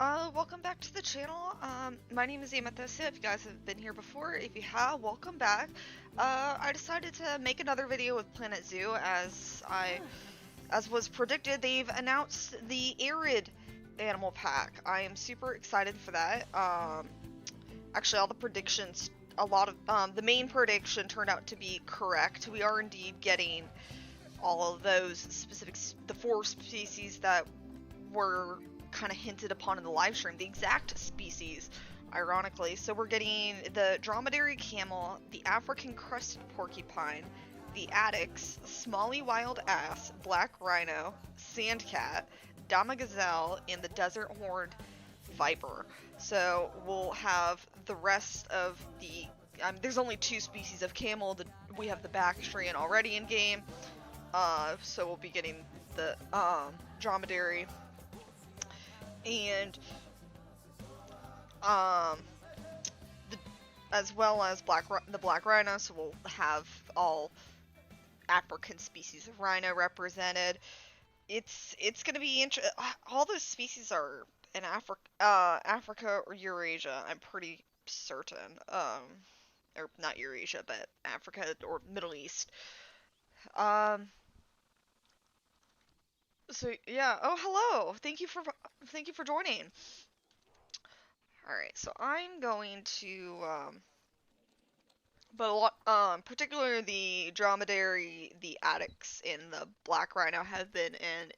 Welcome back to the channel. My name is Amethyst. If you guys have been here before, if you have, welcome back. I decided to make another video with Planet Zoo as was predicted, they've announced the Arid Animal Pack. I am super excited for that. Actually, all the predictions, the main prediction turned out to be correct. We are indeed getting all of those specific, the 4 species that were kind of hinted upon in the live stream, the exact species, ironically. So we're getting the dromedary camel, the African crested porcupine, the addax, Somali wild ass, black rhino, sandcat, dama gazelle, and the desert horned viper. So we'll have the rest of the there's only 2 species of camel. We have the Bactrian already in game, so we'll be getting the dromedary and as well as the black rhino. So we'll have all African species of rhino represented. It's gonna be interesting. All those species are in Africa or Eurasia. I'm pretty certain. Or not Eurasia, but Africa or Middle East. So yeah. Oh, hello. Thank you for joining. All right. So I'm going to particularly the dromedary, the addax, and the black rhino have been in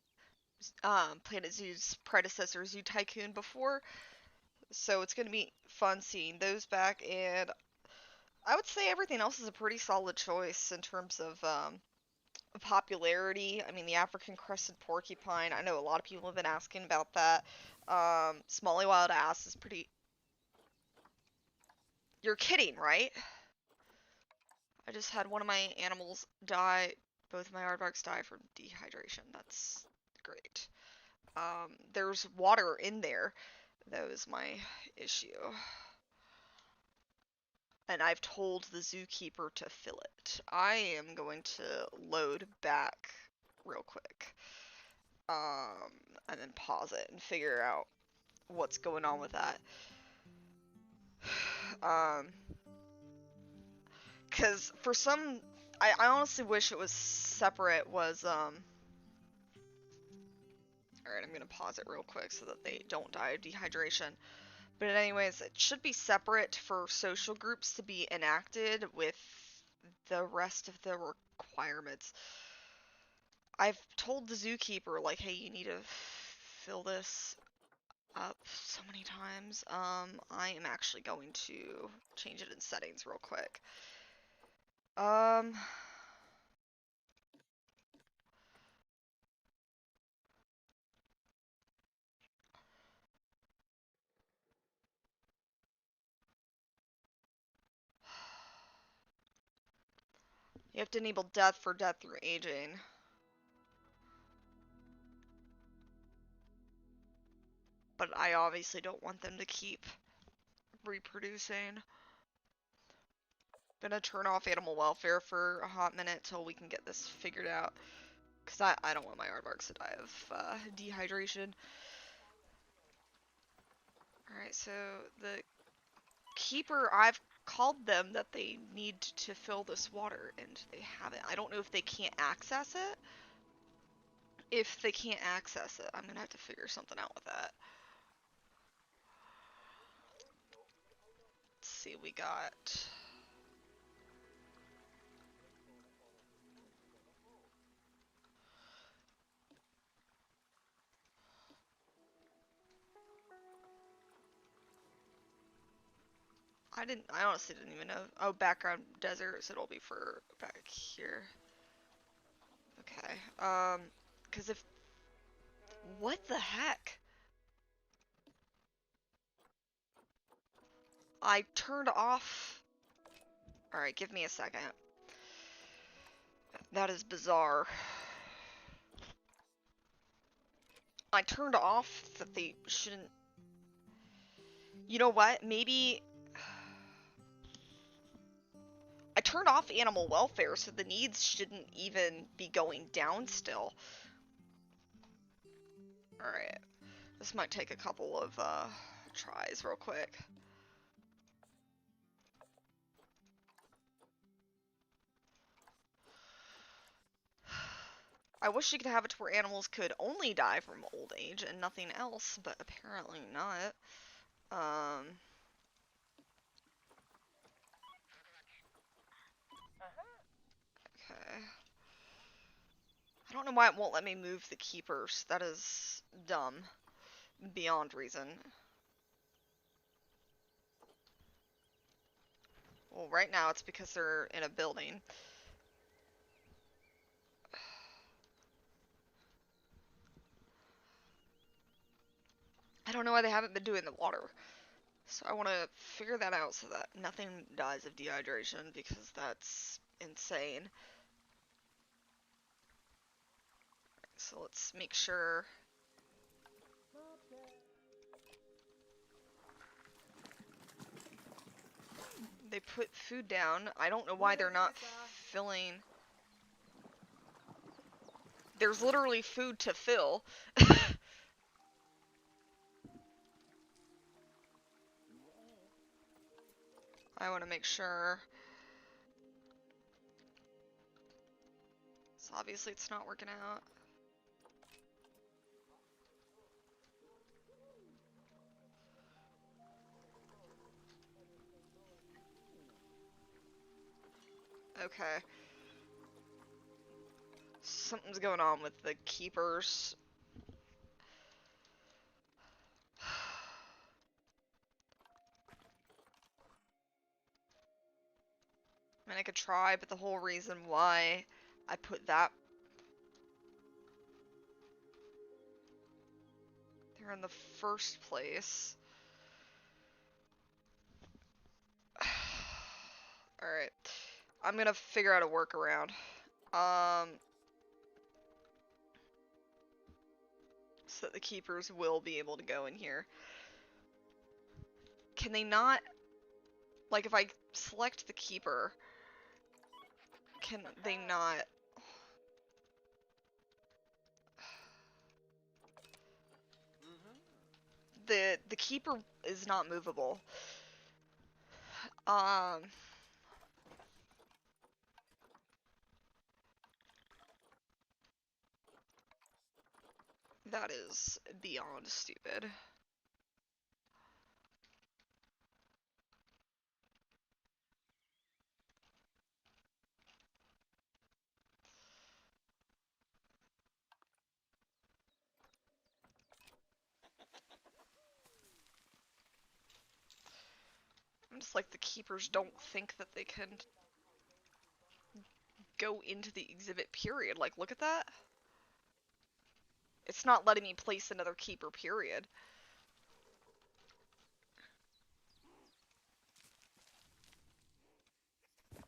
Planet Zoo's predecessor, Zoo Tycoon, before, so it's going to be fun seeing those back. And I would say everything else is a pretty solid choice in terms of popularity. I mean, the African crested porcupine, I know a lot of people have been asking about that. Somali wild ass is pretty. You're kidding, right? I just had one of my animals die. Both of my aardvarks die from dehydration. That's great. There's water in there. That was my issue. And I've told the zookeeper to fill it. I am going to load back real quick. And then pause it and figure out what's going on with that. Because for some, I honestly wish it was separate, alright, I'm gonna pause it real quick so that they don't die of dehydration. But anyways, it should be separate for social groups to be enacted with the rest of the requirements. I've told the zookeeper, like, hey, you need to fill this up so many times. I am actually going to change it in settings real quick. You have to enable death for death through aging. But I obviously don't want them to keep reproducing. Gonna turn off animal welfare for a hot minute till we can get this figured out. Because I don't want my aardvarks to die of dehydration. Alright, so the keeper, I've called them that they need to fill this water, and they haven't. I don't know if they can't access it. If they can't access it, I'm gonna have to figure something out with that. Let's see, we got... I honestly didn't even know. Oh, background desert, so it'll be for back here. Okay, because if... What the heck? I turned off... Alright, give me a second. That is bizarre. I turned off that they shouldn't... You know what? Maybe... I turned off animal welfare, so the needs shouldn't even be going down still. Alright. This might take a couple of tries real quick. I wish you could have it to where animals could only die from old age and nothing else, but apparently not. Okay. I don't know why it won't let me move the keepers. That is dumb. Beyond reason. Well, right now it's because they're in a building. I don't know why they haven't been doing the water. So I want to figure that out so that nothing dies of dehydration, because that's insane. So let's make sure. They put food down. I don't know why they're not filling. There's literally food to fill. I want to make sure. So obviously it's not working out. Okay. Something's going on with the keepers. I mean, I could try, but the whole reason why I put that there in the first place. Alright. I'm gonna figure out a workaround. So that the keepers will be able to go in here. Can they not, like, if I select the keeper, can they not? The keeper is not movable. That is beyond stupid. I'm just like, the keepers don't think that they can go into the exhibit, period. Like, look at that. It's not letting me place another keeper, period.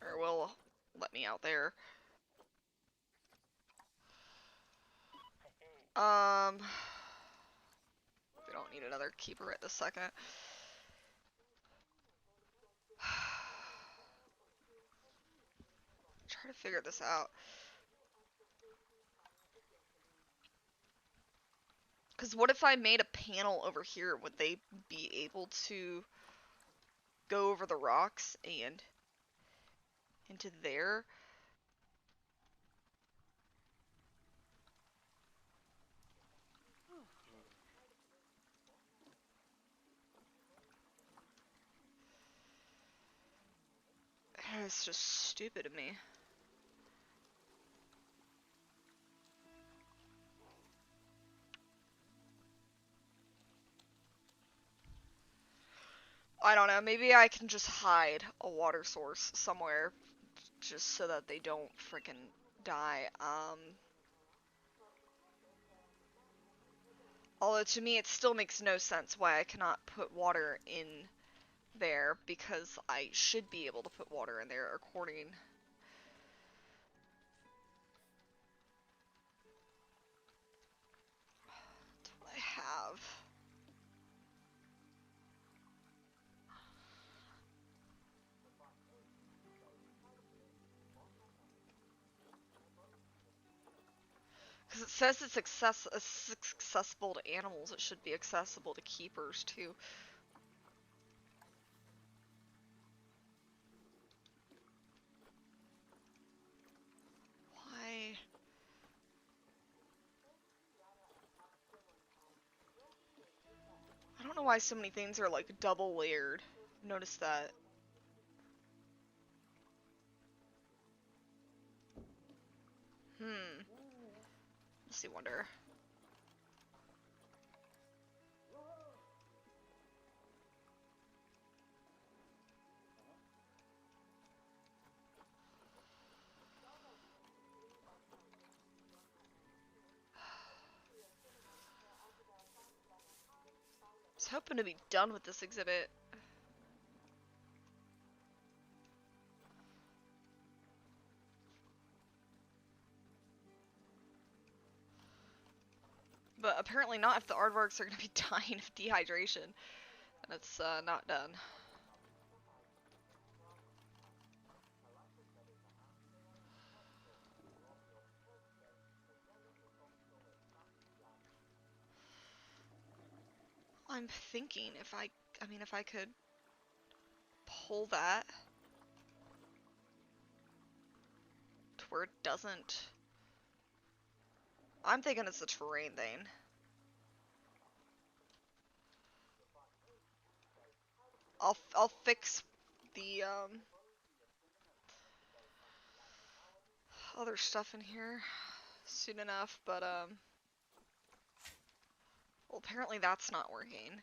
Or will let me out there. We don't need another keeper at this second. Try to figure this out. Because what if I made a panel over here? Would they be able to go over the rocks and into there? It's just stupid of me. I don't know, maybe I can just hide a water source somewhere just so that they don't freaking die. Although to me it still makes no sense why I cannot put water in there, because I should be able to put water in there according. What do I have? Because it says it's accessible to animals, it should be accessible to keepers too. Why? I don't know why so many things are like double layered. Notice that. Let's see, wonder. I was hoping to be done with this exhibit. But apparently not if the aardvarks are going to be dying of dehydration. And it's not done. I'm thinking if I mean, if I could pull that to where it doesn't. I'm thinking it's the terrain thing. I'll fix the other stuff in here soon enough, but well, apparently that's not working.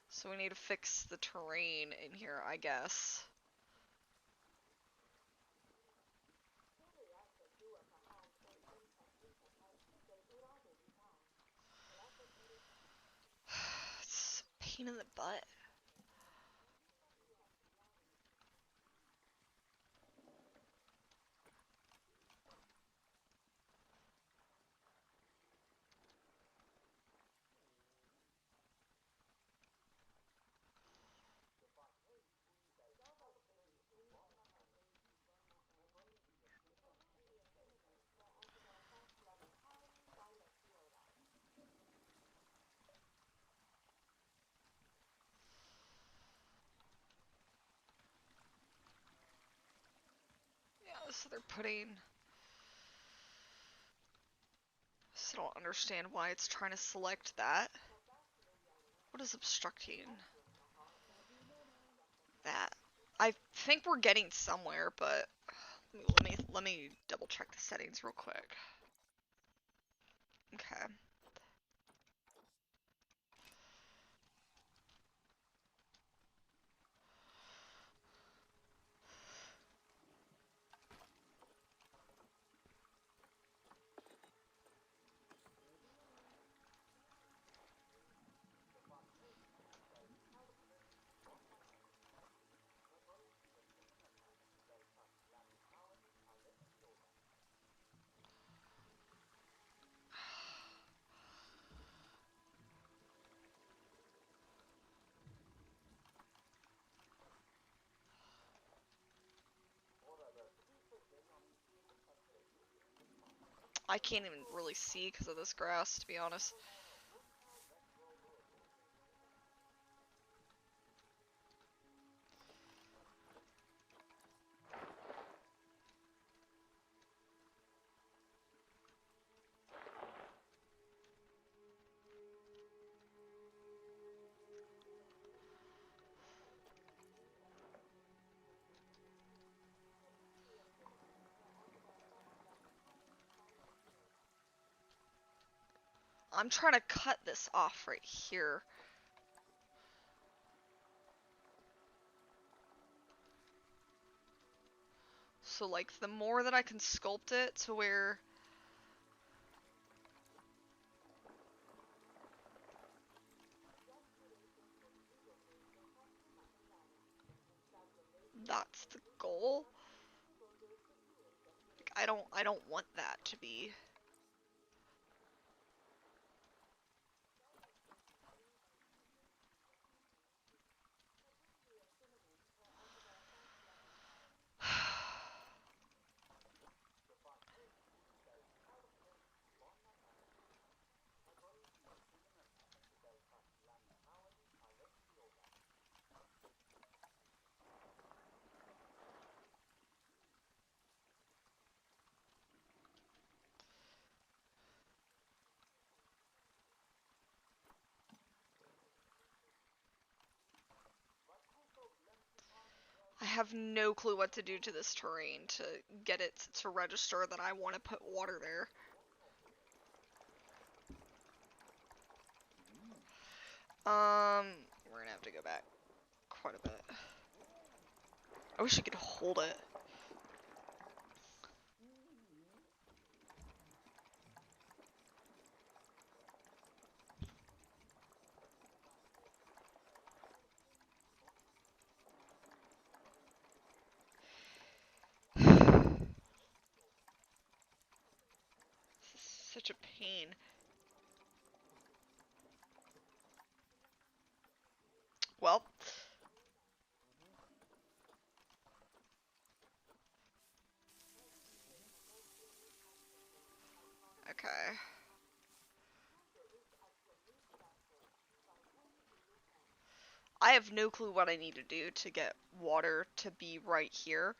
So we need to fix the terrain in here, I guess. It's a pain in the butt. Yeah, so they're putting... So I don't understand why it's trying to select that. What is obstructing that? I think we're getting somewhere, but let me double check the settings real quick. Okay. I can't even really see because of this grass, to be honest. I'm trying to cut this off right here. So like the more that I can sculpt it to where that's the goal. Like, I don't want that to be. have no clue what to do to this terrain to get it to register that I want to put water there. We're gonna have to go back quite a bit. I wish I could hold it. Such a pain. Well. Okay. I have no clue what I need to do to get water to be right here.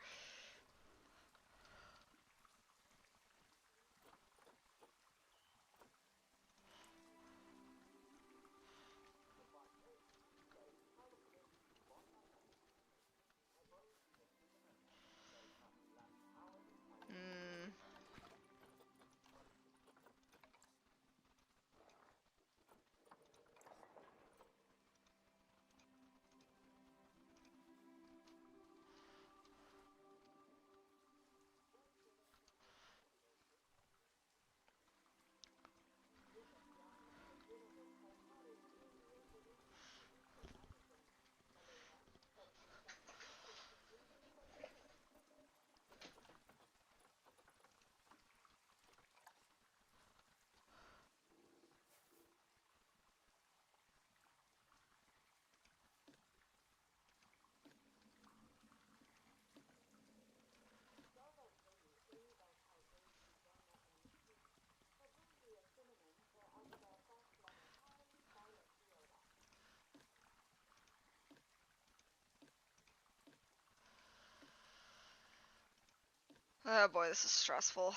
Oh boy, this is stressful.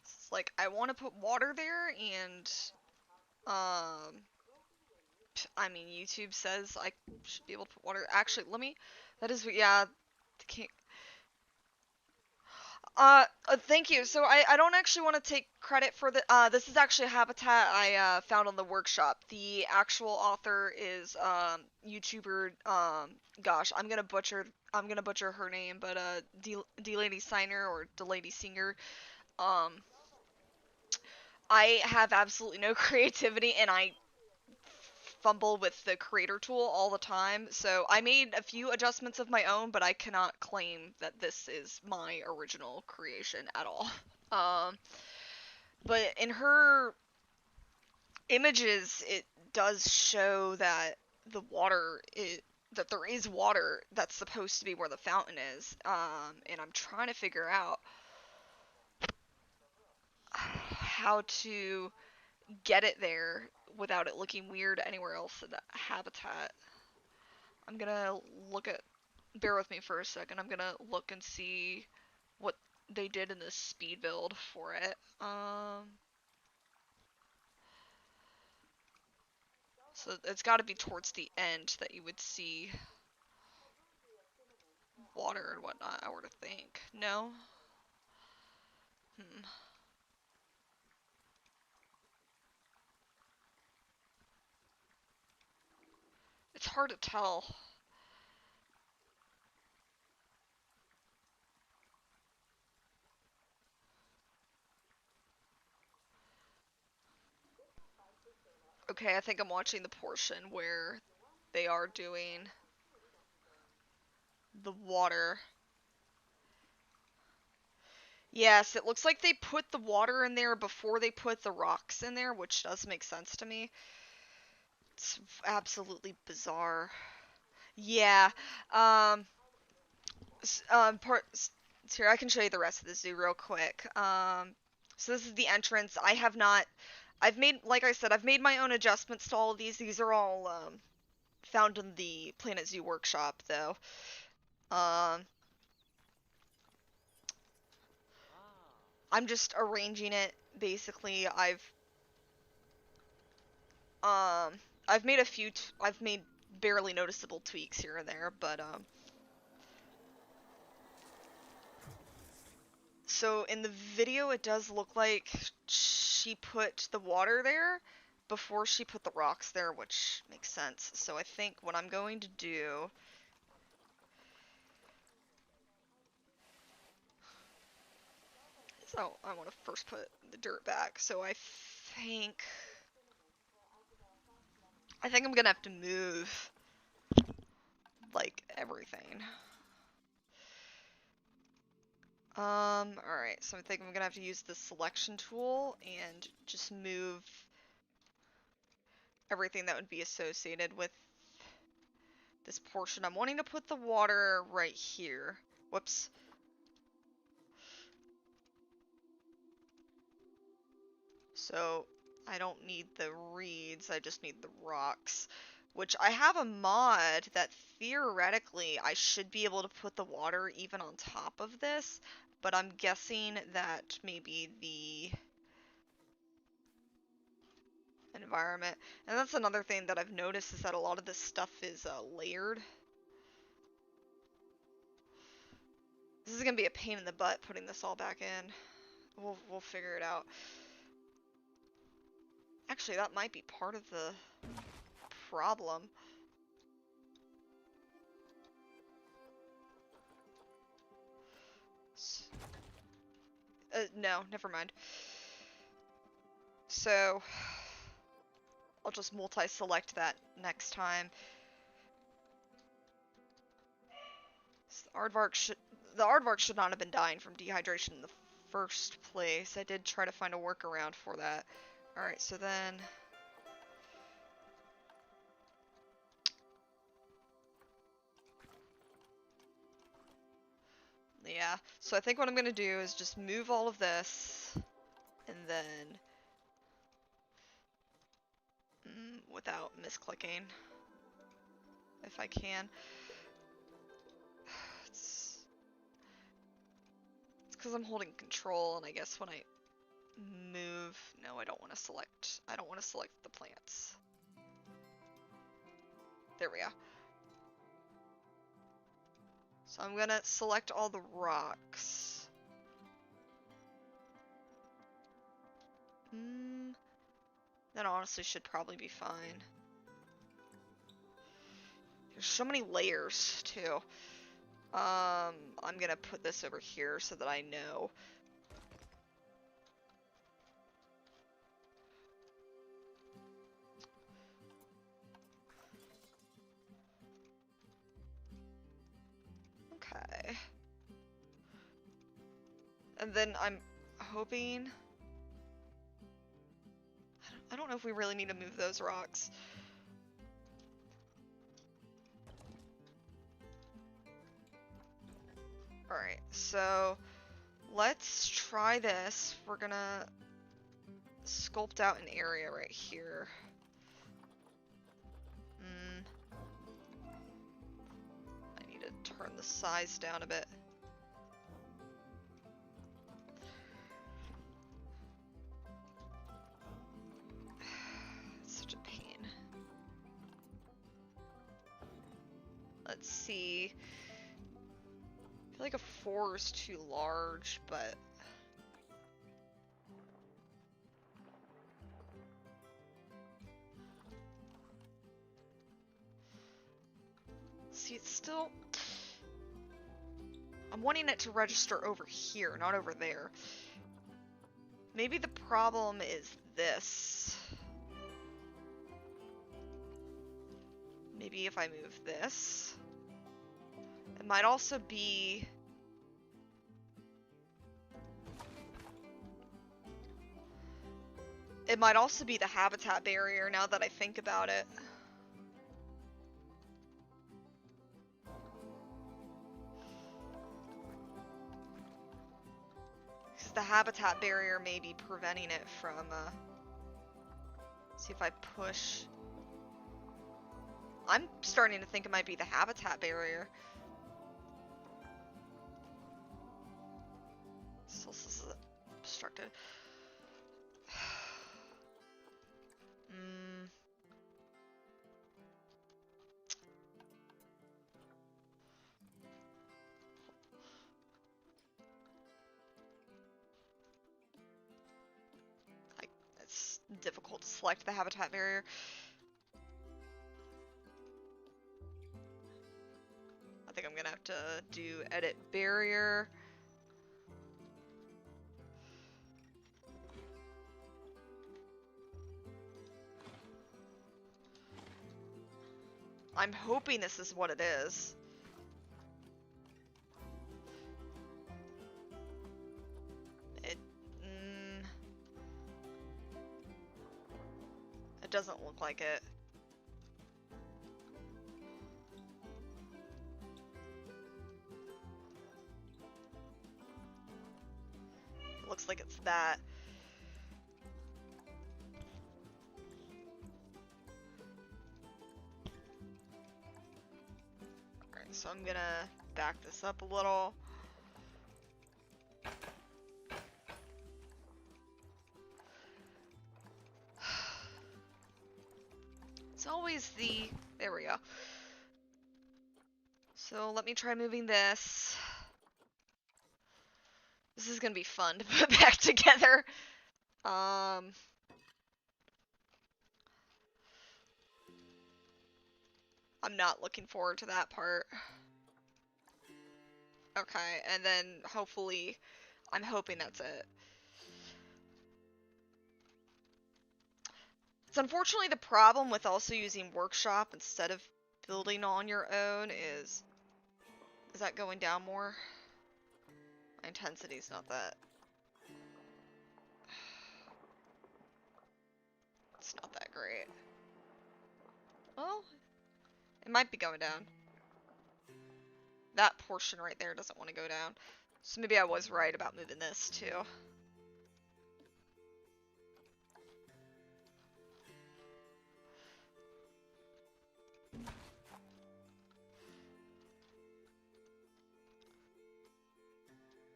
It's like, I want to put water there, and, I mean, YouTube says I should be able to put water. Actually, that is, yeah, can't, thank you. So I don't actually want to take credit for this is actually a habitat I, found on the workshop. The actual author is, YouTuber, gosh, I'm gonna butcher her name, but, D-Lady Signer, or D-Lady Singer. I have absolutely no creativity, and I fumble with the creator tool all the time, so I made a few adjustments of my own, but I cannot claim that this is my original creation at all. But in her images, it does show that that there is water that's supposed to be where the fountain is, and I'm trying to figure out how to get it there without it looking weird anywhere else in the habitat. I'm gonna bear with me for a second. I'm gonna look and see what they did in the speed build for it. So it's got to be towards the end that you would see water and whatnot, I were to think. No? It's hard to tell. Okay, I think I'm watching the portion where they are doing the water. Yes, it looks like they put the water in there before they put the rocks in there, which does make sense to me. It's absolutely bizarre. Yeah. Um, here, I can show you the rest of the zoo real quick. So this is the entrance. Like I said, I've made my own adjustments to all of these. These are all, found in the Planet Zoo workshop, though. I'm just arranging it. Basically, um, I've made barely noticeable tweaks here and there, but so in the video it does look like she put the water there before she put the rocks there, which makes sense. So I think what I'm going to do is I want to first put the dirt back. So think I'm gonna have to move like everything. Alright, so I think I'm gonna have to use the selection tool and just move everything that would be associated with this portion. I'm wanting to put the water right here. Whoops. So I don't need the reeds, I just need the rocks. Which I have a mod that theoretically I should be able to put the water even on top of this, but I'm guessing that maybe the environment. And that's another thing that I've noticed is that a lot of this stuff is layered. This is gonna be a pain in the butt putting this all back in. We'll figure it out. Actually, that might be part of the problem. No, never mind. So, I'll just multi-select that next time. So the aardvark should not have been dying from dehydration in the first place. I did try to find a workaround for that. Alright, so then... yeah, so I think what I'm gonna do is just move all of this, and then... without misclicking, if I can. It's because I'm holding control, and I guess when I move... no, I don't want to select the plants. There we go. So I'm gonna select all the rocks. That honestly should probably be fine. There's so many layers, too. I'm gonna put this over here so that I know. Okay. And then I'm hoping... I don't know if we really need to move those rocks. Alright, so let's try this. We're gonna sculpt out an area right here. I need to turn the size down a bit. It's such a pain. Let's see. I feel like a 4 is too large, but... see, it's still... I'm wanting it to register over here, not over there. Maybe the problem is this. Maybe if I move this. It might also be... it might also be the habitat barrier now that I think about it. Because the habitat barrier may be preventing it from, see if I push... I'm starting to think it might be the habitat barrier. So this is obstructed. difficult to select the habitat barrier. I think I'm gonna have to do edit barrier. I'm hoping this is what it is. It doesn't look like it. It looks like it's that. Alright, so I'm gonna back this up a little. It's always the... There we go. So let me try moving this. This is gonna be fun to put back together. I'm not looking forward to that part. Okay, and then hopefully, I'm hoping that's it. It's unfortunately the problem with also using Workshop instead of building on your own is that going down more? My intensity's not that. It's not that great. Well, it might be going down. That portion right there doesn't want to go down. So maybe I was right about moving this too.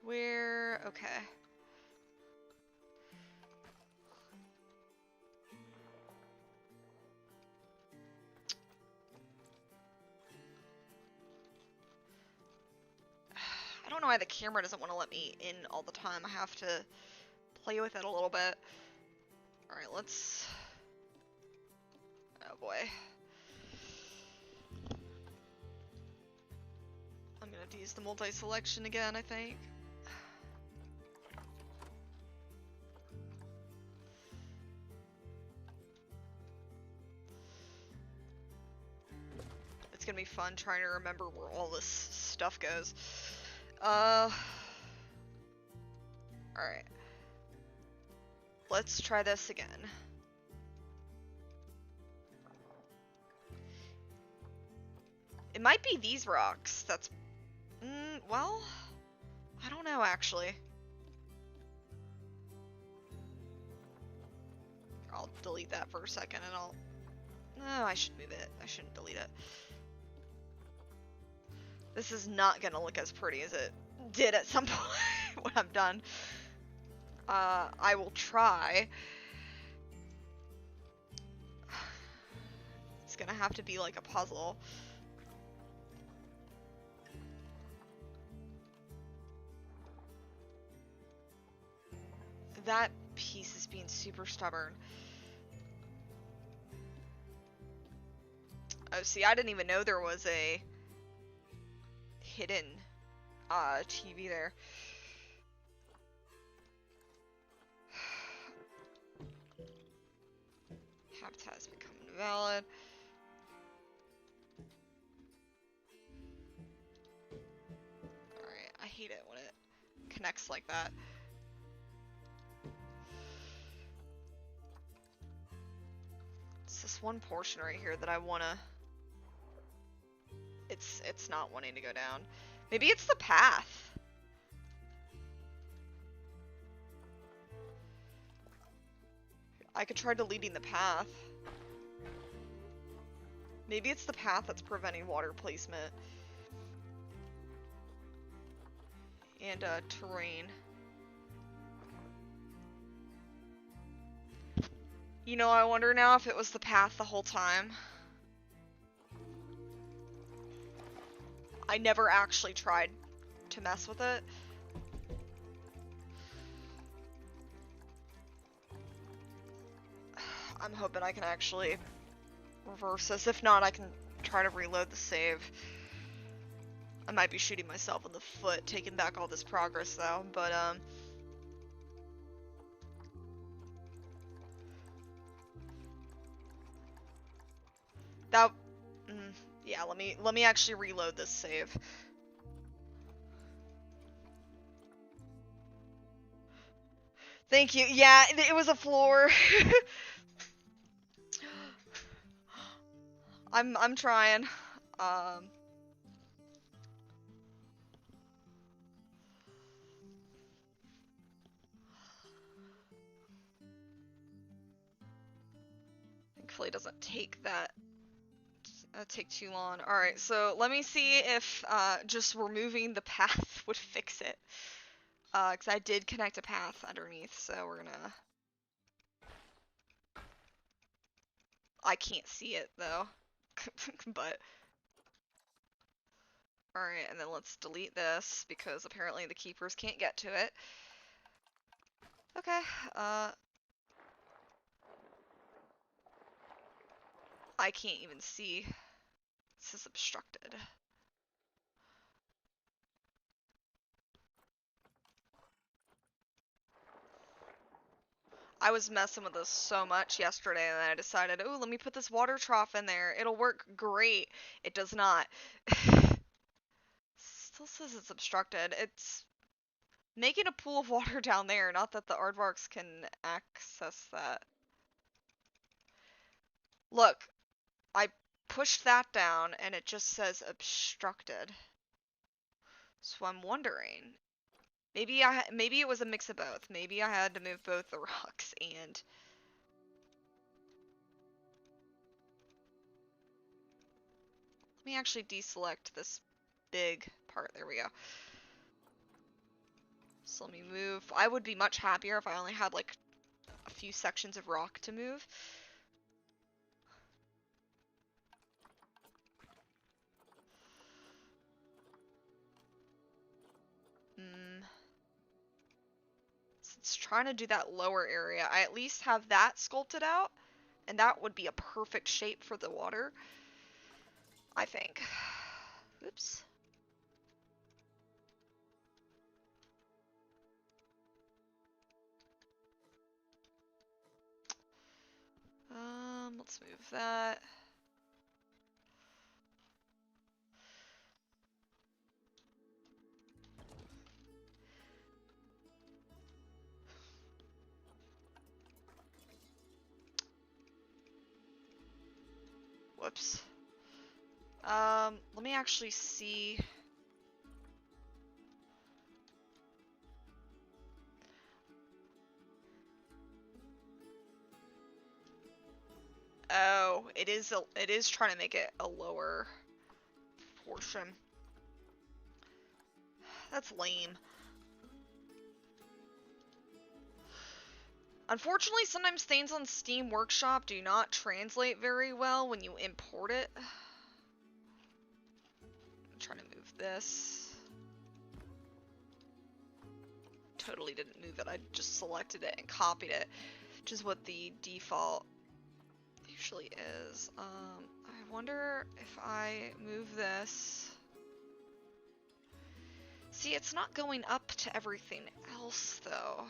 Where? Okay. I don't know why the camera doesn't want to let me in all the time. I have to play with it a little bit. Alright, let's... Oh boy. I'm gonna have to use the multi-selection again, I think. It's gonna be fun trying to remember where all this stuff goes. Alright. Let's try this again. It might be these rocks. That's... well... I don't know, actually. I'll delete that for a second and I'll... No, I should move it. I shouldn't delete it. This is not gonna look as pretty as it did at some point when I'm done. I will try. It's gonna have to be like a puzzle. That piece is being super stubborn. Oh, see, I didn't even know there was a hidden TV there. Habitat has become invalid. Alright, I hate it when it connects like that. It's this one portion right here that I wanna... It's not wanting to go down. Maybe it's the path. I could try deleting the path. Maybe it's the path that's preventing water placement. And terrain. You know, I wonder now if it was the path the whole time. I never actually tried to mess with it. I'm hoping I can actually reverse this. If not, I can try to reload the save. I might be shooting myself in the foot, taking back all this progress though, but that, yeah, let me actually reload this save. Thank you. Yeah, it was a floor. I'm trying. Thankfully it doesn't take that take too long. Alright, so let me see if just removing the path would fix it. Because I did connect a path underneath, so we're gonna... I can't see it, though. But... Alright, and then let's delete this, because apparently the keepers can't get to it. Okay, I can't even see. This is obstructed. I was messing with this so much yesterday and I decided, oh, let me put this water trough in there. It'll work great. It does not. Still says it's obstructed. It's making a pool of water down there, not that the aardvarks can access that. Look, I pushed that down and it just says obstructed. So I'm wondering, maybe it was a mix of both. Maybe I had to move both the rocks and... Let me actually deselect this big part. There we go. So let me move. I would be much happier if I only had like a few sections of rock to move. It's trying to do that lower area. I at least have that sculpted out, and that would be a perfect shape for the water, I think. Oops. Let's move that. Whoops. Let me actually see. Oh, it is trying to make it a lower portion. That's lame. Unfortunately, sometimes things on Steam Workshop do not translate very well when you import it. I'm trying to move this. Totally didn't move it, I just selected it and copied it, which is what the default usually is. I wonder if I move this. See, it's not going up to everything else, though.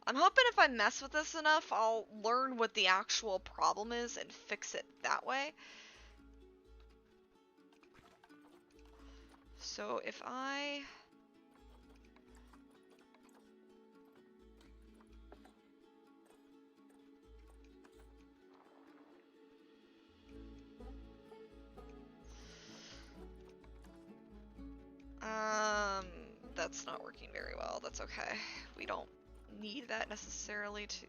I'm hoping if I mess with this enough, I'll learn what the actual problem is and fix it that way. So if I... That's not working very well. That's okay. We don't need that necessarily to...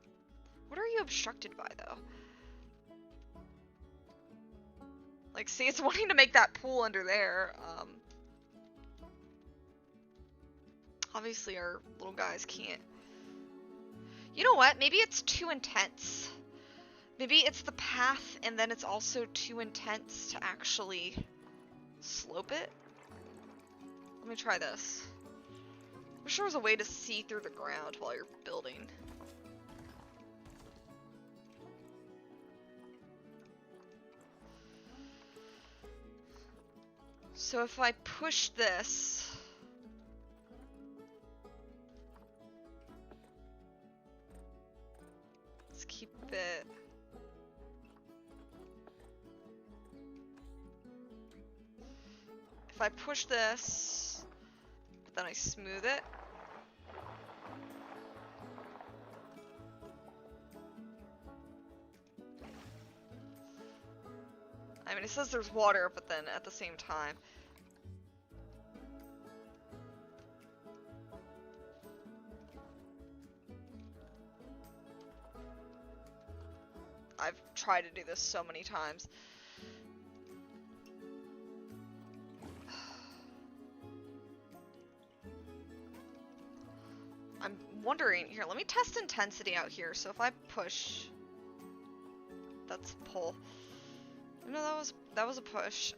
What are you obstructed by, though? Like, see, it's wanting to make that pool under there. Obviously our little guys can't. You know what? Maybe it's too intense. Maybe it's the path and then it's also too intense to actually slope it. Let me try this. I'm sure there's a way to see through the ground while you're building. So if I push this... Let's keep it... If I push this, but then I smooth it... I mean, it says there's water, but then at the same time... I've tried to do this so many times. I'm wondering, here, let me test intensity out here. So if I push, that's pull. No, that was a push.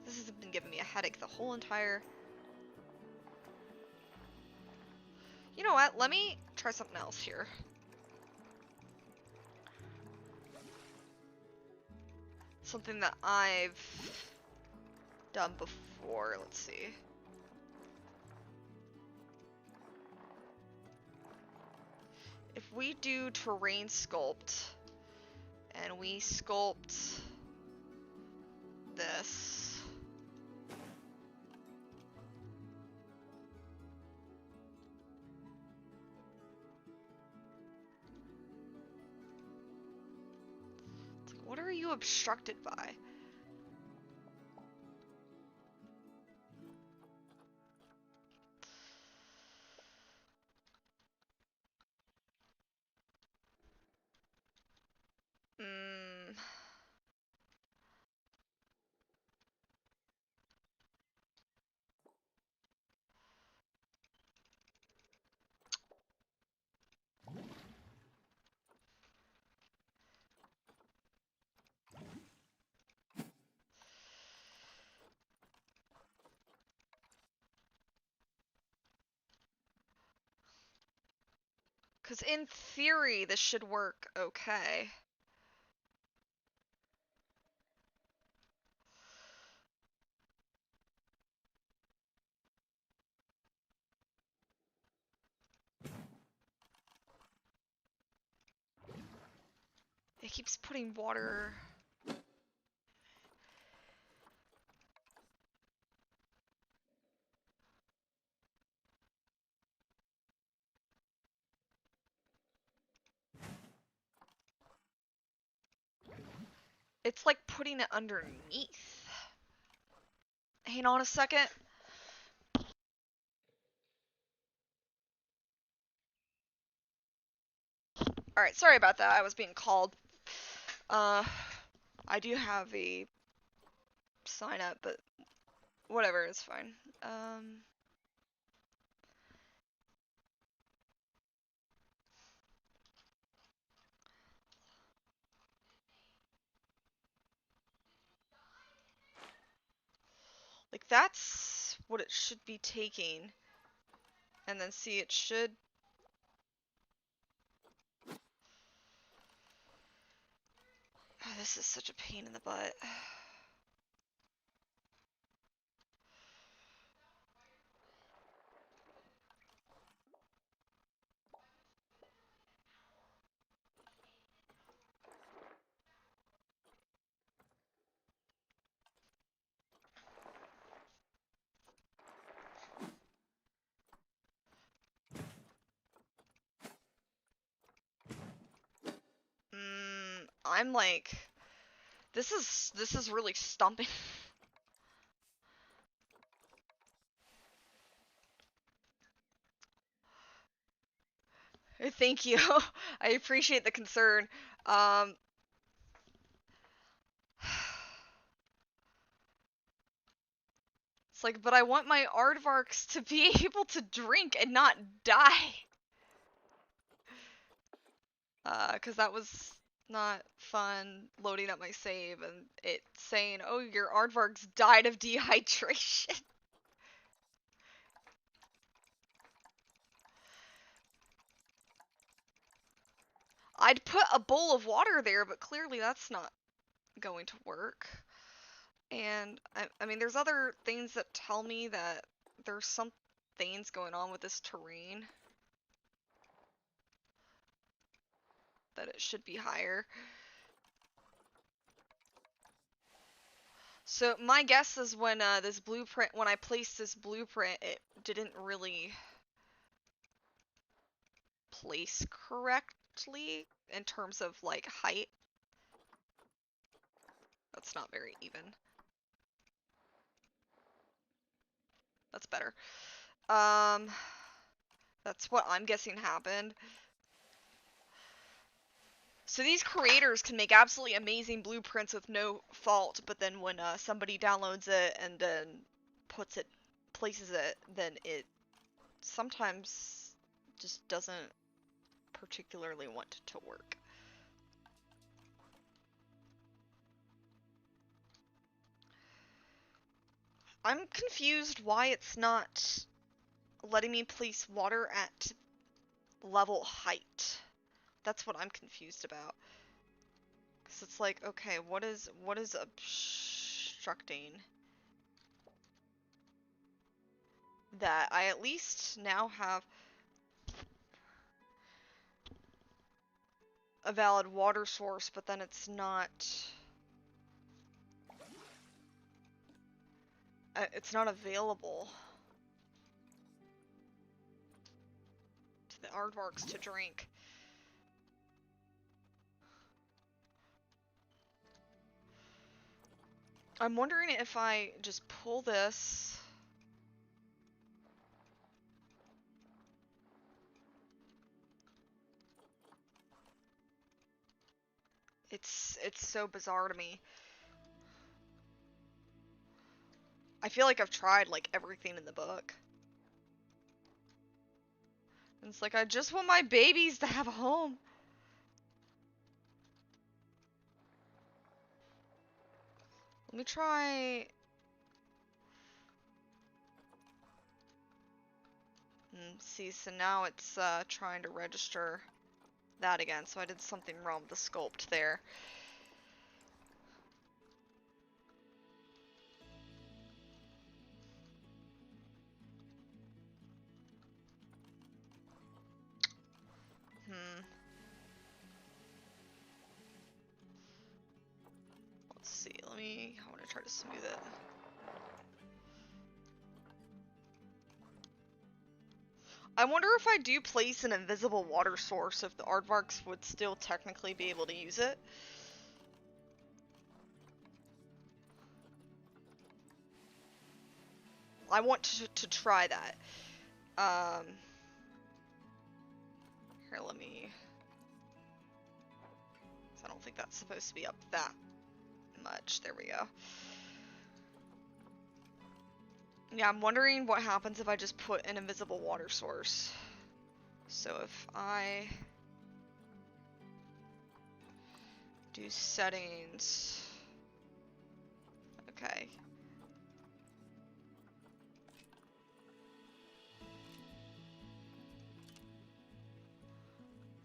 This has been giving me a headache the whole entire... You know what, let me try something else here. Something that I've done before, let's see. If we do terrain sculpt, and we sculpt this. It's like, what are you obstructed by? Because in theory, this should work okay. It keeps putting water... It's like putting it underneath. Hang on a second. Alright, sorry about that. I was being called. I do have a sign up, but whatever, it's fine. Like, that's what it should be taking. And then see, it should... Oh, this is such a pain in the butt. I'm like... This is really stumping. Thank you. I appreciate the concern. It's like, but I want my aardvarks to be able to drink and not die. Because that was not fun loading up my save and it saying, oh, your aardvarks died of dehydration. I'd put a bowl of water there, but clearly that's not going to work. And I mean, there's other things that tell me that there's some things going on with this terrain. That it should be higher. So my guess is when when I placed this blueprint, it didn't really place correctly in terms of like height. That's not very even. That's better. That's what I'm guessing happened. So these creators can make absolutely amazing blueprints with no fault, but then when somebody downloads it and then places it, then it sometimes just doesn't particularly want to work. I'm confused why it's not letting me place water at level height. That's what I'm confused about. Cause it's like, okay, what is obstructing that? I at least now have a valid water source, but then it's not available to the aardvarks to drink. I'm wondering if I just pull this. It's so bizarre to me. I feel like I've tried like everything in the book. And it's like, I just want my babies to have a home. Let me try. See, so now it's trying to register that again, so I did something wrong with the sculpt there. Let's see, I want to try to smooth it. I wonder if I do place an invisible water source, if the aardvarks would still technically be able to use it. I want to try that. Here, let me... I don't think that's supposed to be up that much. There we go. Yeah, I'm wondering what happens if I just put an invisible water source. So if I do settings... Okay.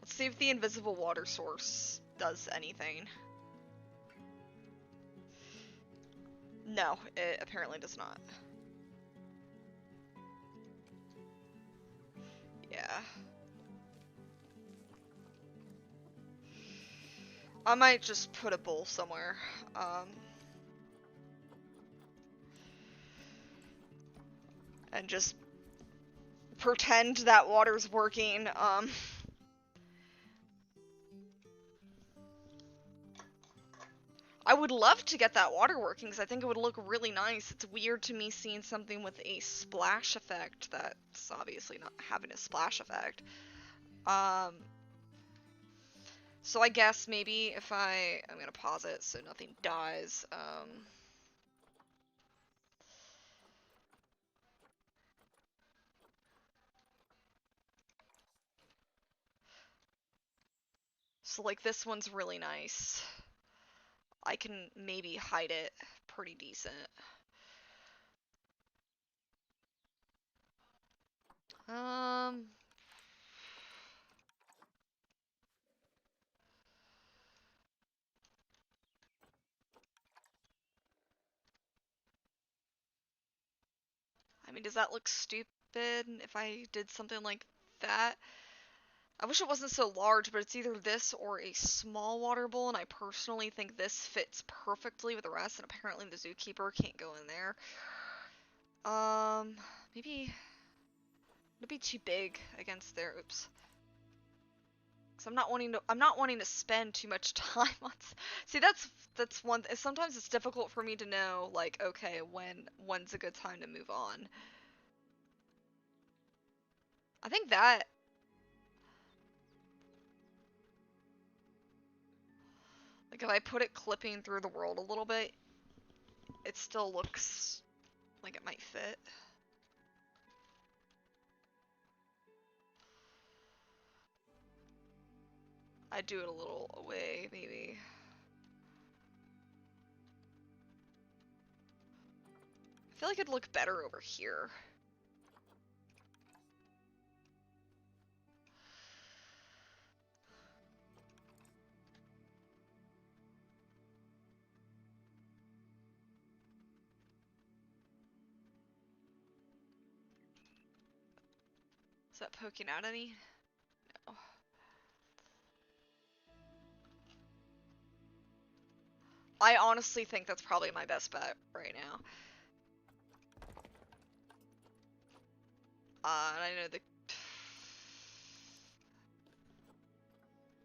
Let's see if the invisible water source does anything. No, it apparently does not. Yeah. I might just put a bowl somewhere. And just pretend that water's working. I would love to get that water working because I think it would look really nice. It's weird to me seeing something with a splash effect that's obviously not having a splash effect. So I guess maybe if I'm gonna pause it so nothing dies. So like this one's really nice. I can maybe hide it pretty decent. does that look stupid if I did something like that? I wish it wasn't so large, but it's either this or a small water bowl, and I personally think this fits perfectly with the rest, and apparently the zookeeper can't go in there. Maybe it'd be too big against there. Oops. Cause I'm not wanting to spend too much time on. See, that's one. Sometimes it's difficult for me to know, like, okay, when's a good time to move on. I think that. Like, if I put it clipping through the world a little bit, it still looks like it might fit. I'd do it a little away, maybe. I feel like it'd look better over here. Is that poking out any? No. I honestly think that's probably my best bet right now. And I know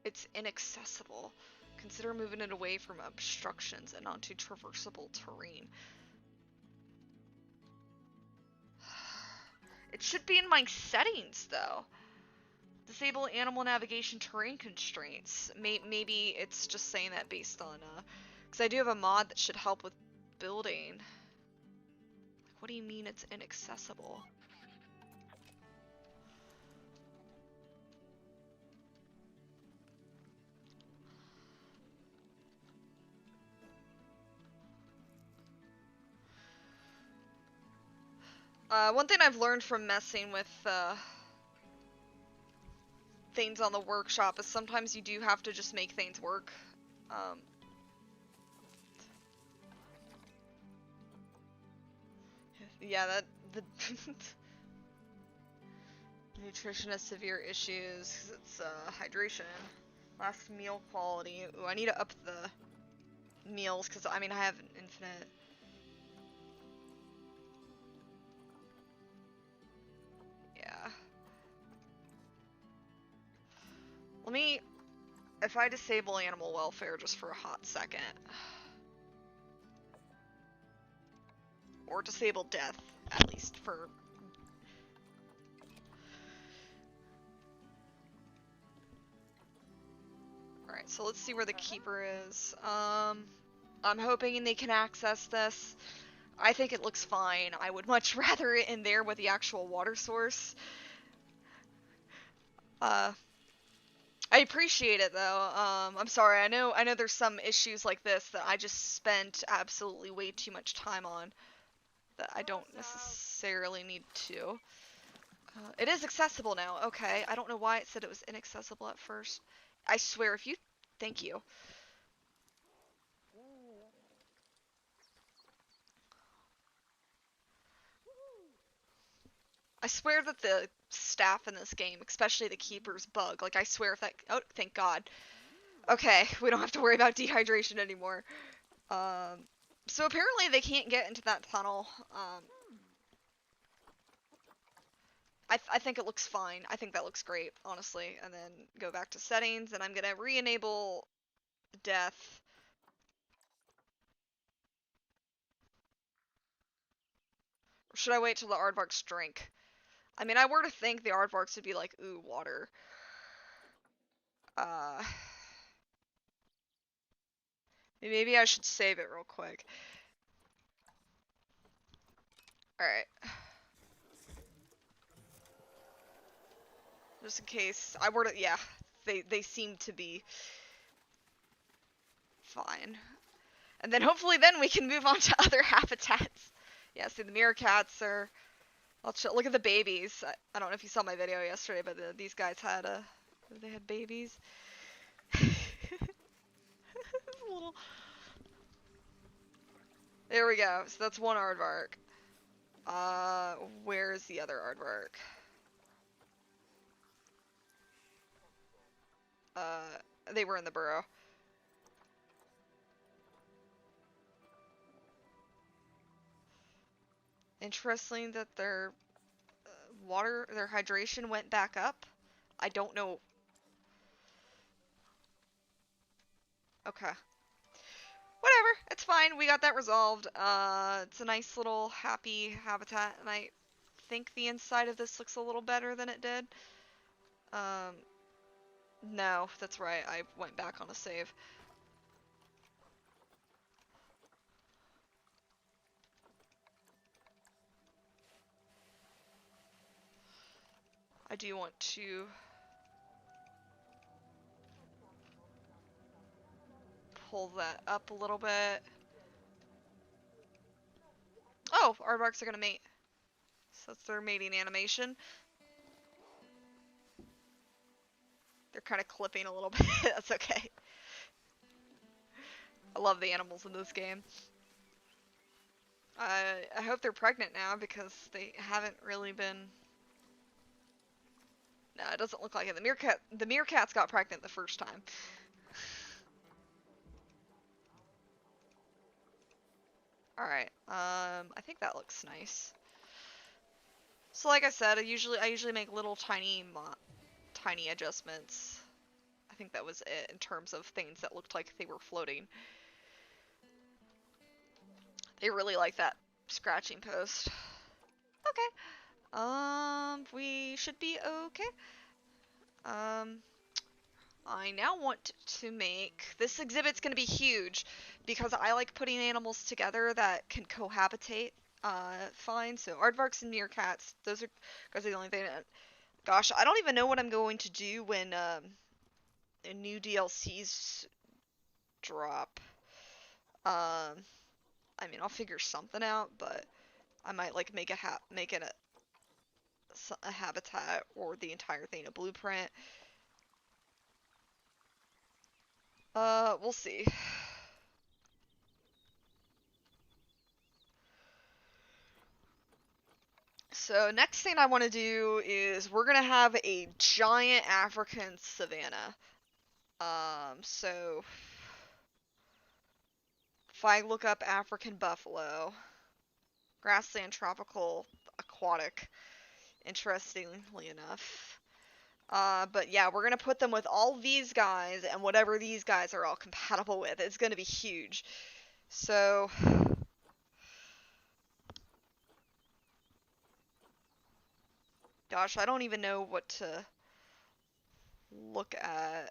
it's inaccessible. Consider moving it away from obstructions and onto traversable terrain. It should be in my settings, though. Disable animal navigation terrain constraints. Maybe it's just saying that based on, because I do have a mod that should help with building. Like, what do you mean it's inaccessible? One thing I've learned from messing with, things on the workshop is sometimes you do have to just make things work. Yeah, the nutrition has severe issues because it's hydration. Last meal quality. Ooh, I need to up the meals because I mean I have an infinite. Yeah. Let me, if I disable animal welfare just for a hot second. Or disable death, at least for... Alright, so let's see where the keeper is. I'm hoping they can access this. I think it looks fine. I would much rather it in there with the actual water source. I appreciate it though. I'm sorry. I know there's some issues like this that I just spent absolutely way too much time on that I don't necessarily need to. It is accessible now. Okay. I don't know why it said it was inaccessible at first. I swear if you... Thank you. I swear that the staff in this game, especially the keepers, bug. Like, I swear if that... Oh, thank God. Okay, we don't have to worry about dehydration anymore. So apparently they can't get into that tunnel. I think it looks fine. I think that looks great, honestly. And then go back to settings, and I'm gonna re-enable death. Or should I wait till the aardvarks drink? I mean, I were to think the aardvarks would be like, ooh, water. Maybe I should save it real quick. Alright. Just in case I were to, yeah, they seem to be fine. And then hopefully then we can move on to other habitats. Yeah, see the meerkats are, look at the babies. I don't know if you saw my video yesterday, but these guys had they had babies. Little... There we go. So that's one aardvark. Where's the other aardvark? They were in the burrow. Interesting that their their hydration went back up. I don't know. Okay. Whatever, it's fine. We got that resolved. It's a nice little happy habitat, and I think the inside of this looks a little better than it did. Um, no, that's right. I went back on a save. I do want to pull that up a little bit. Oh, aardvarks are gonna mate. So that's their mating animation. They're kind of clipping a little bit. That's okay. I love the animals in this game. I hope they're pregnant now because they haven't really been. No, it doesn't look like it. The meerkats got pregnant the first time. All right. I think that looks nice. So like I said, I usually make little tiny adjustments. I think that was it in terms of things that looked like they were floating. They really like that scratching post. Okay. We should be okay. I now want to make this exhibit's gonna be huge because I like putting animals together that can cohabitate fine. So aardvarks and meerkats, those are the only thing. Gosh, I don't even know what I'm going to do when new DLCs drop. I mean, I'll figure something out, but I might like make it a habitat or the entire thing a blueprint. We'll see. So next thing I want to do is we're gonna have a giant African savanna. So if I look up African buffalo, grassland, tropical, aquatic, interestingly enough. But yeah, we're gonna put them with all these guys and whatever these guys are all compatible with. It's gonna be huge. So gosh, I don't even know what to look at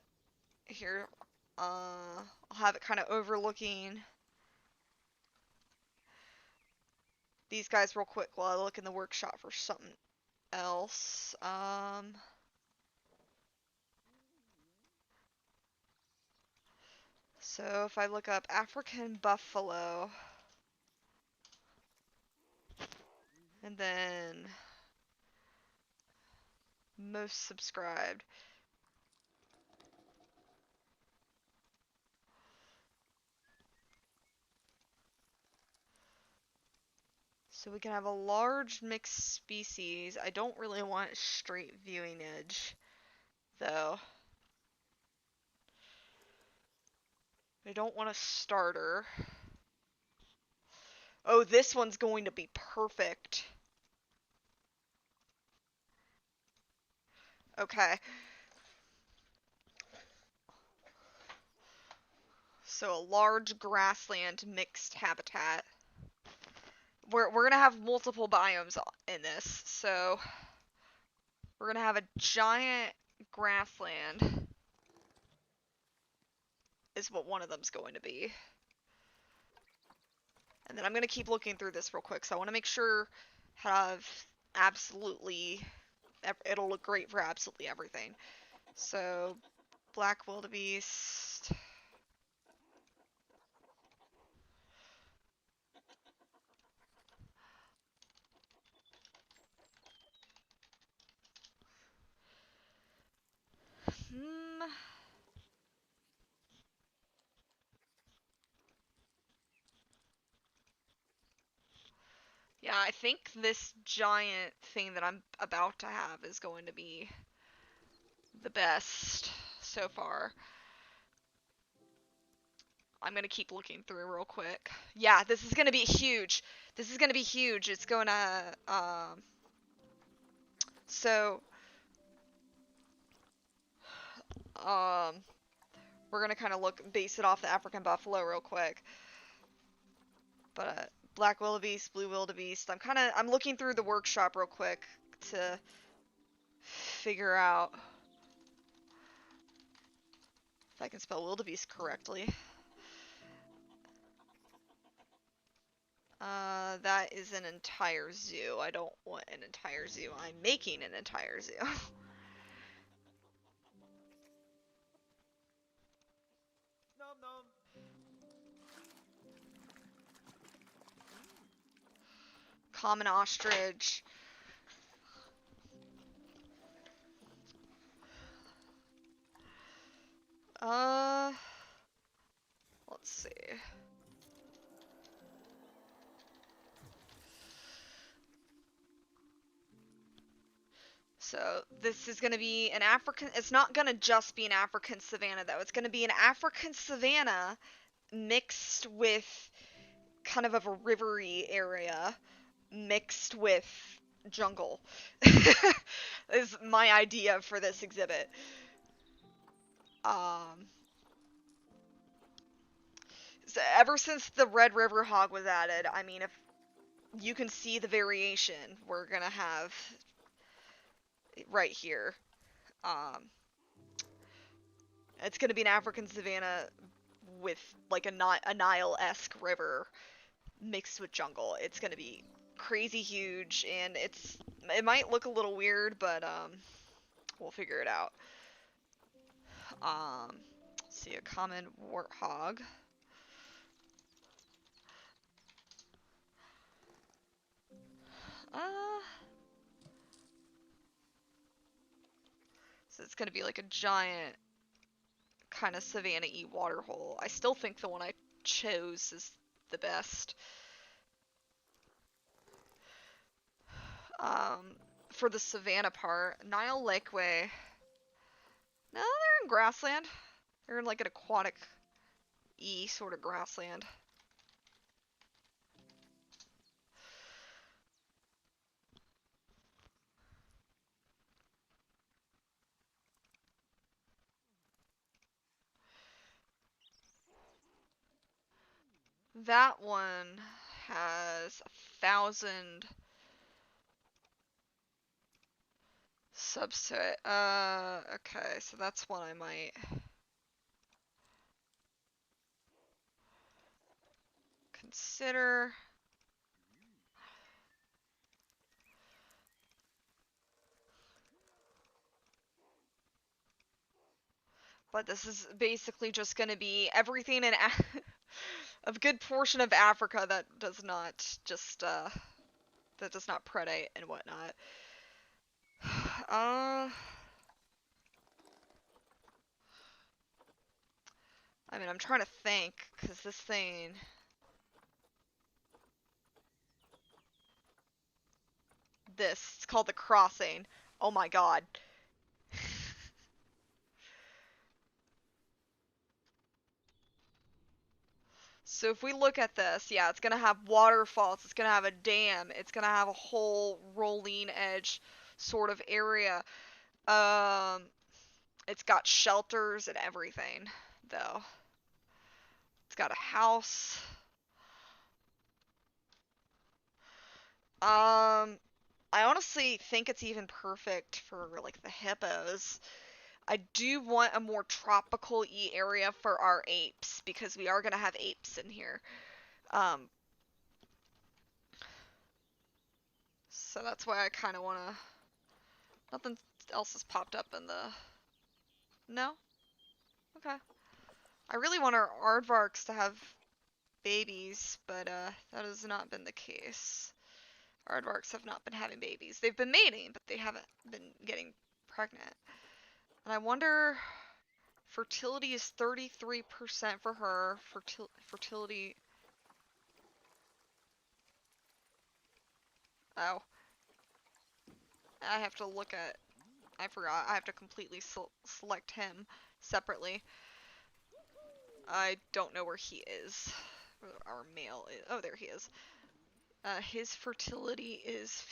here. I'll have it kind of overlooking these guys real quick while I look in the workshop for something else. So if I look up African buffalo, and then most subscribed. So we can have a large mixed species. I don't really want straight viewing edge, though. I don't want a starter. Oh, this one's going to be perfect. Okay. So a large grassland mixed habitat. We're gonna have multiple biomes in this, so we're gonna have a giant grassland is what one of them's going to be. And then I'm gonna keep looking through this real quick, so I want to make sure have absolutely it'll look great for absolutely everything. So black wildebeest. Hmm. Yeah, I think this giant thing that I'm about to have is going to be the best so far. I'm gonna keep looking through real quick. Yeah, this is gonna be huge. This is gonna be huge. It's gonna, so, um, we're gonna kind of base it off the African buffalo real quick. But, black wildebeest, blue wildebeest. I'm looking through the workshop real quick to figure out if I can spell wildebeest correctly. That is an entire zoo. I don't want an entire zoo. I'm making an entire zoo. Nom nom. Common ostrich. Let's see. So this is going to be an African, it's not going to just be an African savanna though. It's going to be an African savanna mixed with kind of a rivery area mixed with jungle. Is my idea for this exhibit. So ever since the Red River hog was added, I mean, if you can see the variation we're gonna have right here. It's gonna be an African savanna with like a Nile-esque river mixed with jungle. It's gonna be crazy huge, and it might look a little weird, but we'll figure it out. Let's see, a common warthog. So it's gonna be like a giant kind of savanna-y water hole. I still think the one I chose is the best. For the savanna part, Nile Lakeway. No, they're in grassland. They're in like an aquatic-y sort of grassland. That one has 1,000 subset. Okay, so that's one I might consider. But this is basically just going to be everything in a good portion of Africa that does not just that does not predate and whatnot. I mean, I'm trying to think, because this thing... it's called the Crossing. Oh my god. So if we look at this, yeah, it's gonna have waterfalls, it's gonna have a dam, it's gonna have a whole rolling edge sort of area. It's got shelters and everything, though. It's got a house. I honestly think it's even perfect for like the hippos. I do want a more tropical-y area for our apes because we are gonna have apes in here. So that's why I kind of wanna. Nothing else has popped up in the. No? Okay. I really want our aardvarks to have babies, but that has not been the case. Aardvarks have not been having babies. They've been mating, but they haven't been getting pregnant. And I wonder, fertility is 33% for her. Fertility. Oh. I have to look at... I forgot. I have to completely select him separately. I don't know where he is. Our male is... Oh, there he is. His fertility is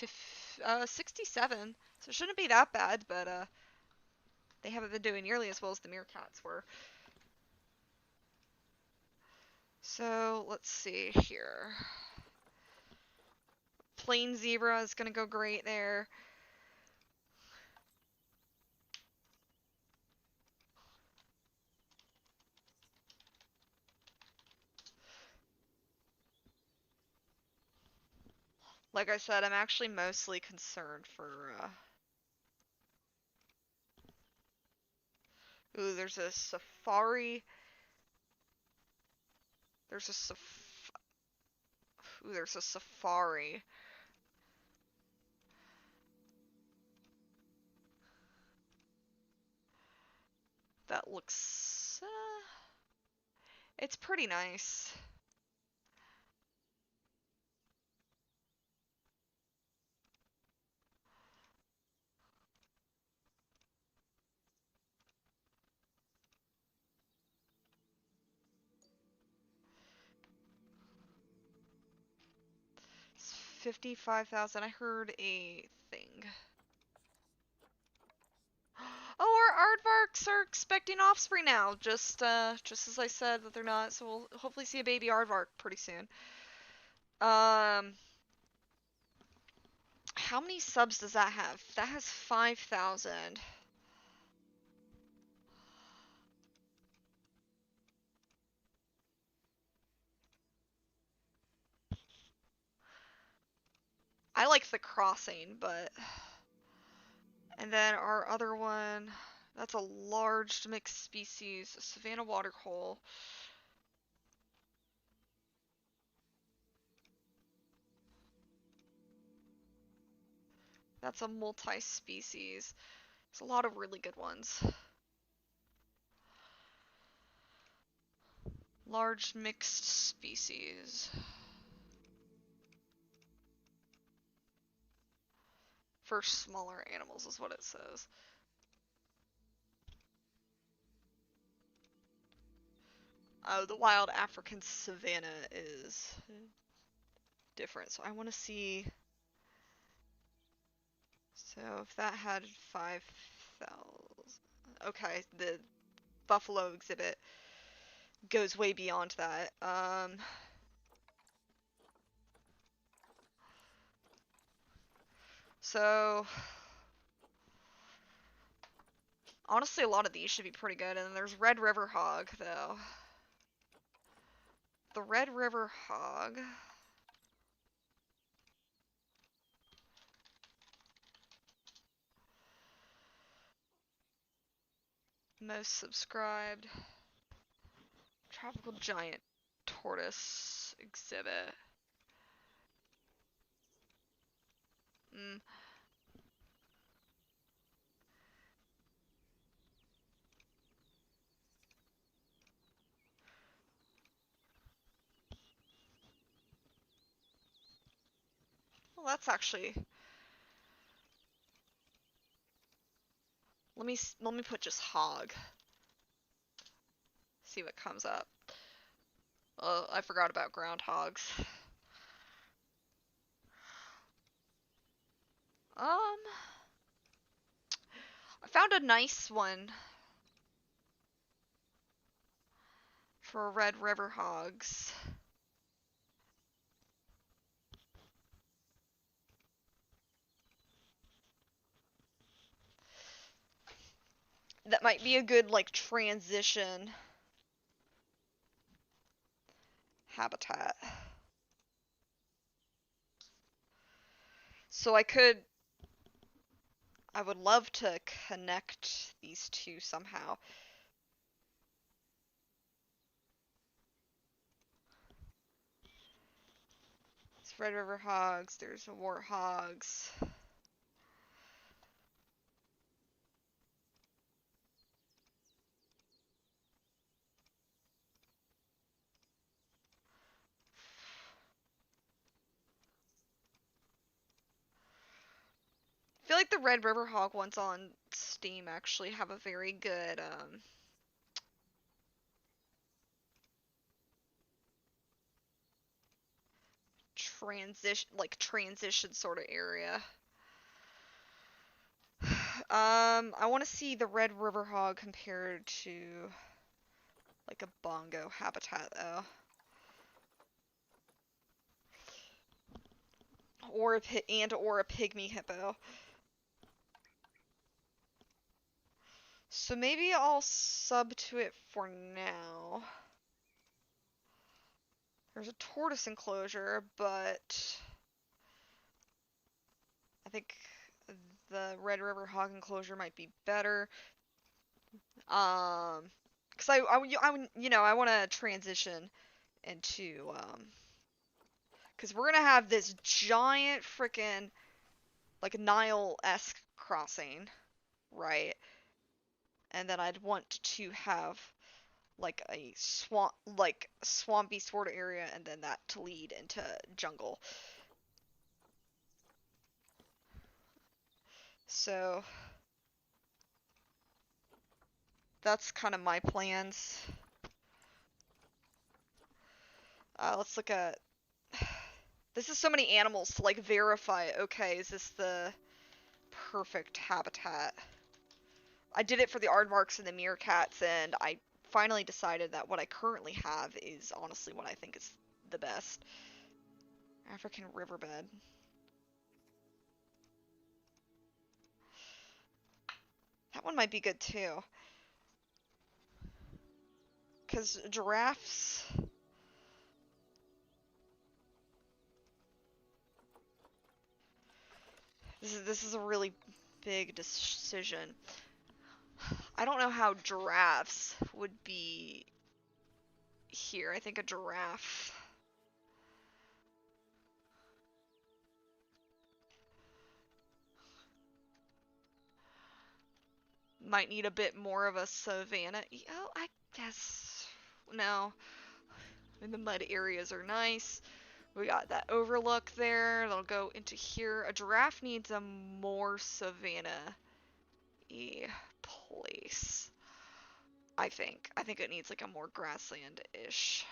67, so it shouldn't be that bad, but they haven't been doing nearly as well as the meerkats were. So, let's see here. Plain zebra is gonna go great there. Like I said, I'm actually mostly concerned for, Ooh, there's a safari. There's a Ooh, there's a safari. That looks, it's pretty nice. It's 55,000. I heard a thing. Oh, our aardvarks are expecting offspring now. Just as I said that they're not. So we'll hopefully see a baby aardvark pretty soon. How many subs does that have? That has 5,000. I like the crossing, but... And then our other one, that's a large mixed species, Savannah waterhole. That's a multi-species. There's a lot of really good ones. Large mixed species. For smaller animals is what it says. Oh, the wild African savanna is different. So I want to see. So if that had 5,000. Okay, the buffalo exhibit goes way beyond that. So honestly, a lot of these should be pretty good. And there's Red River Hog, though. The Red River Hog. Most subscribed. Tropical Giant Tortoise exhibit. Well, that's actually... Let me put just hog. See what comes up. Oh, I forgot about groundhogs. I found a nice one for Red River hogs. That might be a good, like, transition habitat. So I would love to connect these two somehow. It's Red River hogs, there's warthogs. feel like the Red River Hog ones on Steam actually have a very good transition sort of area. I want to see the Red River Hog compared to like a bongo habitat though. Or a pygmy hippo. So maybe I'll sub to it for now. There's a tortoise enclosure, but I think the Red River Hog enclosure might be better. Cause I want to transition into cause we're gonna have this giant freaking like Nile-esque crossing, right? And then I'd want to have like a swampy sort of area, and then that to lead into jungle. So that's kind of my plans. Let's look at. This is so many animals to like verify. Okay, is this the perfect habitat? I did it for the aardvarks and the meerkats, and I finally decided that what I currently have is honestly what I think is the best. African riverbed. That one might be good too. Because giraffes... This is a really big decision. I don't know how giraffes would be here. I think a giraffe... might need a bit more of a savanna. Oh, I guess... No. And the mud areas are nice. We got that overlook there. That'll go into here. A giraffe needs a more savanna-y place. I think. I think it needs like a more grassland-ish.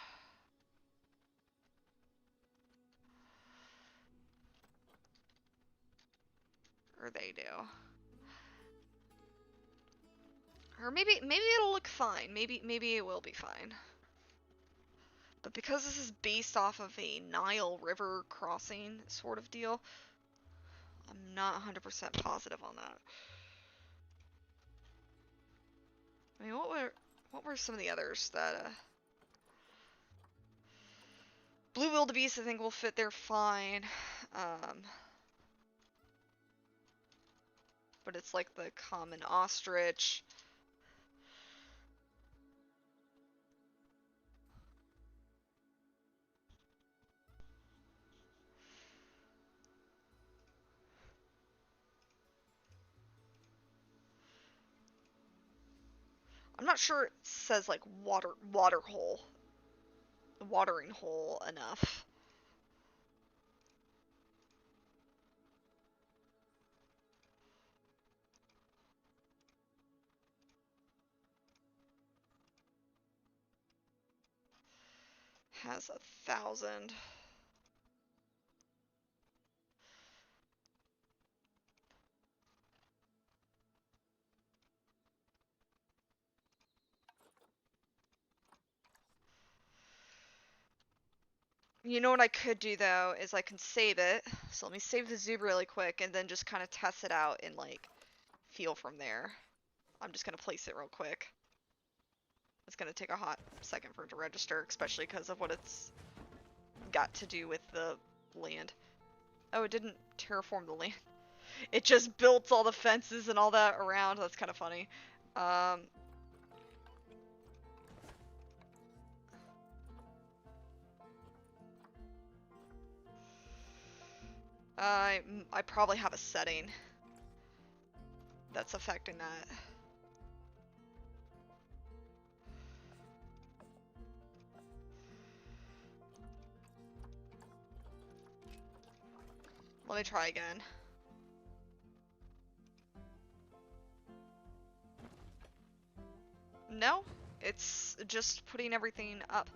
Or they do. Or maybe it'll look fine. Maybe it will be fine. But because this is based off of a Nile River crossing sort of deal, I'm not 100% positive on that. I mean, what were some of the others that blue wildebeest I think will fit there fine. But it's like the common ostrich. I'm not sure it says like water hole. Watering hole enough. Has 1,000. You know what I could do though is I can save it. So let me save the zoo really quick and then just kind of test it out and like feel from there. I'm just gonna place it real quick. It's gonna take a hot second for it to register, especially because of what it's got to do with the land. Oh, it didn't terraform the land. It just built all the fences and all that around. That's kind of funny. I probably have a setting that's affecting that. Let me try again. No, it's just putting everything up.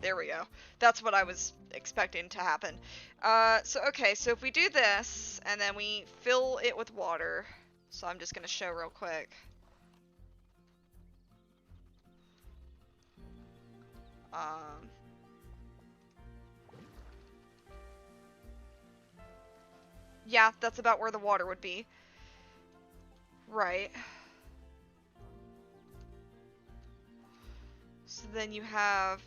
There we go. That's what I was expecting to happen. Okay, so if we do this, and then we fill it with water, so I'm just gonna show real quick. Yeah, that's about where the water would be. Right. So then you have...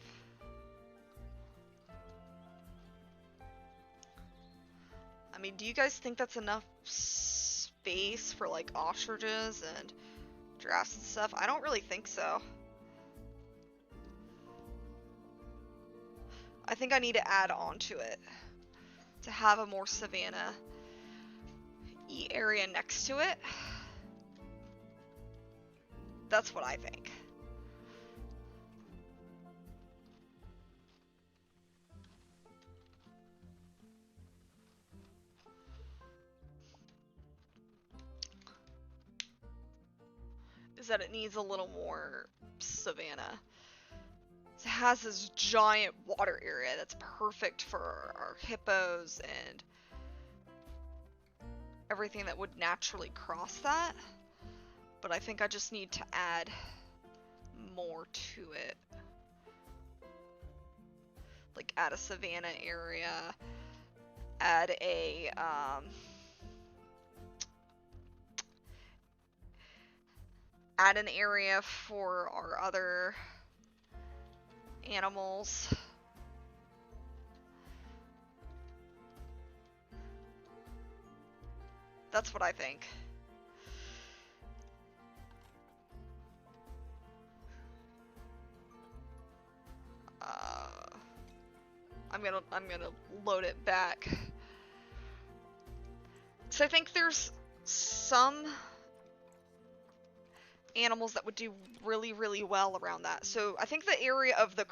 I mean, do you guys think that's enough space for, like, ostriches and giraffes and stuff? I don't really think so. I think I need to add on to it to have a more savanna-y area next to it. That's what I think. Is that it needs a little more savanna. It has this giant water area that's perfect for our hippos and everything that would naturally cross that. But I think I just need to add more to it. Like add a savanna area, add a add an area for our other animals. That's what I think. I'm gonna load it back. So I think there's some animals that would do really, really well around that. So I think the area of the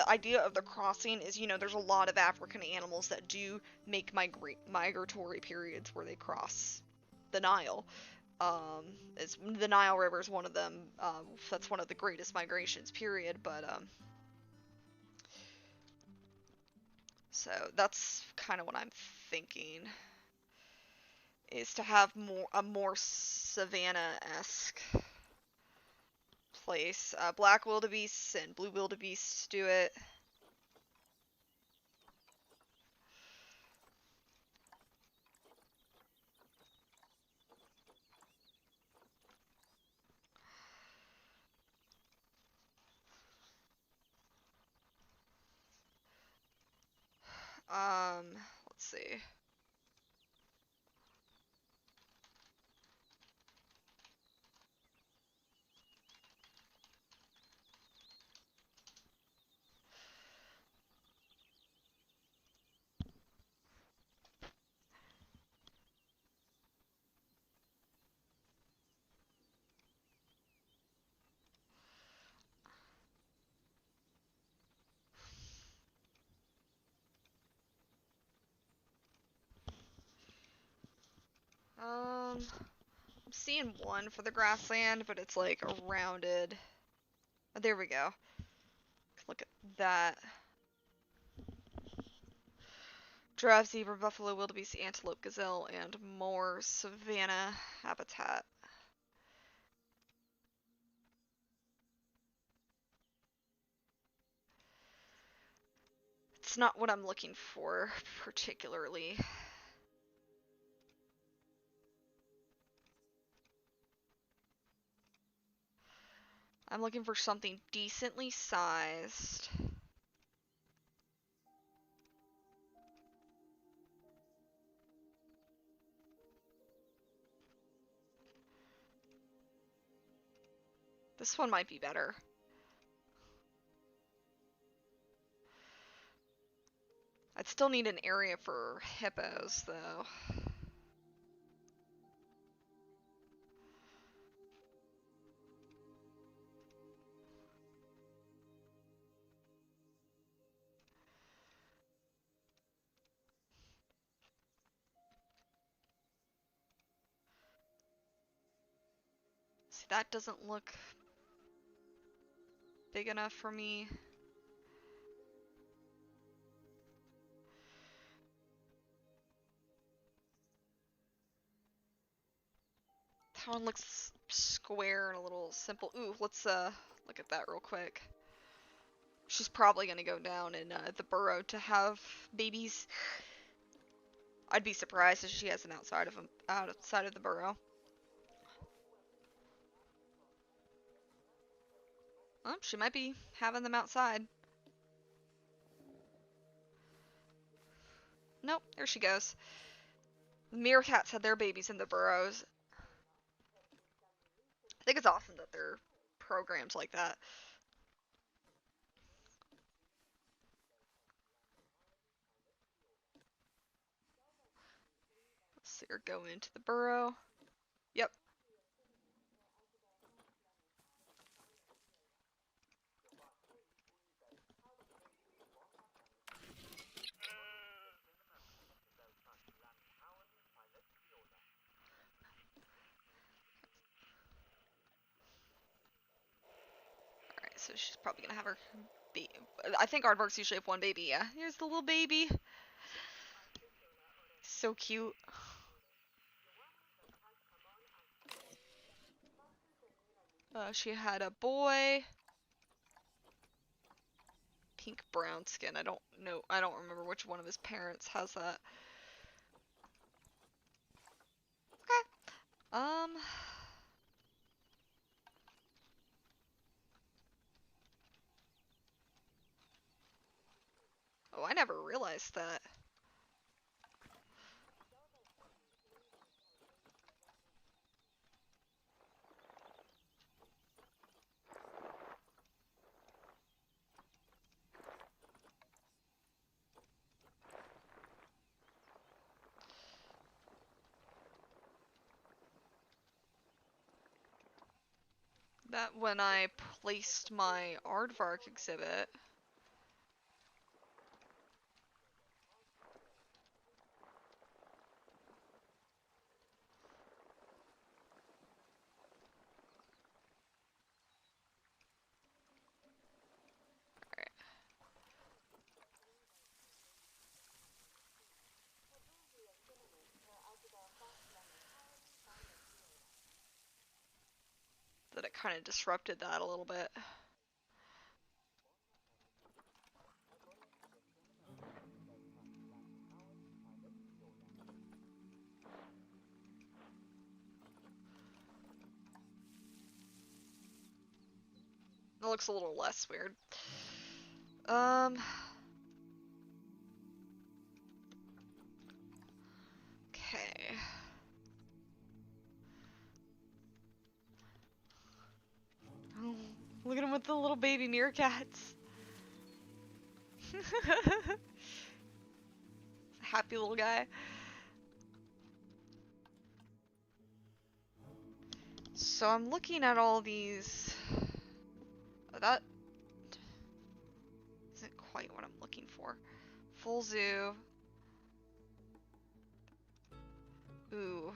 idea of the crossing is, you know, there's a lot of African animals that do make migratory periods where they cross the Nile. The Nile River is one of them. That's one of the greatest migrations, period. But so that's kind of what I'm thinking, is to have a more savanna-esque place. Black wildebeests and blue wildebeests do it. Let's see. I'm seeing one for the grassland, but it's like a rounded. Oh, there we go. Look at that. Giraffe, zebra, buffalo, wildebeest, antelope, gazelle, and more savanna habitat. It's not what I'm looking for particularly. I'm looking for something decently sized. This one might be better. I'd still need an area for hippos, though. That doesn't look big enough for me. That one looks square and a little simple. Ooh, let's look at that real quick. She's probably gonna go down in the burrow to have babies. I'd be surprised if she has an outside of the burrow. Oh, she might be having them outside. Nope, there she goes. The meerkats had their babies in the burrows. I think it's awesome that they're programmed like that. Let's see her go into the burrow. Yep. Alright, so she's probably gonna have her baby. I think aardvarks usually have one baby, yeah. Here's the little baby. So cute. She had a boy. Pink brown skin. I don't know. I don't remember which one of his parents has that. Okay. Oh, I never realized that. That when I placed my aardvark exhibit. Alright. That it kind of disrupted that a little bit. It looks a little less weird. Okay. Oh, look at him with the little baby meerkats. Happy little guy. So I'm looking at all these. That isn't quite what I'm looking for. Full zoo. Ooh.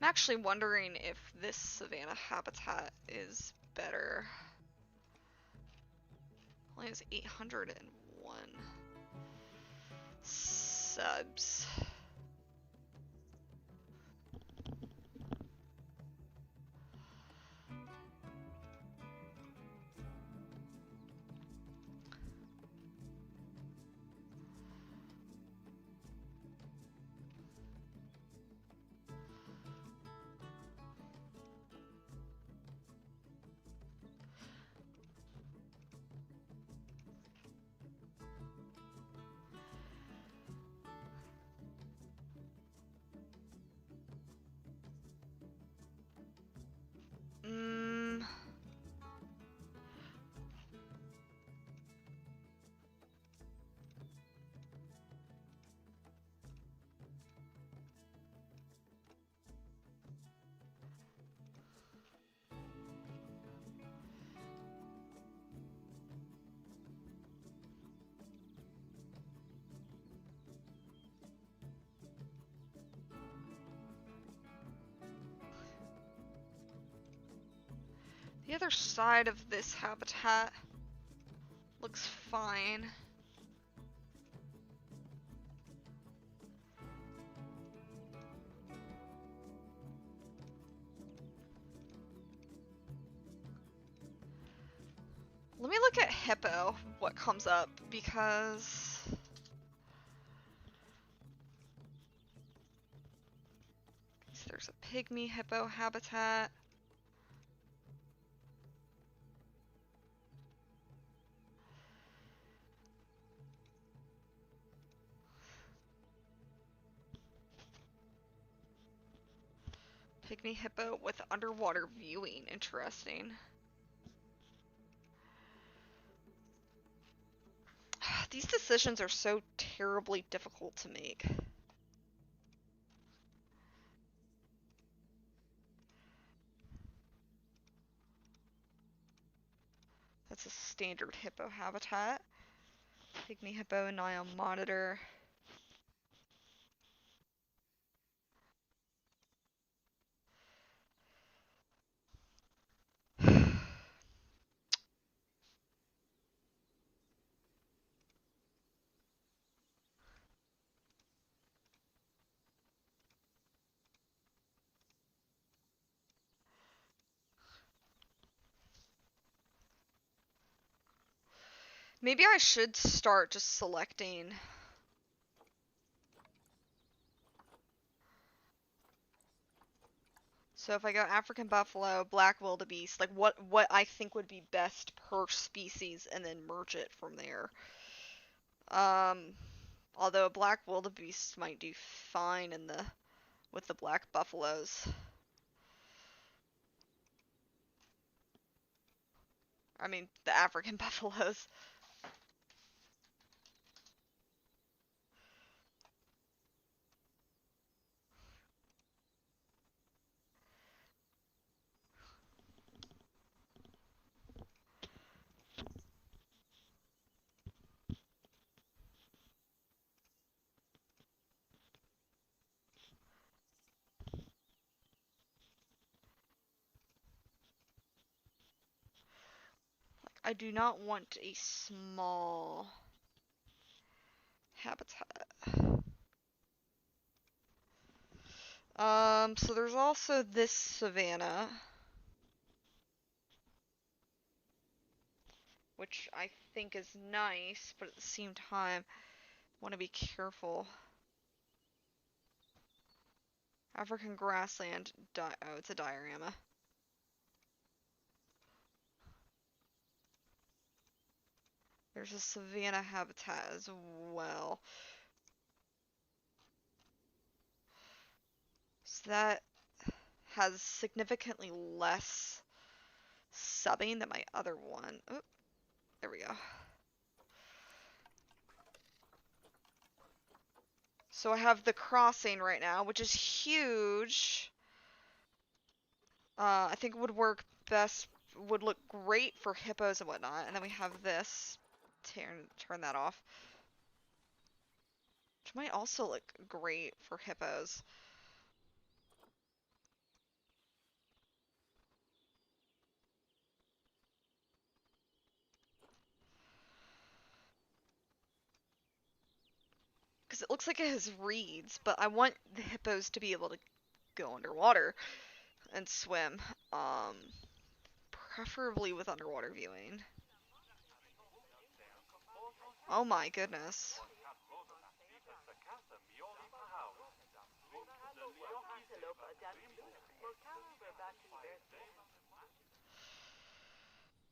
I'm actually wondering if this savanna habitat is better. Only has 801 subs. The other side of this habitat looks fine. Let me look at hippo, what comes up, because there's a pygmy hippo habitat. Pygmy hippo with underwater viewing, interesting. These decisions are so terribly difficult to make. That's a standard hippo habitat. Pygmy hippo, Nile monitor. Maybe I should start just selecting. So if I go African buffalo, black wildebeest, like what I think would be best per species, and then merge it from there. Although a black wildebeest might do fine in the with the black buffaloes. I mean, the African buffaloes. I do not want a small habitat. So there's also this savanna, which I think is nice, but at the same time, want to be careful. African grassland, oh, it's a diorama. There's a savanna habitat as well. So that has significantly less subbing than my other one. Oh, there we go. So I have the crossing right now, which is huge. I think it would work best, would look great for hippos and whatnot. And then we have this. Turn that off. Which might also look great for hippos. Because it looks like it has reeds, but I want the hippos to be able to go underwater and swim. Preferably with underwater viewing. Oh my goodness.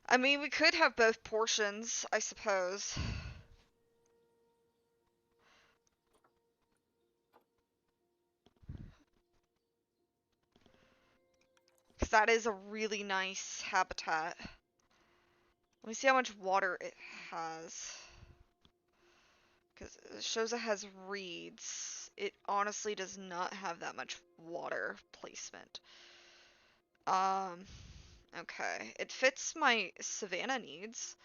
I mean, we could have both portions, I suppose. Because that is a really nice habitat. Let me see how much water it has. Because it shows it has reeds. It honestly does not have that much water placement. Okay. It fits my savanna needs.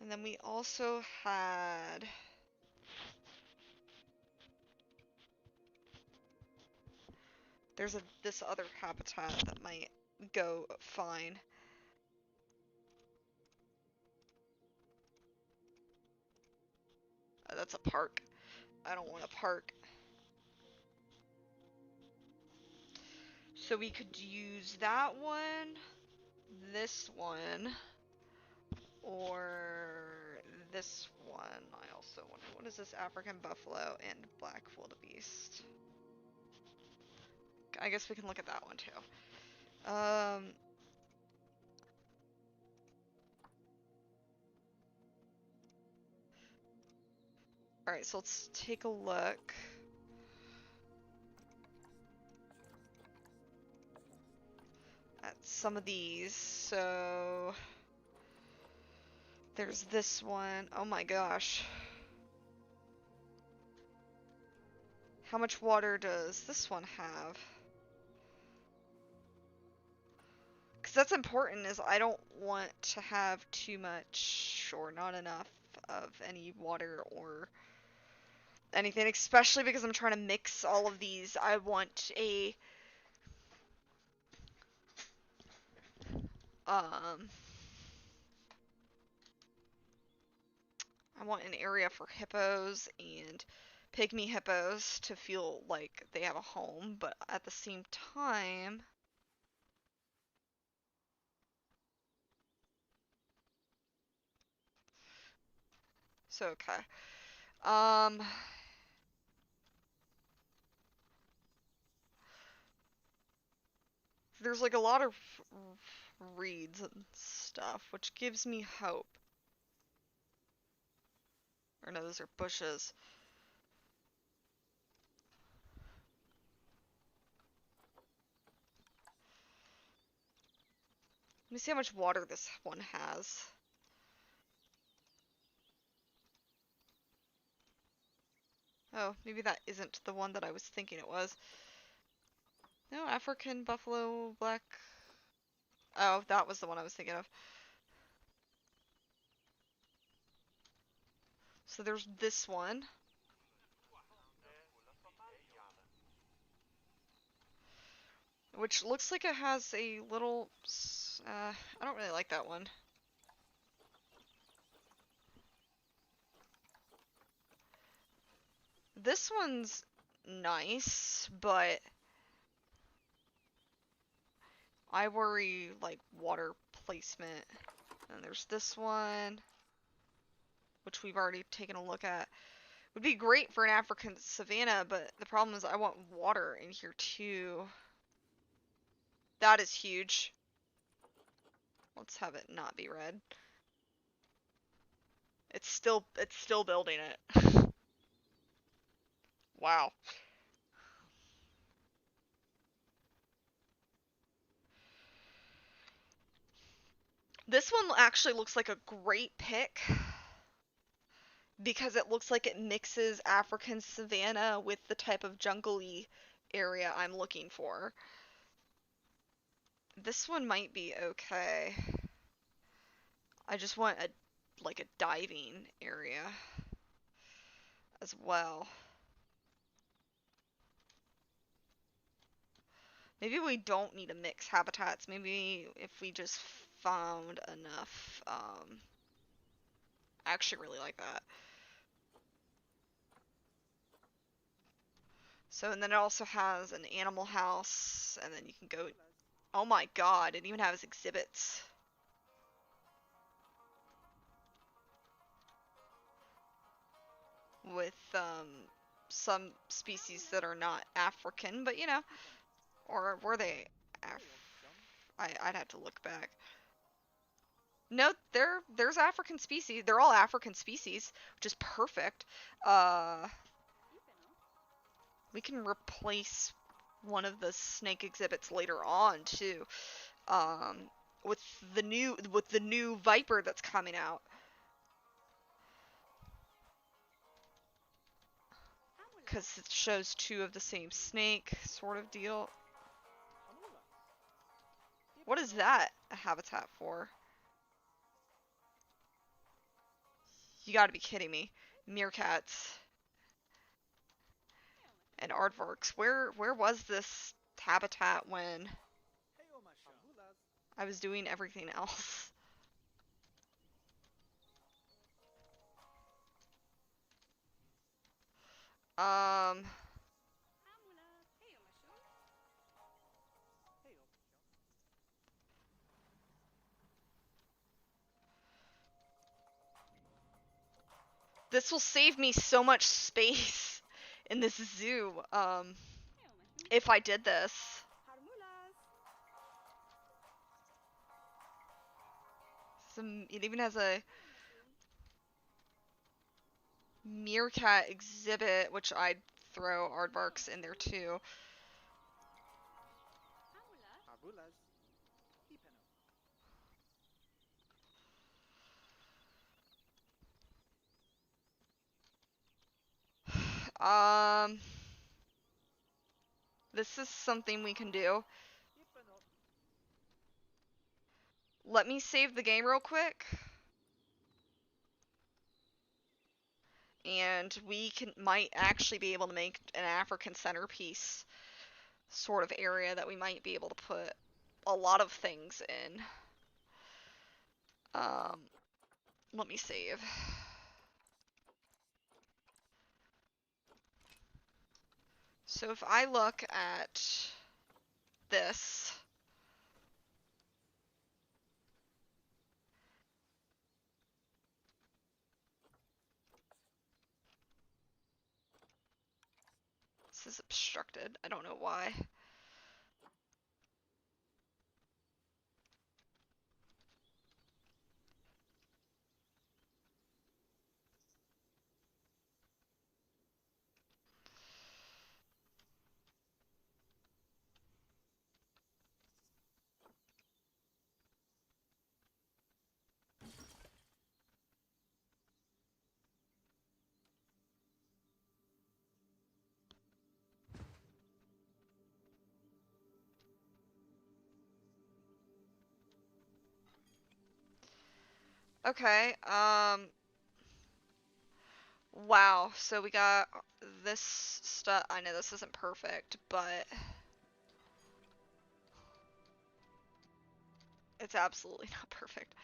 And then we also had There's this other habitat that might go fine. That's a park. I don't want a park. So we could use that one, this one, or this one. I also wonder, what is this? African buffalo and black wildebeest. I guess we can look at that one too. Alright, so let's take a look. At some of these. So there's this one. Oh my gosh. How much water does this one have? Because that's important, is I don't want to have too much or not enough of any water or anything, especially because I'm trying to mix all of these. I want a I want an area for hippos and pygmy hippos to feel like they have a home, but at the same time, so okay. There's like a lot of reeds and stuff, which gives me hope. Or no, those are bushes. Let me see how much water this one has. Oh, maybe that isn't the one that I was thinking it was. No, African buffalo black. Oh, that was the one I was thinking of. So there's this one. Which looks like it has a little... I don't really like that one. This one's nice, but I worry, like, water placement. And there's this one, which we've already taken a look at. Would be great for an African savanna, but the problem is I want water in here too. That is huge. Let's have it not be red. It's still building it. Wow. This one actually looks like a great pick because it looks like it mixes African savanna with the type of jungle-y area I'm looking for. This one might be okay. I just want a diving area as well. Maybe we don't need to mix habitats. Maybe if we just found enough. I actually really like that. So, and then it also has an animal house, and then you can go... Oh my god, it even has exhibits. With, some species that are not African, but you know, or were they I'd have to look back. No, there's African species. They're all African species, which is perfect. We can replace one of the snake exhibits later on too, with the new viper that's coming out. Because it shows two of the same snake sort of deal. What is that a habitat for? You gotta be kidding me. Meerkats and aardvarks. Where was this habitat when I was doing everything else. This will save me so much space in this zoo, if I did this. It even has a meerkat exhibit, which I'd throw aardvarks in there too. This is something we can do. Let me save the game real quick. And we might actually be able to make an African centerpiece sort of area that we might be able to put a lot of things in. Let me save. So if I look at this, this is obstructed. I don't know why. Okay, wow, so we got this stuff. I know this isn't perfect, but it's absolutely not perfect.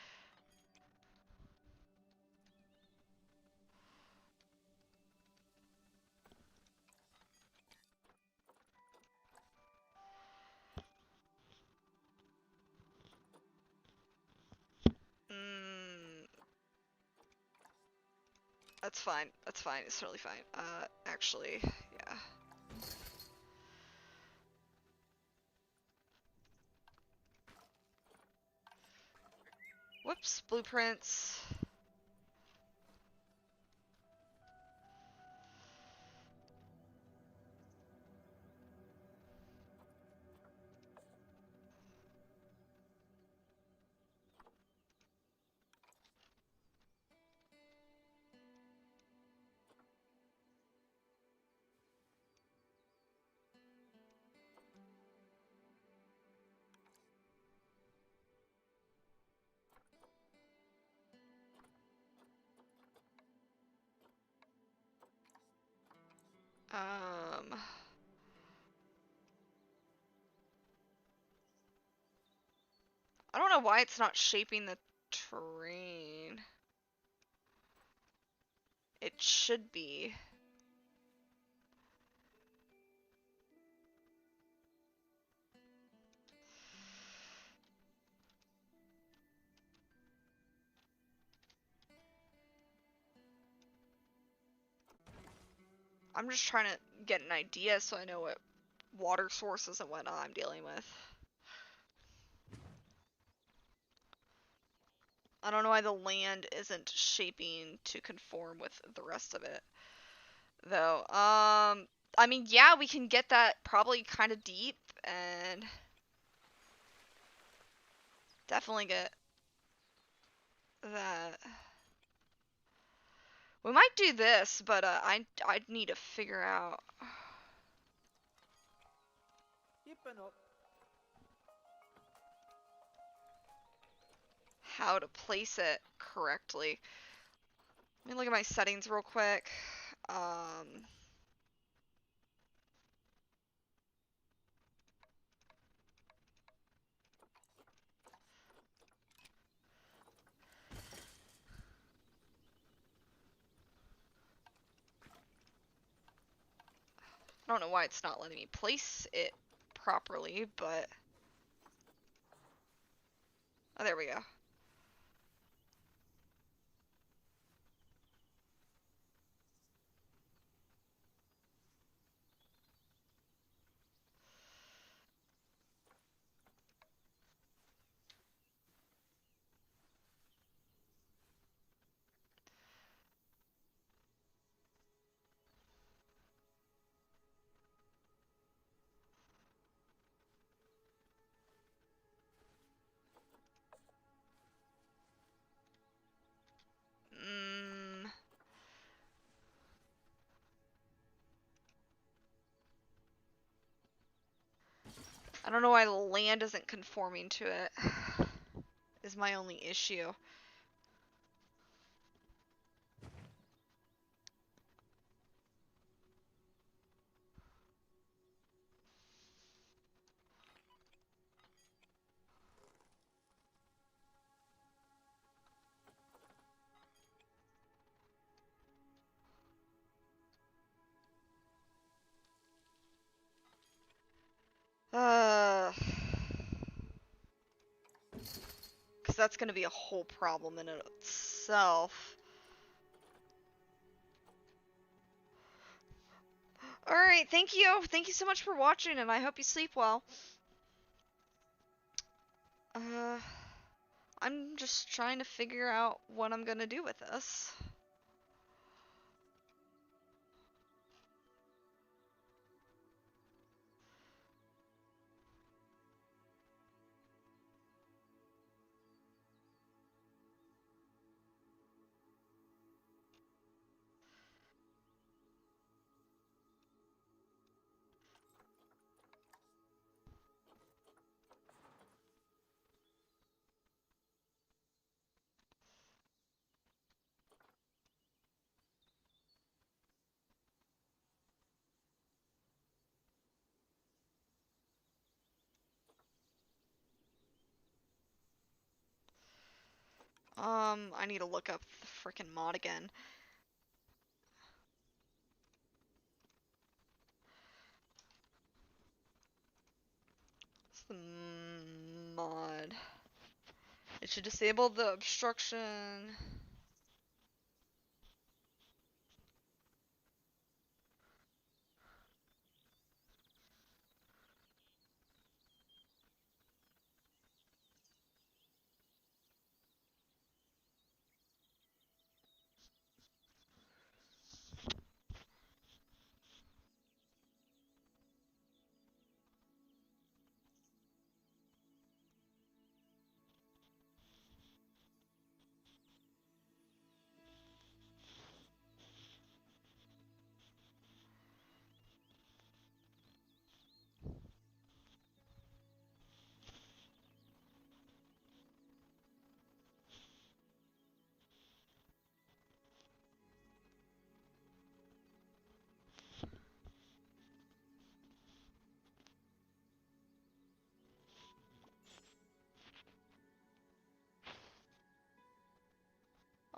That's fine. That's fine. It's totally fine. Actually, yeah. Whoops, blueprints. I don't know why it's not shaping the terrain. It should be. I'm just trying to get an idea so I know what water sources and whatnot I'm dealing with. I don't know why the land isn't shaping to conform with the rest of it, though. I mean, yeah, we can get that probably kind of deep and definitely get that. We might do this, but I'd need to figure out how to place it correctly. Let me look at my settings real quick. I don't know why it's not letting me place it properly, but... Oh, there we go. I don't know why the land isn't conforming to it, is my only issue. Because that's going to be a whole problem in itself. Alright, thank you. Thank you so much for watching, and I hope you sleep well. I'm just trying to figure out what I'm going to do with this. I need to look up the frickin' mod again. What's the mod? It should disable the obstruction.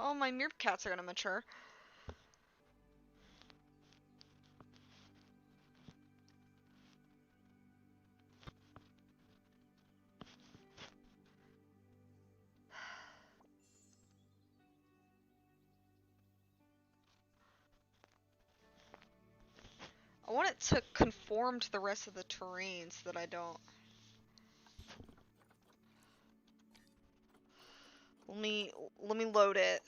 Oh, my meerkats are gonna mature. I want it to conform to the rest of the terrain so that I don't... Let me load it.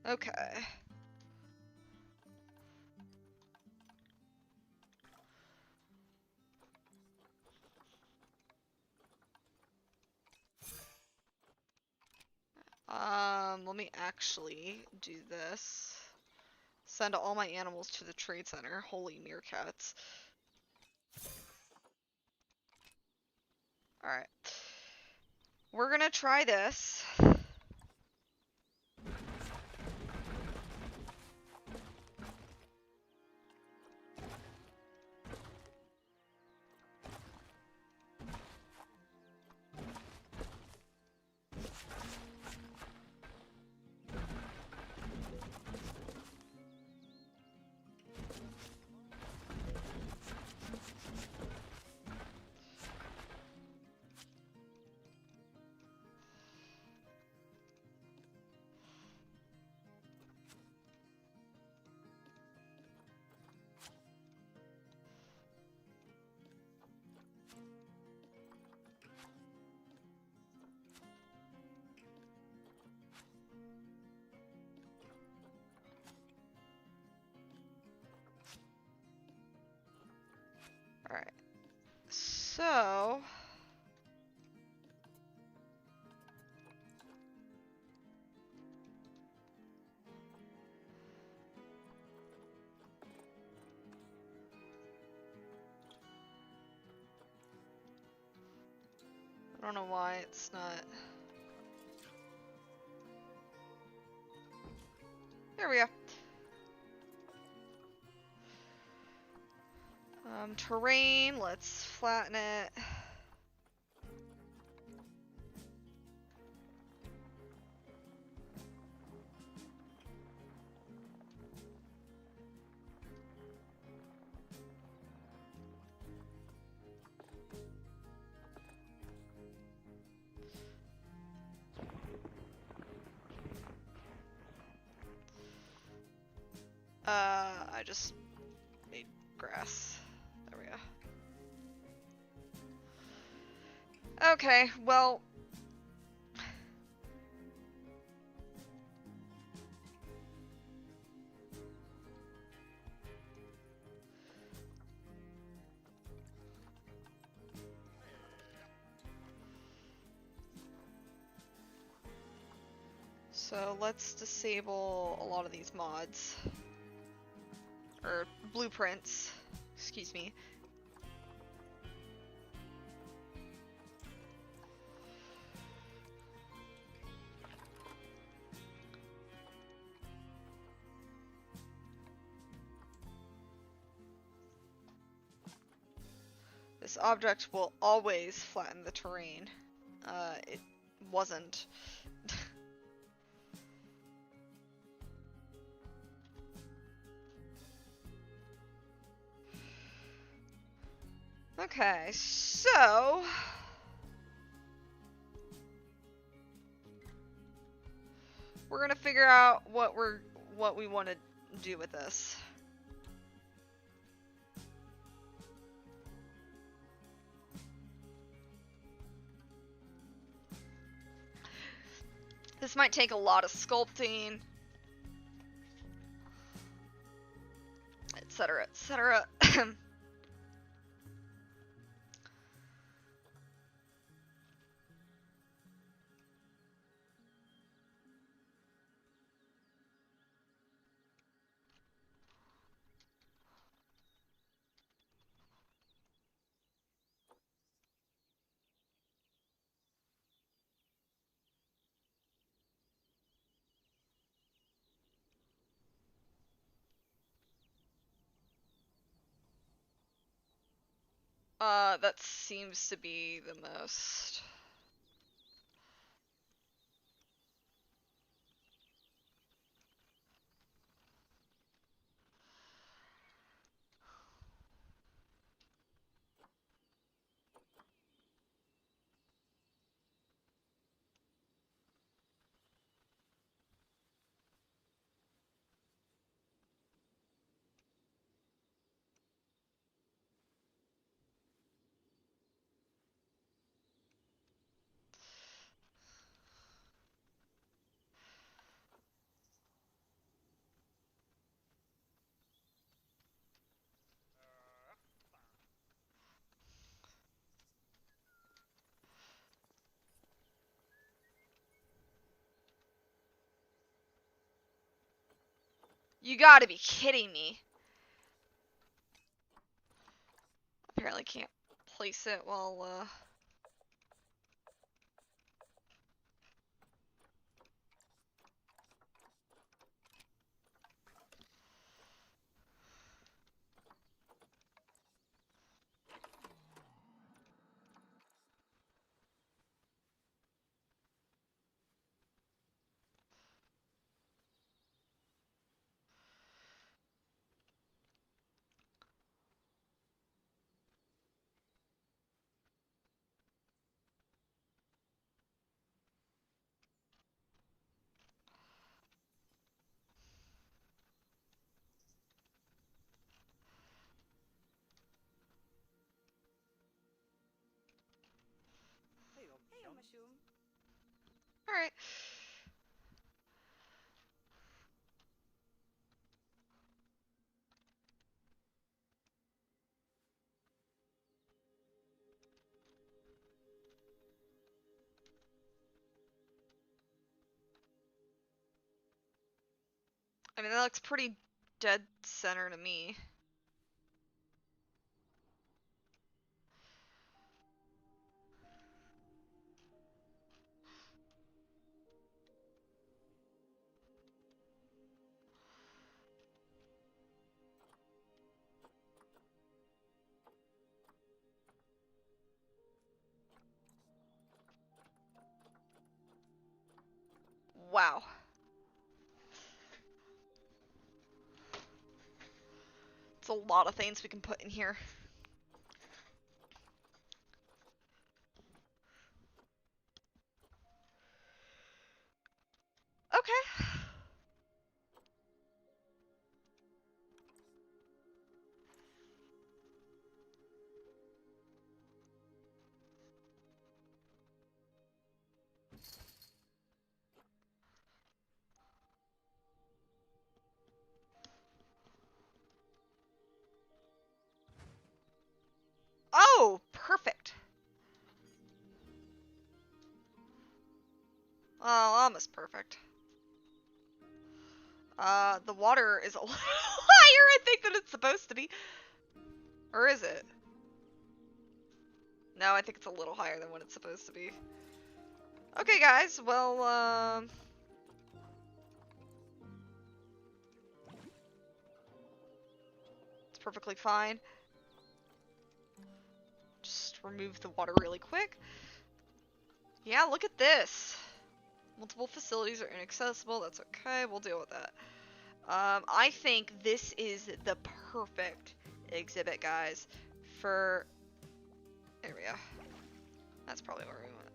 Okay. Let me actually do this. Send all my animals to the trade center. Holy meerkats. Alright. We're gonna try this. So... I don't know why it's not... There we go. Terrain, let's flatten it. I just made grass. There we go. Okay, well... So let's disable a lot of these mods. Or blueprints, excuse me. This object will always flatten the terrain. It wasn't. Okay, so... we're gonna figure out what we want to do with this. This might take a lot of sculpting, etc., etc. That seems to be the most... You gotta be kidding me. Apparently can't place it while, Hey, mushroom. Alright. I mean, that looks pretty dead center to me. Wow. It's a lot of things we can put in here. Okay. Oh, perfect. Oh, almost perfect. The water is a little higher, I think, than it's supposed to be. Or is it? No, I think it's a little higher than what it's supposed to be. Okay, guys, well, it's perfectly fine. Just remove the water really quick. Yeah, look at this. Multiple facilities are inaccessible. That's okay. We'll deal with that. I think this is the perfect exhibit, guys, for... There we go. That's probably where we want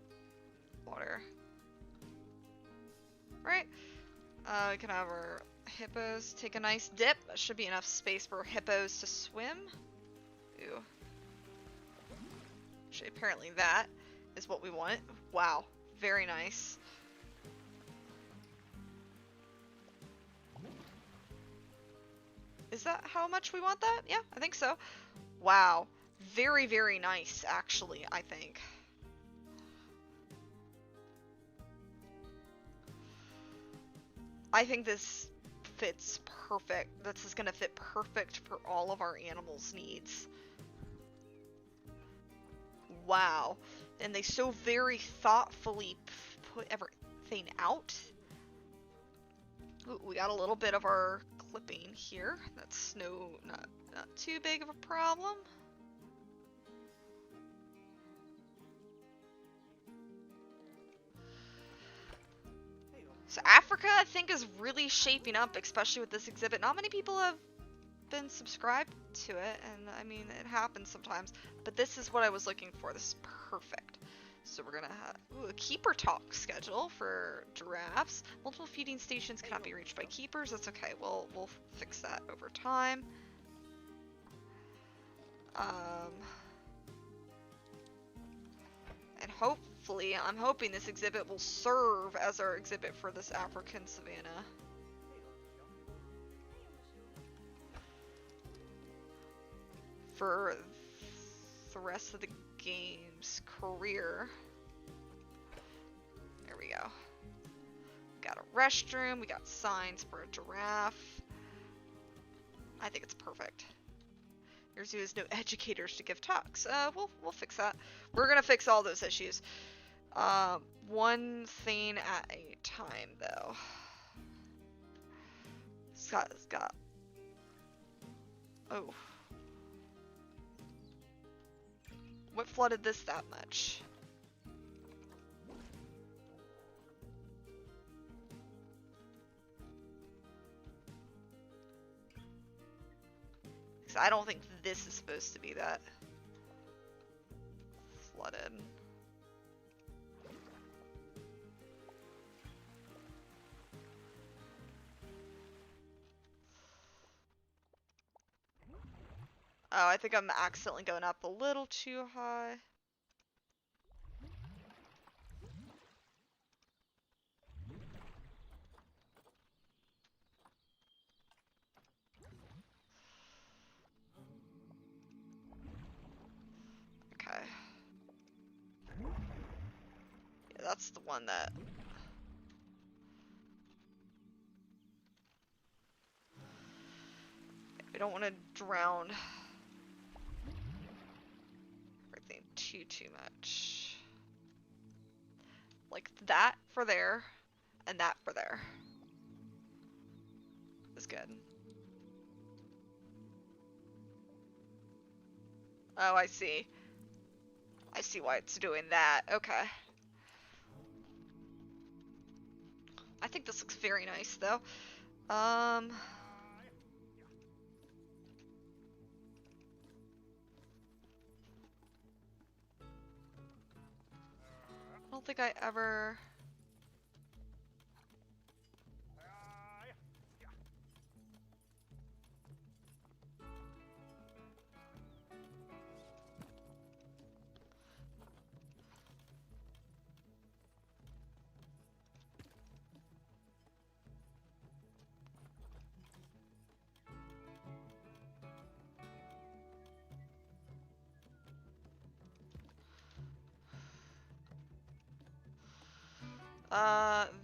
water. Right? We can have our hippos take a nice dip. That should be enough space for hippos to swim. Ooh. Actually, apparently that is what we want. Wow. Very nice. Is that how much we want that? Yeah, I think so. Wow. Very, very nice, actually, I think. I think this fits perfect. This is going to fit perfect for all of our animals' needs. Wow. And they so very thoughtfully put everything out. Ooh, we got a little bit of our clipping here. That's not too big of a problem. So Africa, I think, is really shaping up, especially with this exhibit. Not many people have been subscribed to it, and I mean, it happens sometimes. But this is what I was looking for. This is perfect. So we're gonna have a keeper talk schedule for giraffes. Multiple feeding stations cannot be reached by keepers. That's okay. We'll fix that over time. And hopefully, I'm hoping this exhibit will serve as our exhibit for this African savanna. For the rest of the game's career. There we go. Got a restroom, we got signs for a giraffe. I think it's perfect. Your zoo has no educators to give talks. We'll fix that. We're gonna fix all those issues. One thing at a time, though. It's got. Oh. What flooded this that much? Because I don't think this is supposed to be that flooded. Oh, I think I'm accidentally going up a little too high. Okay. Yeah, that's the one that... We don't want to drown everything too much. Like that for there, and that for there. Is good. Oh, I see. I see why it's doing that. Okay. I think this looks very nice, though. I don't think I ever...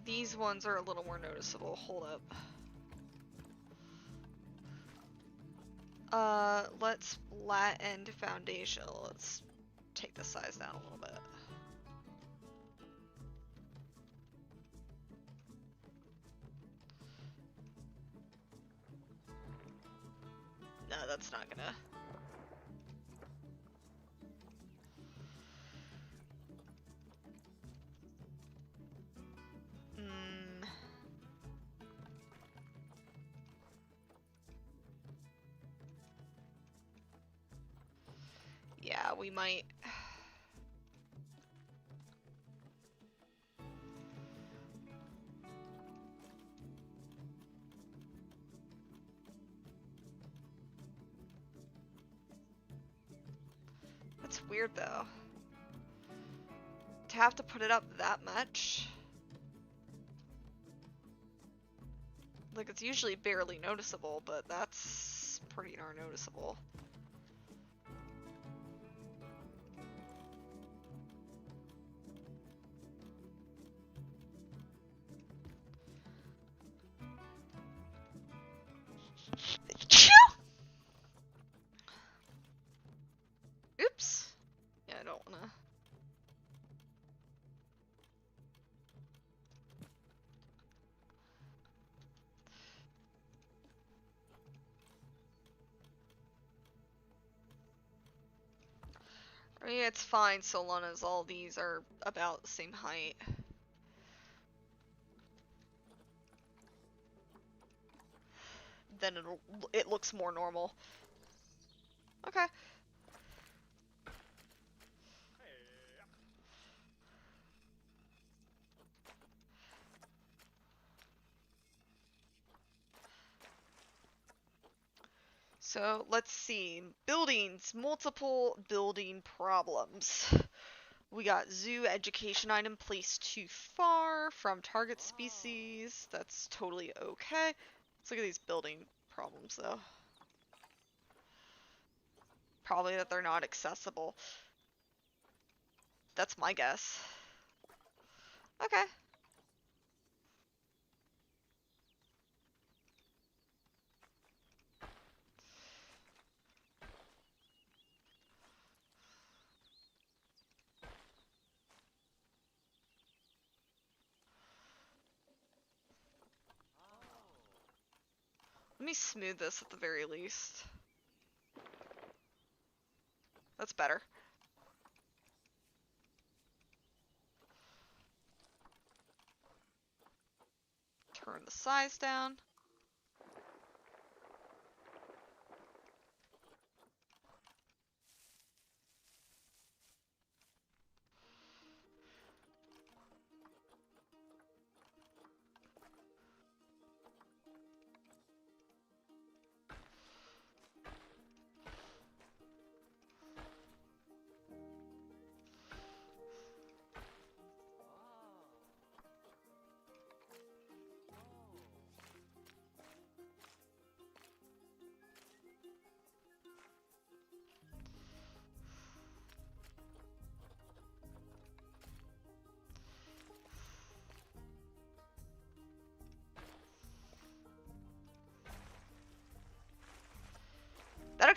these ones are a little more noticeable. Hold up. Let's flat end foundation. Let's take the size down a little bit. No, that's not gonna... Yeah, we might... That's weird, though. To have to put it up that much. Like, it's usually barely noticeable, but that's pretty darn noticeable. Oops. Yeah, I don't wanna... I mean, it's fine so long as all these are about the same height. Then it looks more normal. Okay. So let's see. Buildings, multiple building problems. We got zoo education item placed too far from target species. That's totally okay. Let's look at these building problems though. Probably that they're not accessible. That's my guess. Okay. Let me smooth this at the very least. That's better. Turn the size down.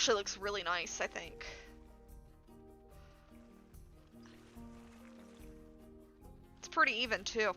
actually looks really nice, I think. It's pretty even too.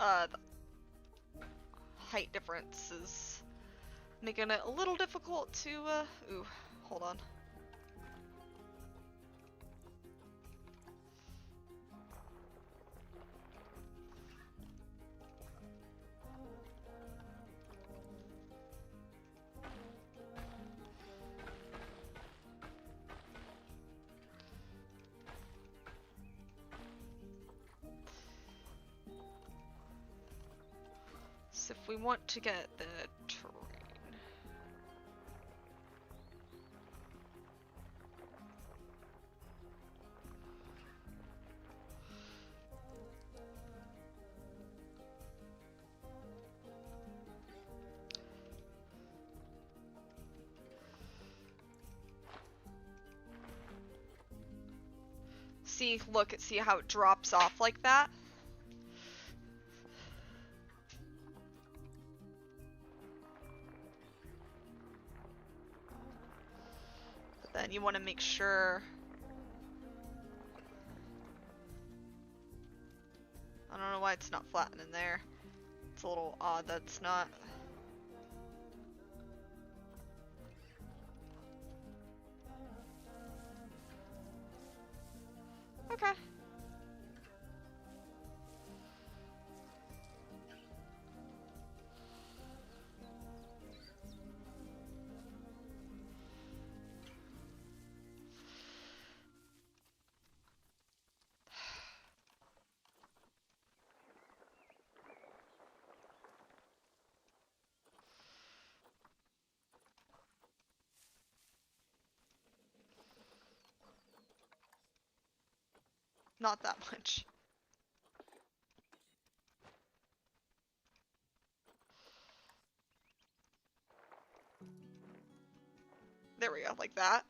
The height difference is making it a little difficult to, ooh, hold on. So if we want to get the terrain. See, look, see how it drops off like that? Then you want to make sure. I don't know why it's not flattening there. It's a little odd that it's not. Okay. Not that much. There we go, like that.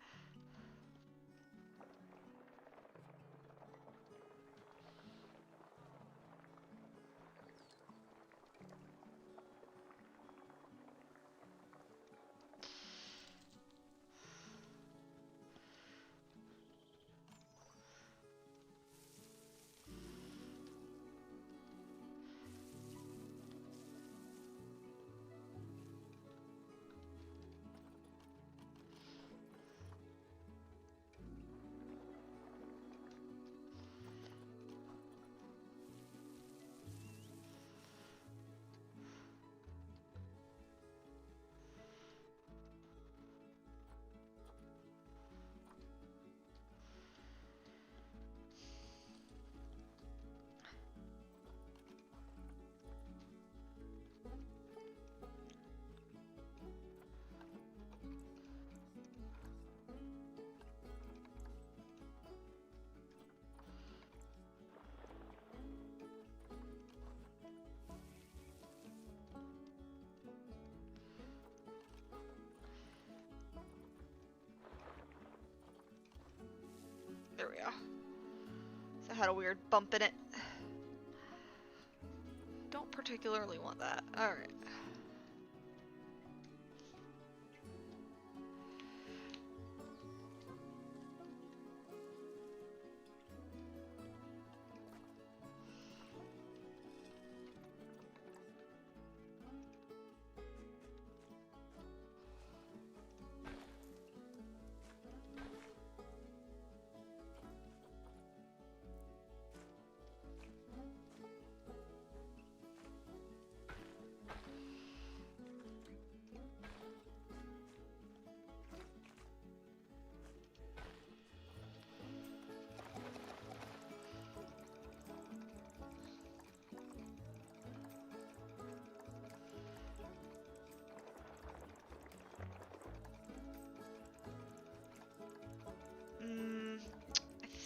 There we go. So it had a weird bump in it. Don't particularly want that. Alright.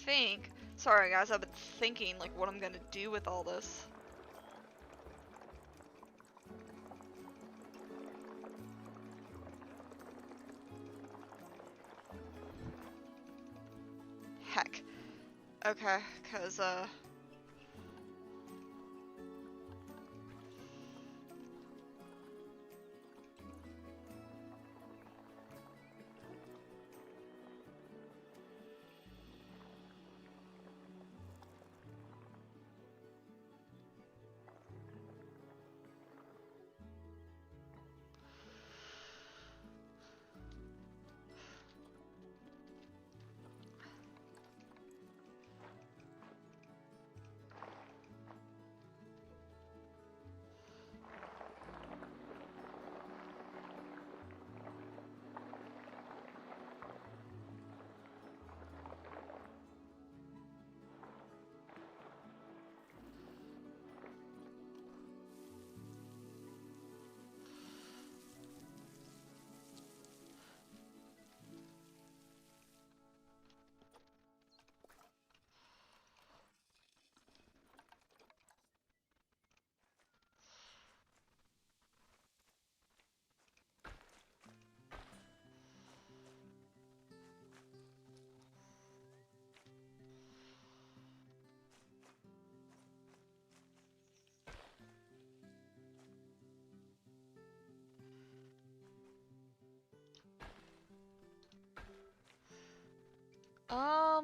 think. Sorry guys, I've been thinking like what I'm gonna do with all this. Heck. Okay, cause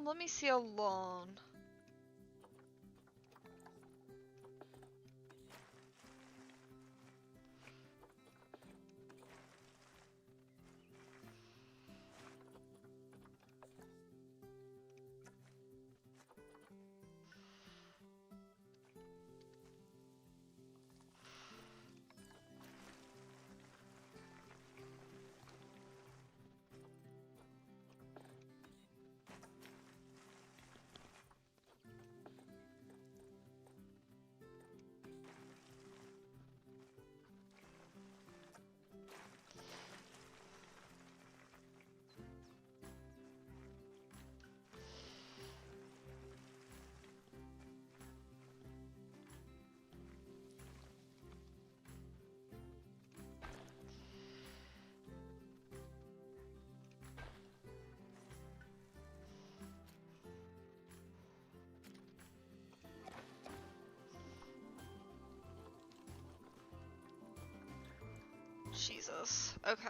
let me see how long. Jesus. Okay.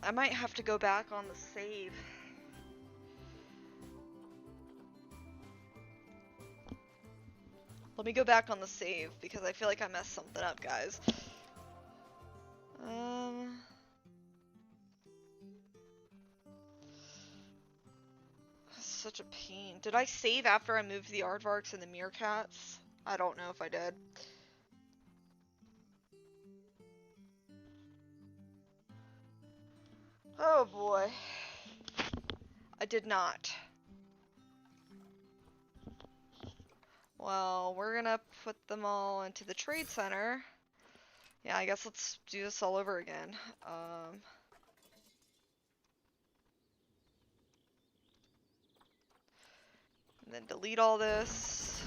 I might have to go back on the save. Let me go back on the save because I feel like I messed something up, guys. Such a pain. Did I save after I moved the aardvarks and the meerkats? I don't know if I did. Oh boy. I did not. Well, we're gonna put them all into the trade center. Yeah, I guess let's do this all over again. And then delete all this.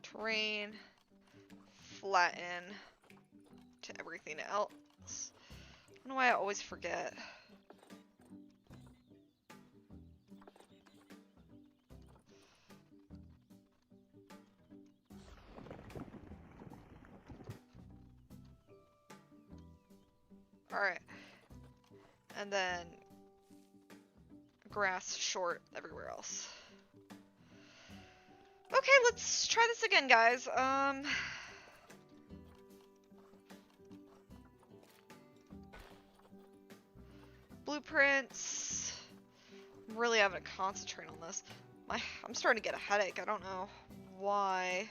Terrain, flatten to everything else. I don't know why I always forget. Alright. And then grass short everywhere else. Okay, let's try this again, guys. Blueprints. I'm really having to concentrate on this. I'm starting to get a headache. I don't know why.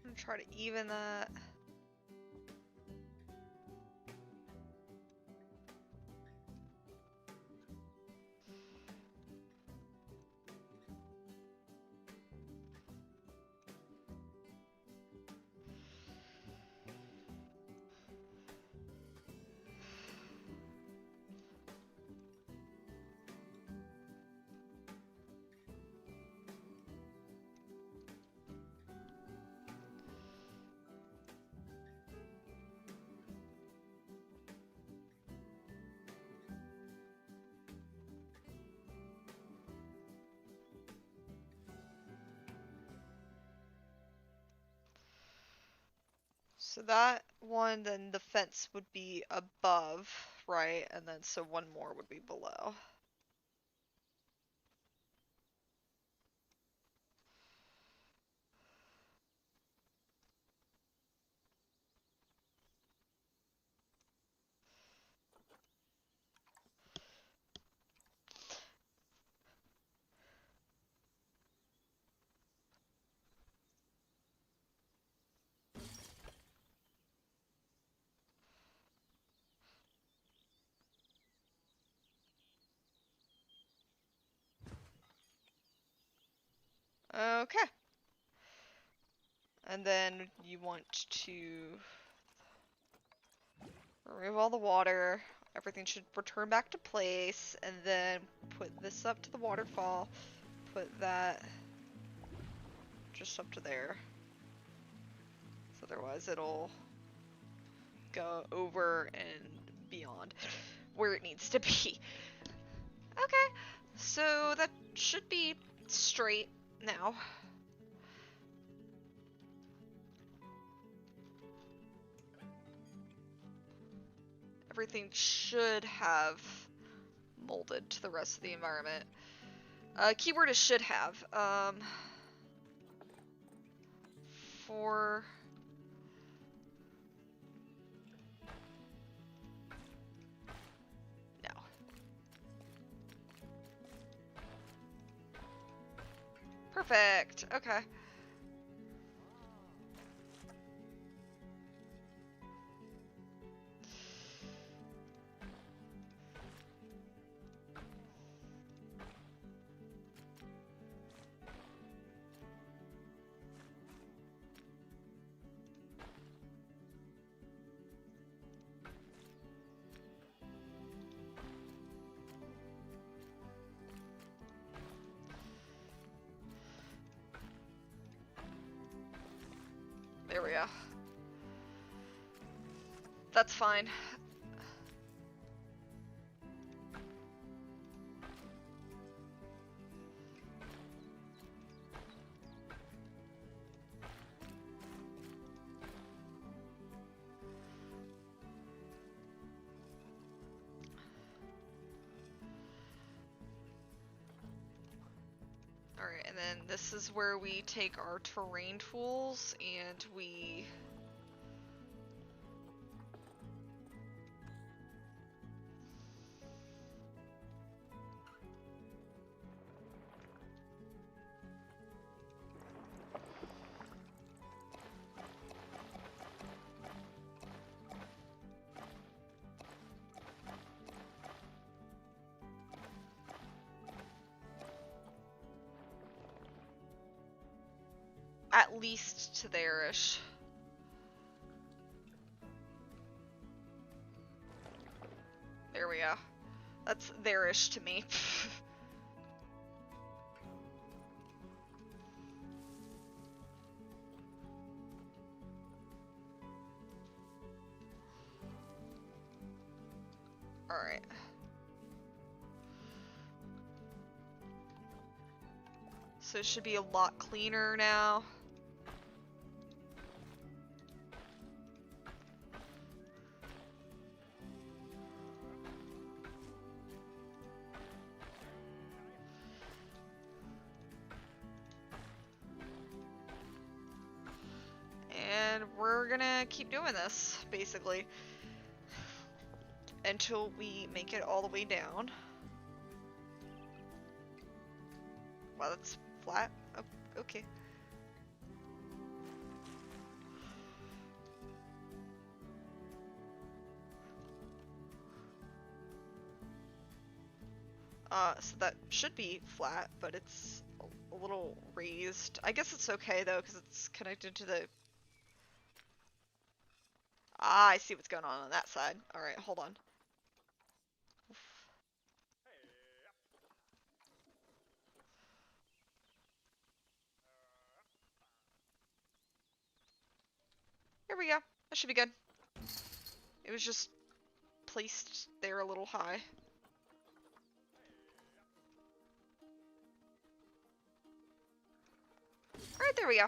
I'm gonna try to even that. So that one, then the fence would be above, right? And then so one more would be below. Okay. And then you want to remove all the water. Everything should return back to place. And then put this up to the waterfall. Put that just up to there. So otherwise it'll go over and beyond where it needs to be. Okay. So that should be straight now. Everything should have molded to the rest of the environment. Keyword is should have. For no. Perfect. Okay. There we go. That's fine. Alright, and then this is where we take our terrain tools and we at least to there-ish. There we go. That's there-ish to me. Alright. So it should be a lot cleaner now. And we're gonna keep doing this, basically, until we make it all the way down. Wow, that's flat? Oh, okay. So that should be flat, but it's a little raised. I guess it's okay though, because it's connected to the... Ah, I see what's going on that side. Alright, hold on. Here we go. That should be good. It was just placed there a little high. Alright, there we go.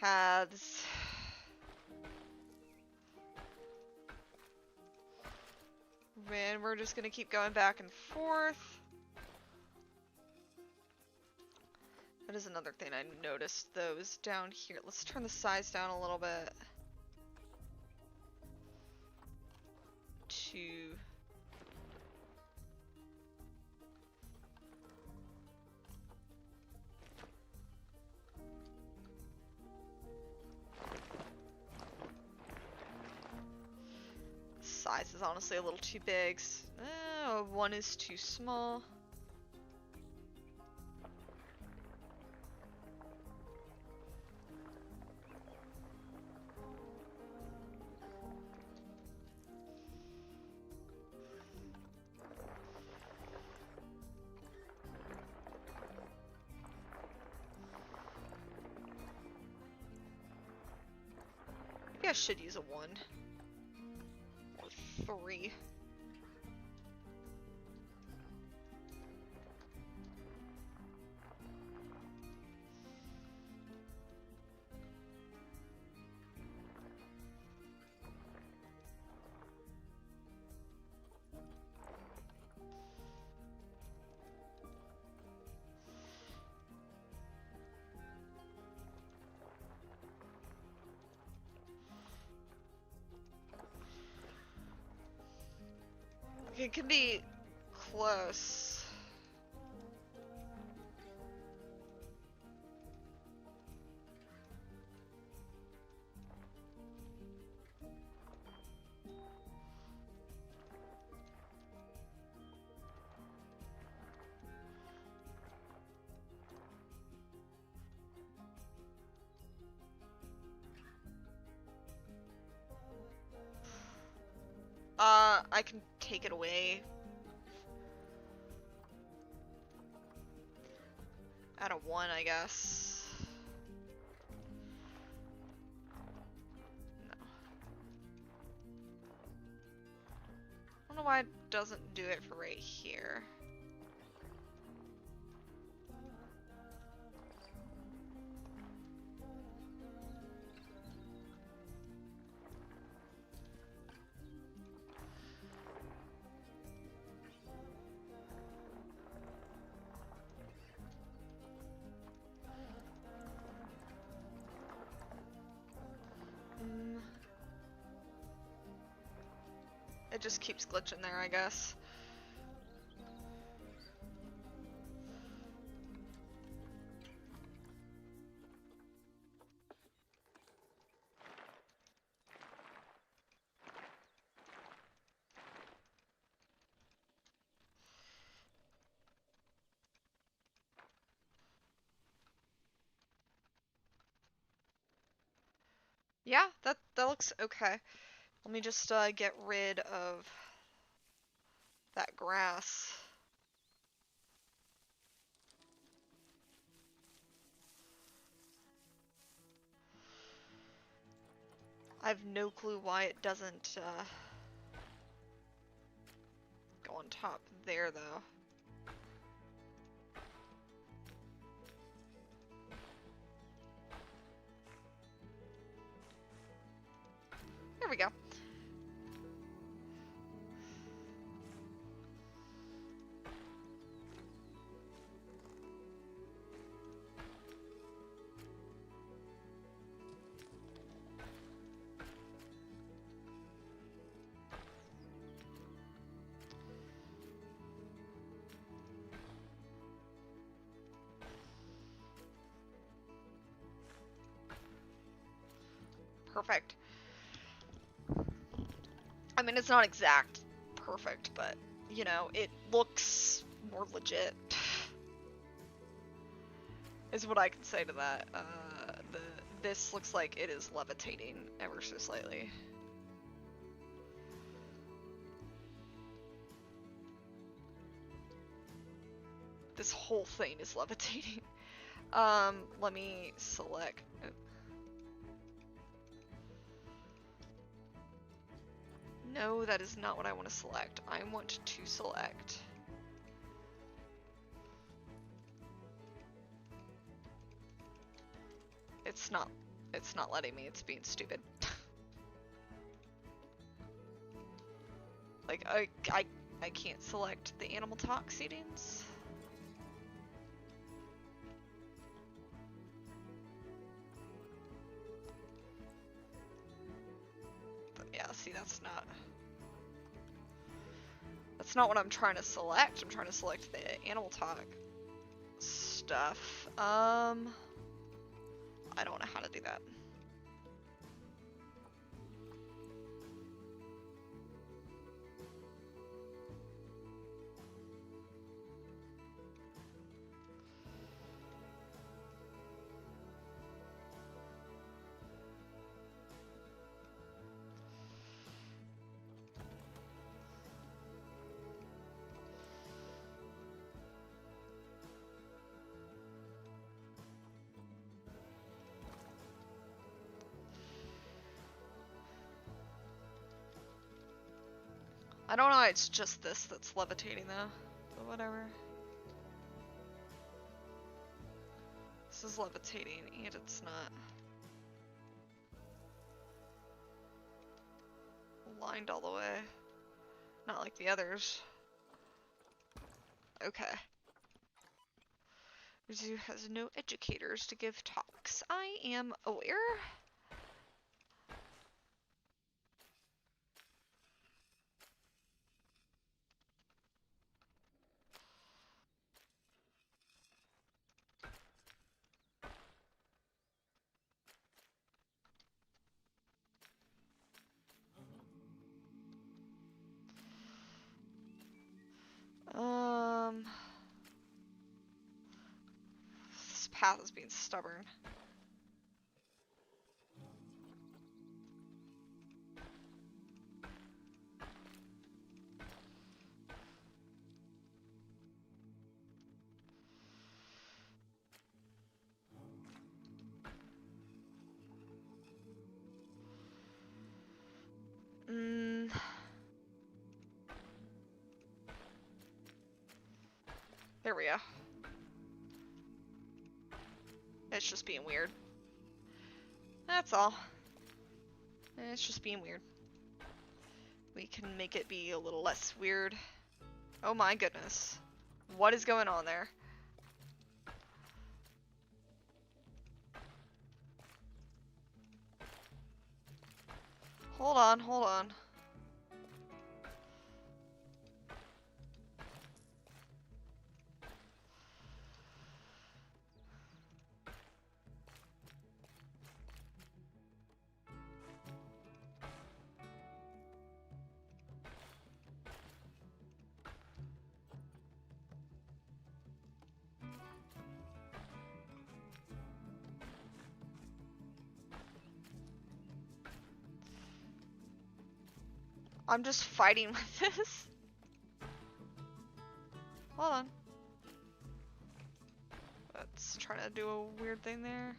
Paths. And we're just gonna keep going back and forth. That is another thing I noticed, though, is down here. Let's turn the size down a little bit. To... Size is honestly a little too big. One is too small. Maybe I should use a 1. 3. It can be close. I can take it away. At a 1, I guess. No. I don't know why it doesn't do it for right here. It just keeps glitching there, I guess. Yeah, that looks okay. Let me just get rid of that grass. I have no clue why it doesn't go on top there, though. There we go. Perfect. I mean, it's not exact perfect, but, you know, it looks more legit. Is what I can say to that. This looks like it is levitating ever so slightly. This whole thing is levitating. Let me select. No, that is not what I want to select. I want to select. It's not letting me. It's being stupid. Like I can't select the animal talk settings. But yeah, see, that's not what I'm trying to select. I'm trying to select the animal talk stuff. I don't know how to do that. I don't know why it's just this that's levitating though, but whatever. This is levitating and it's not aligned all the way. Not like the others. Okay. The zoo has no educators to give talks. I am aware. This path is being stubborn. There we go. It's just being weird. That's all. It's just being weird. We can make it be a little less weird. Oh my goodness. What is going on there? Hold on, hold on. I'm just fighting with this. Hold on. Let's try to do a weird thing there.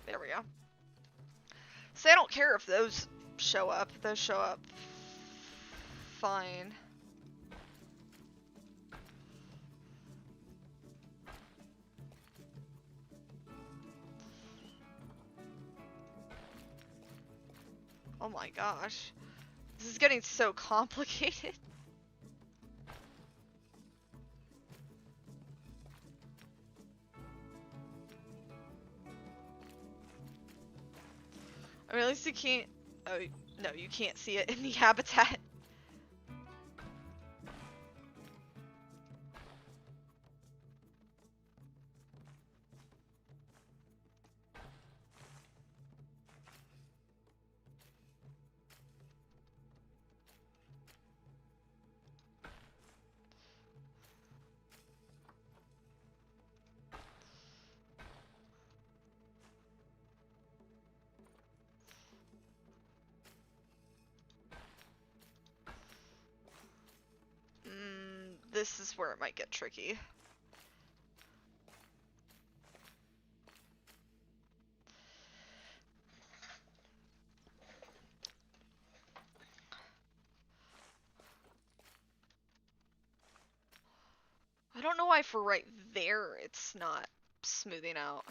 There we go. See, I don't care if those show up. Those show up fine. Oh my gosh. This is getting so complicated. I mean, at least you can't... Oh, no, you can't see it in the habitat. This is where it might get tricky. I don't know why for right there it's not smoothing out.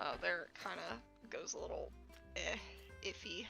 Oh, there it kind of goes a little iffy.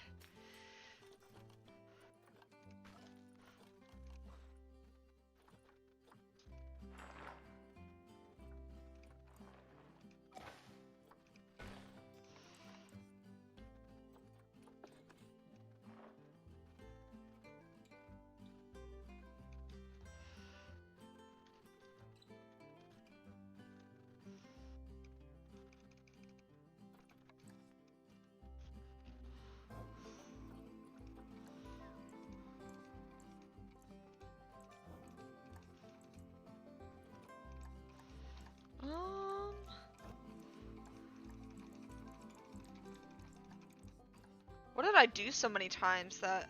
What did I do so many times that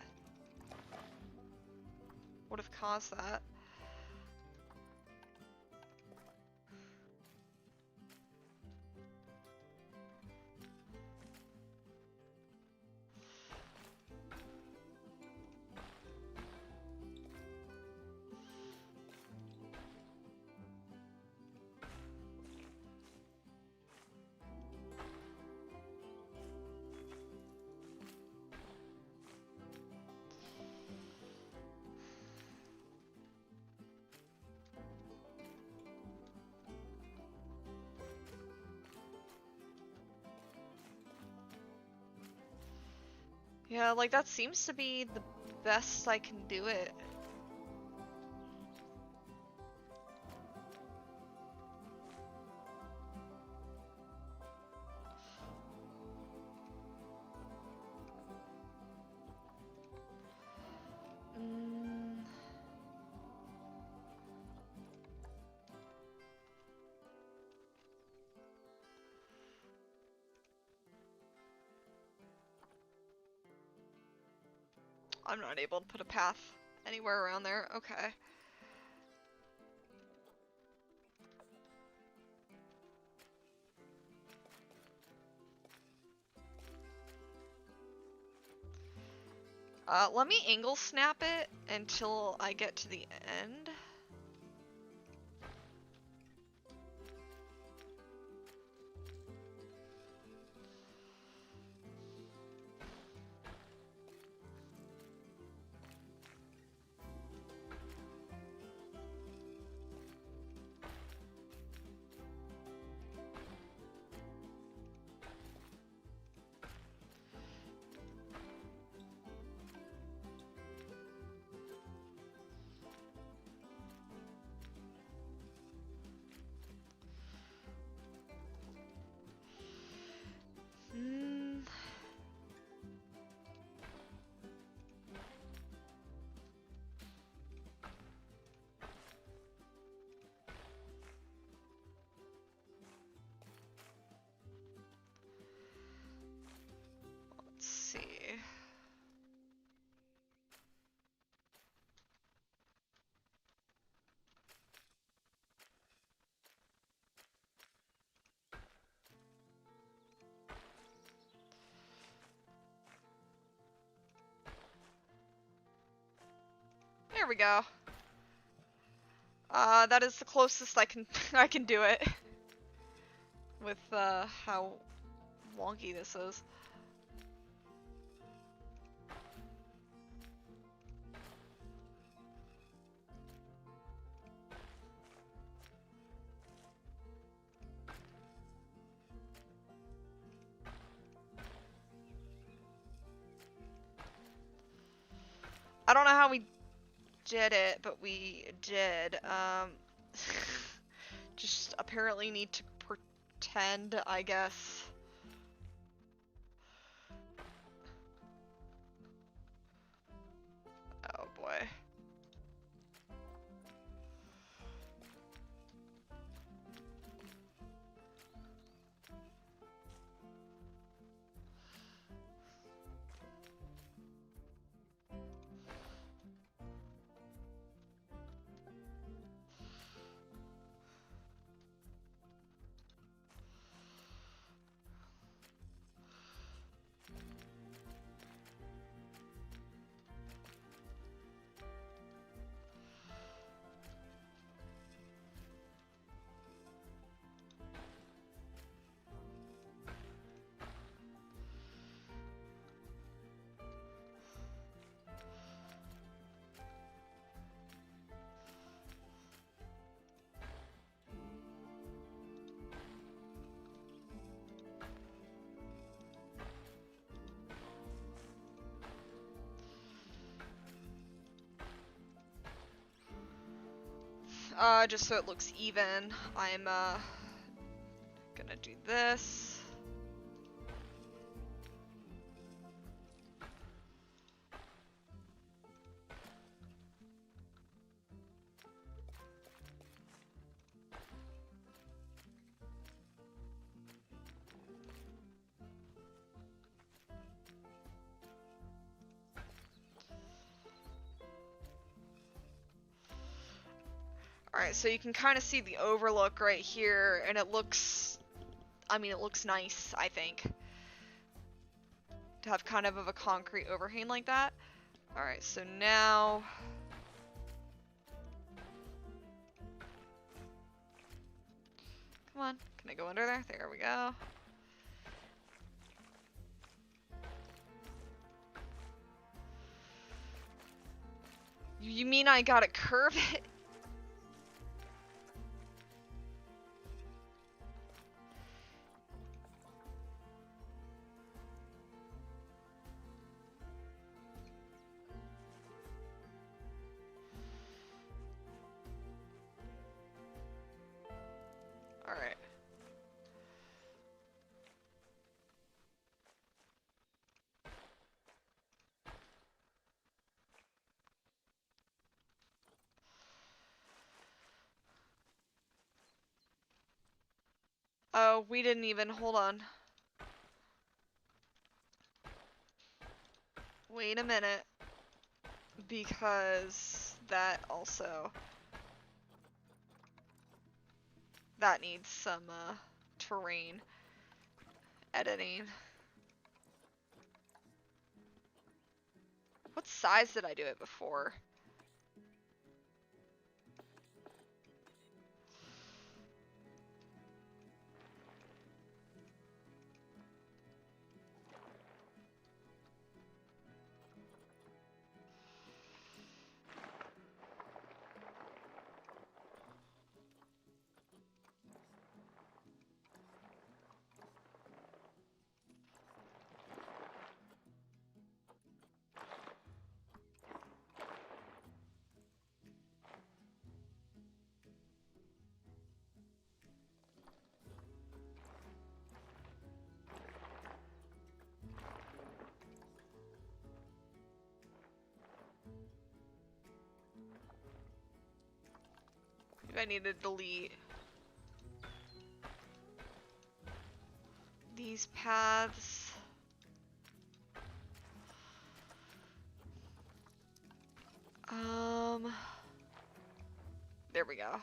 would have caused that? Yeah, like that seems to be the best I can do it. I'm not able to put a path anywhere around there. Okay. Let me angle snap it until I get to the end. we go. That is the closest I can I can do it with how wonky this is. I don't know how we did it, but we did. Just apparently need to pretend, I guess. Oh boy. Just so it looks even, I'm gonna do this. Alright, so you can kind of see the overlook right here, and it looks, I mean, it looks nice, I think, to have kind of a concrete overhang like that. Alright, so now... Come on, can I go under there? There we go. You mean I gotta curve it? Alright. Oh, we didn't even, hold on. Wait a minute. Because that also... That needs some, terrain editing. What size did I do it before? Maybe I need to delete these paths. There we go.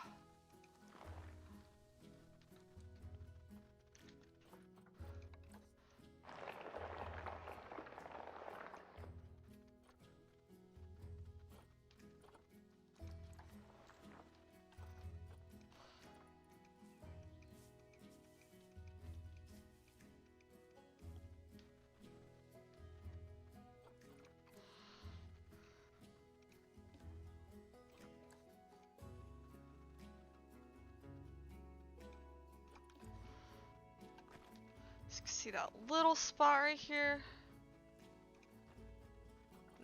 See that little spot right here?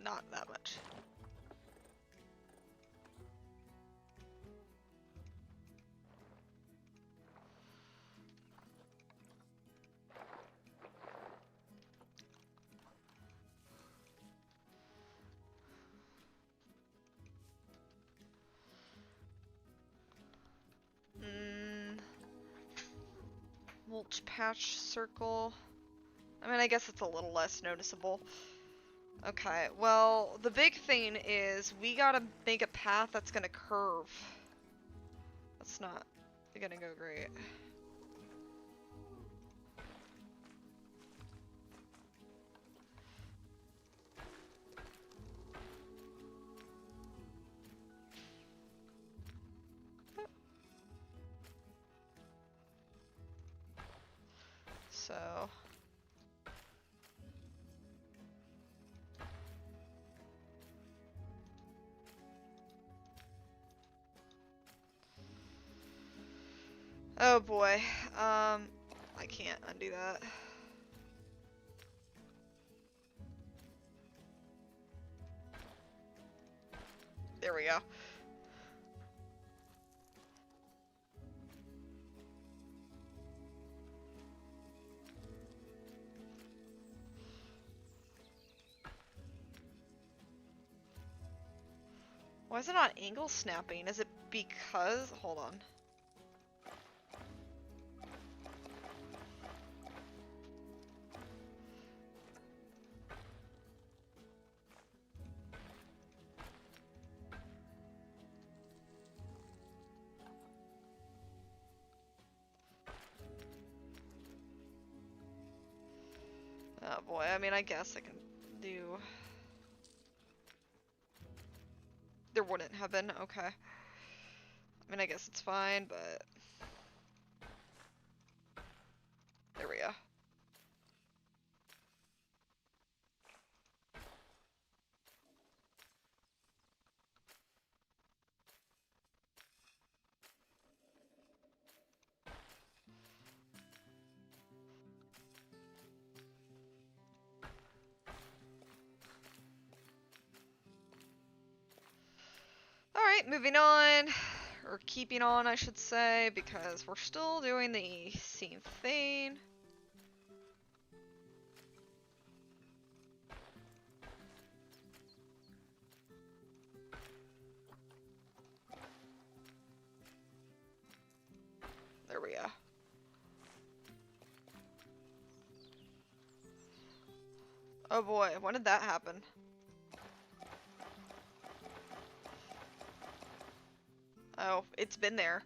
Not that much. Mulch patch circle. I mean, I guess it's a little less noticeable. Okay, well, the big thing is we gotta make a path that's gonna curve. That's not gonna go great. So... oh boy, I can't undo that. There we go. Why is it not angle snapping? Is it because... hold on. Oh boy, I mean, I guess I can do... there wouldn't have been, okay. I mean, I guess it's fine, but... there we go. Alright, moving on, or keeping on I should say, because we're still doing the same thing. There we go. Oh boy, when did that happen? Oh, it's been there.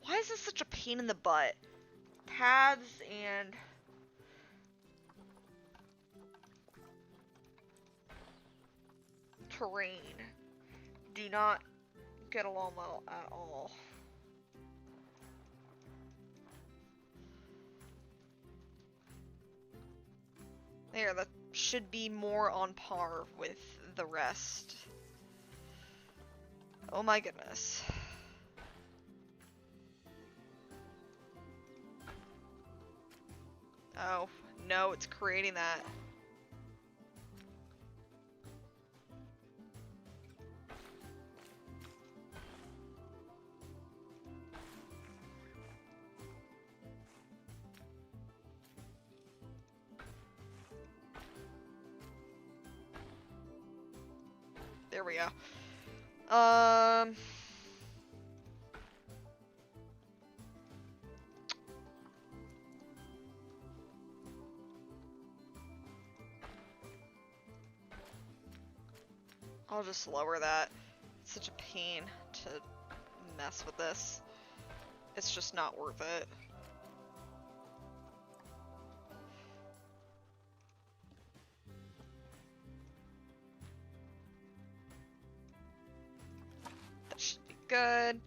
Why is this such a pain in the butt? Paths and... terrain do not get along well at all. There, that should be more on par with the rest. Oh my goodness. Oh, no, it's creating that. There we go. I'll just lower that. It's such a pain to mess with this. It's just not worth it. That should be good.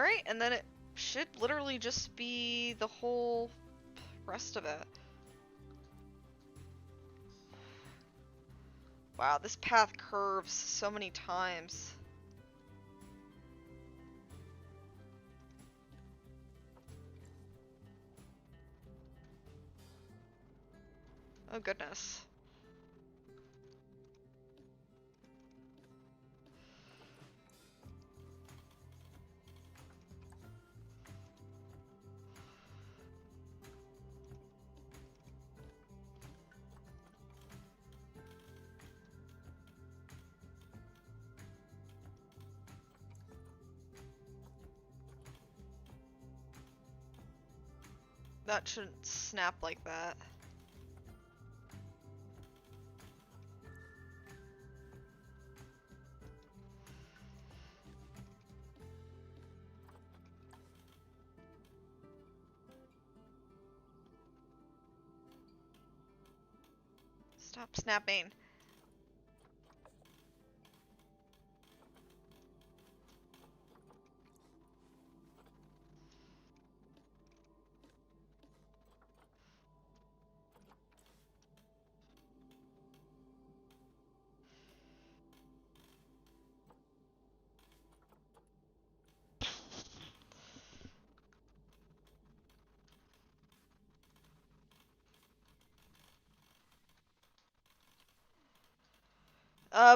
Alright, and then it should literally just be the whole rest of it. Wow, this path curves so many times. Oh goodness. That shouldn't snap like that. Stop snapping.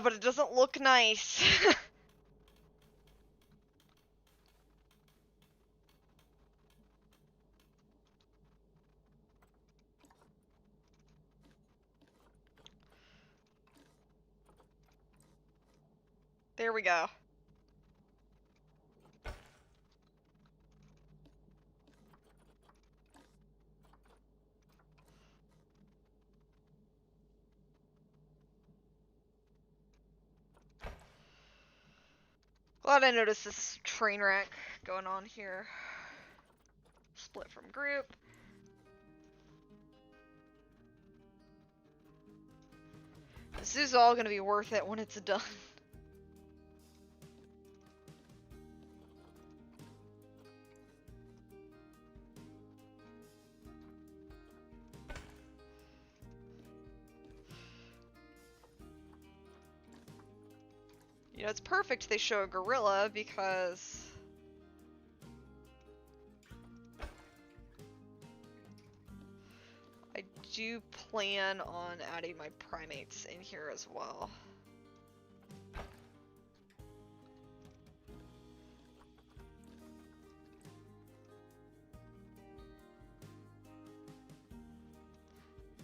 But it doesn't look nice. There we go. Glad I noticed this train wreck going on here. Split from group. This is all gonna be worth it when it's done. You know, it's perfect they show a gorilla because I do plan on adding my primates in here as well.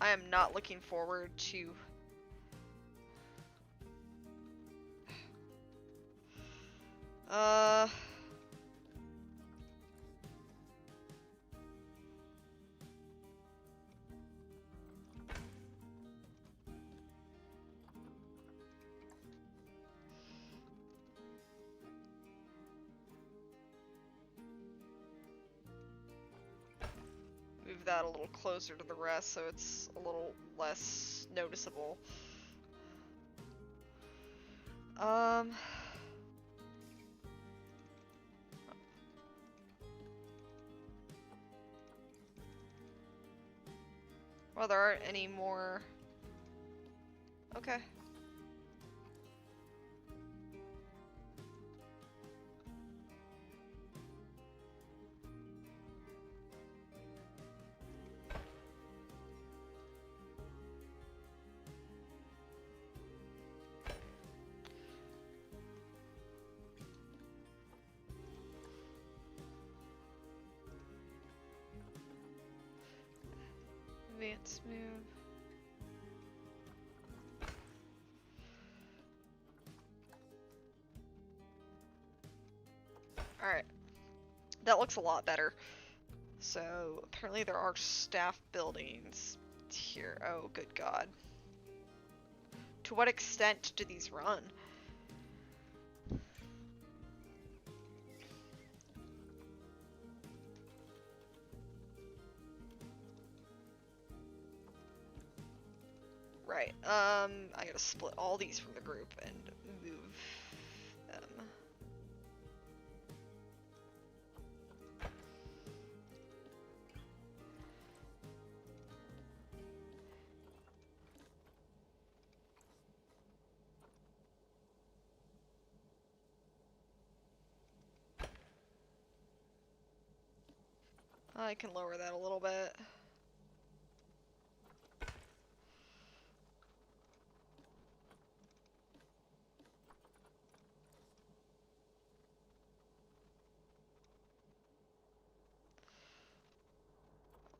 I am not looking forward to move that a little closer to the rest so it's a little less noticeable. Well, there aren't any more. Okay. Advance move. Alright. That looks a lot better. So, apparently there are staff buildings here. Oh, good God. To what extent do these run? Right, I gotta split all these from the group and move them. I can lower that a little bit.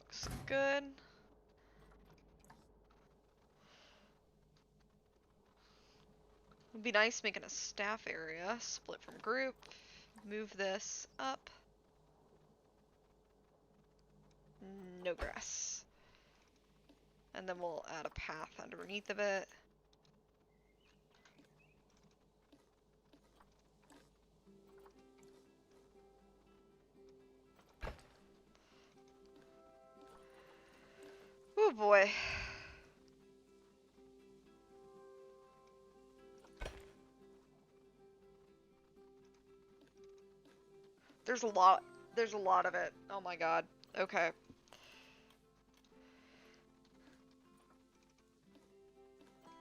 Looks good. It'd be nice making a staff area, split from group, move this up. No grass. And then we'll add a path underneath of it. Oh boy. There's a lot of it. Oh my god. Okay.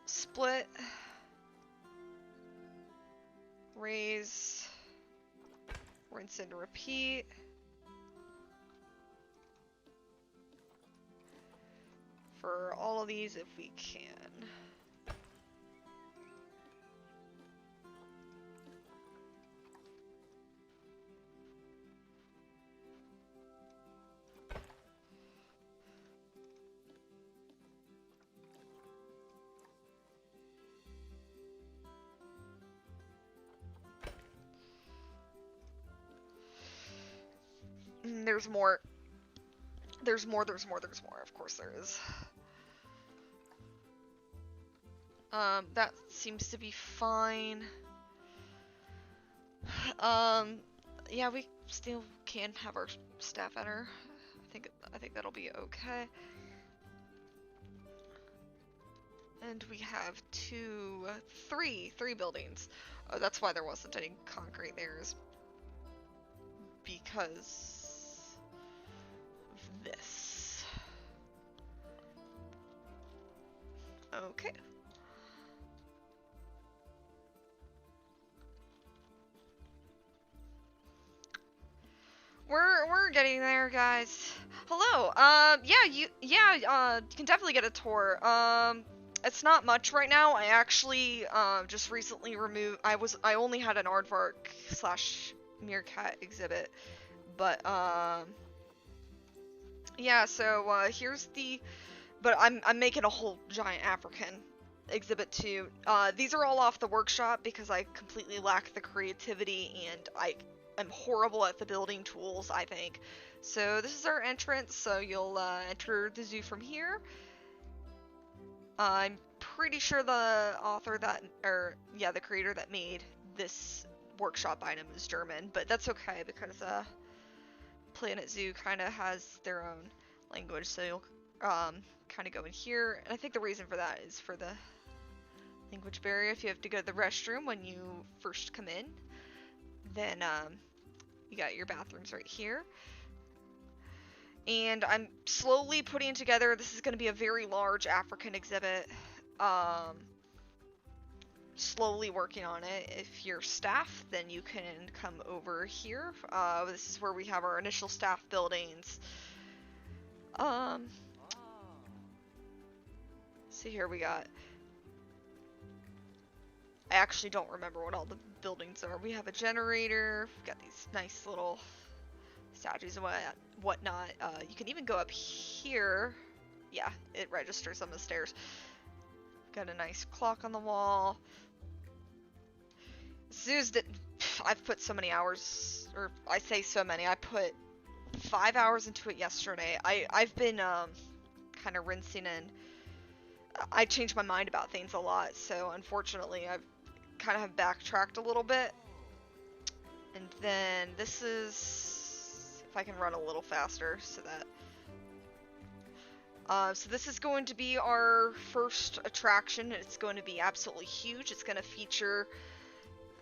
Split. Raise. Rinse and repeat. For all of these if we can. There's more. There's more. Of course there is. That seems to be fine. Yeah, we still can have our staff enter. I think that'll be okay. And we have three buildings. Oh, that's why there wasn't any concrete there, is because of this. Okay. We're getting there, guys. Hello. You can definitely get a tour. It's not much right now. I actually just recently removed. I only had an aardvark / meerkat exhibit, but yeah. So here's the. But I'm making a whole giant African exhibit too. These are all off the workshop because I completely lack the creativity and I'm horrible at the building tools, I think. So this is our entrance, so you'll enter the zoo from here. I'm pretty sure the the creator that made this workshop item is German, but that's okay because Planet Zoo kind of has their own language, so you'll kind of go in here. And I think the reason for that is for the language barrier. If you have to go to the restroom when you first come in, then you got your bathrooms right here. And I'm slowly putting together, this is going to be a very large African exhibit. Slowly working on it. If you're staff, then you can come over here. This is where we have our initial staff buildings. See here we got, I actually don't remember what all the buildings are. We have a generator, we've got these nice little statues and whatnot. You can even go up here. Yeah, it registers on the stairs. Got a nice clock on the wall. I've put so many hours, or I say so many, I put 5 hours into it yesterday. I've been kind of rinsing and I change my mind about things a lot, so unfortunately I've kind of have backtracked a little bit. And then this is, if I can run a little faster so that so this is going to be our first attraction. It's going to be absolutely huge. It's going to feature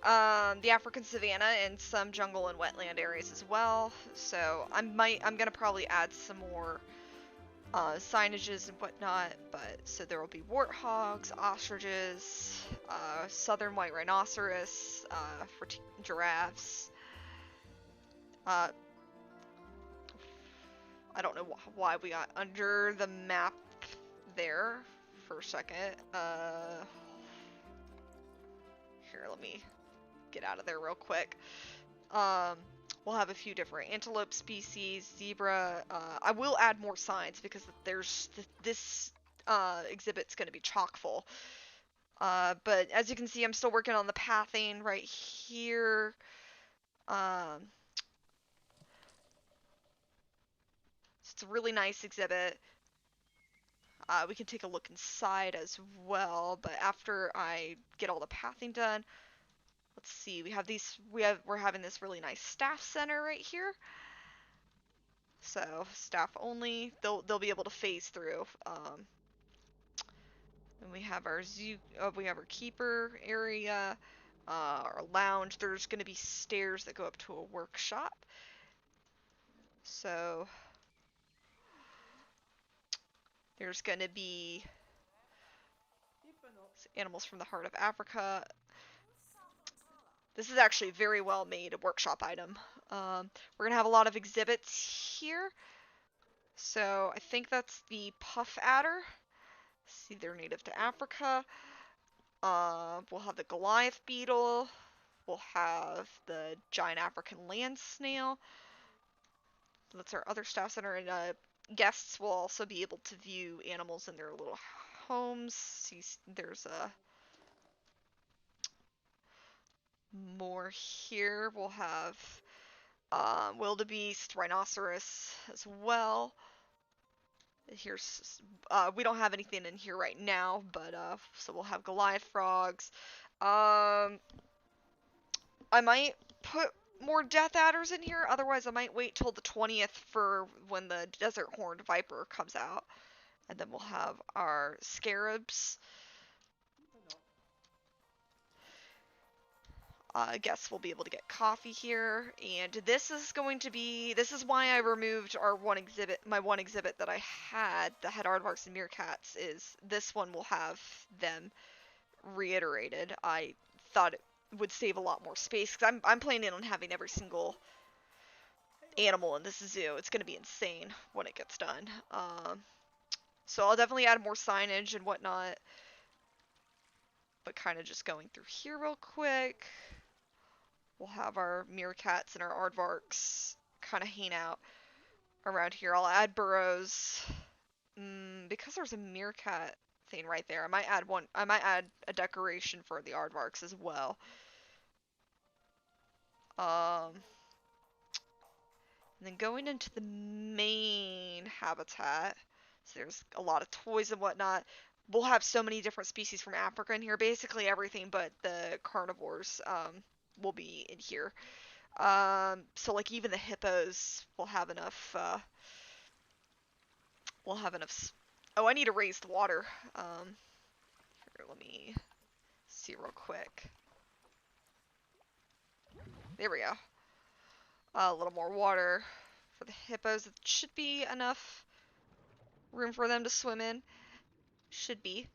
the African savanna and some jungle and wetland areas as well. So I'm gonna probably add some more signages and whatnot. But so there will be warthogs, ostriches, southern white rhinoceros, giraffes. I don't know why we got under the map there for a second. Here, let me get out of there real quick. We'll have a few different antelope species, zebra. I will add more signs because this exhibit's going to be chock full. But as you can see, I'm still working on the pathing right here. It's a really nice exhibit. We can take a look inside as well, but after I get all the pathing done, let's see. We're having this really nice staff center right here. So staff only. They'll be able to phase through. And we have our zoo. We have our keeper area, our lounge. There's going to be stairs that go up to a workshop. So there's going to be animals from the heart of Africa. This is actually a very well made workshop item. We're going to have a lot of exhibits here. So I think that's the puff adder. See, they're native to Africa. We'll have the Goliath beetle. We'll have the giant African land snail. That's our other staff center, and guests will also be able to view animals in their little homes. See, there's more here. We'll have wildebeest, rhinoceros as well. Here's we don't have anything in here right now, but so we'll have Goliath frogs. I might put more death adders in here, otherwise I might wait till the 20th for when the desert horned viper comes out. And then we'll have our scarabs. Guests will be able to get coffee here, and this is why I removed my one exhibit that I had, the het aardvarks and meerkats, is this one will have them reiterated. I thought it would save a lot more space, because I'm planning on having every single animal in this zoo. It's going to be insane when it gets done. So I'll definitely add more signage and whatnot, but kind of just going through here real quick. We'll have our meerkats and our aardvarks kind of hang out around here. I'll add burrows. Because there's a meerkat thing right there, I might add a decoration for the aardvarks as well. And then going into the main habitat, so there's a lot of toys and whatnot. We'll have so many different species from Africa in here, basically everything but the carnivores. Will be in here. So like even the hippos will have enough. We'll have enough. Oh, I need to raise the water. Here, let me see real quick. There we go. A little more water for the hippos. It should be enough room for them to swim in. Should be.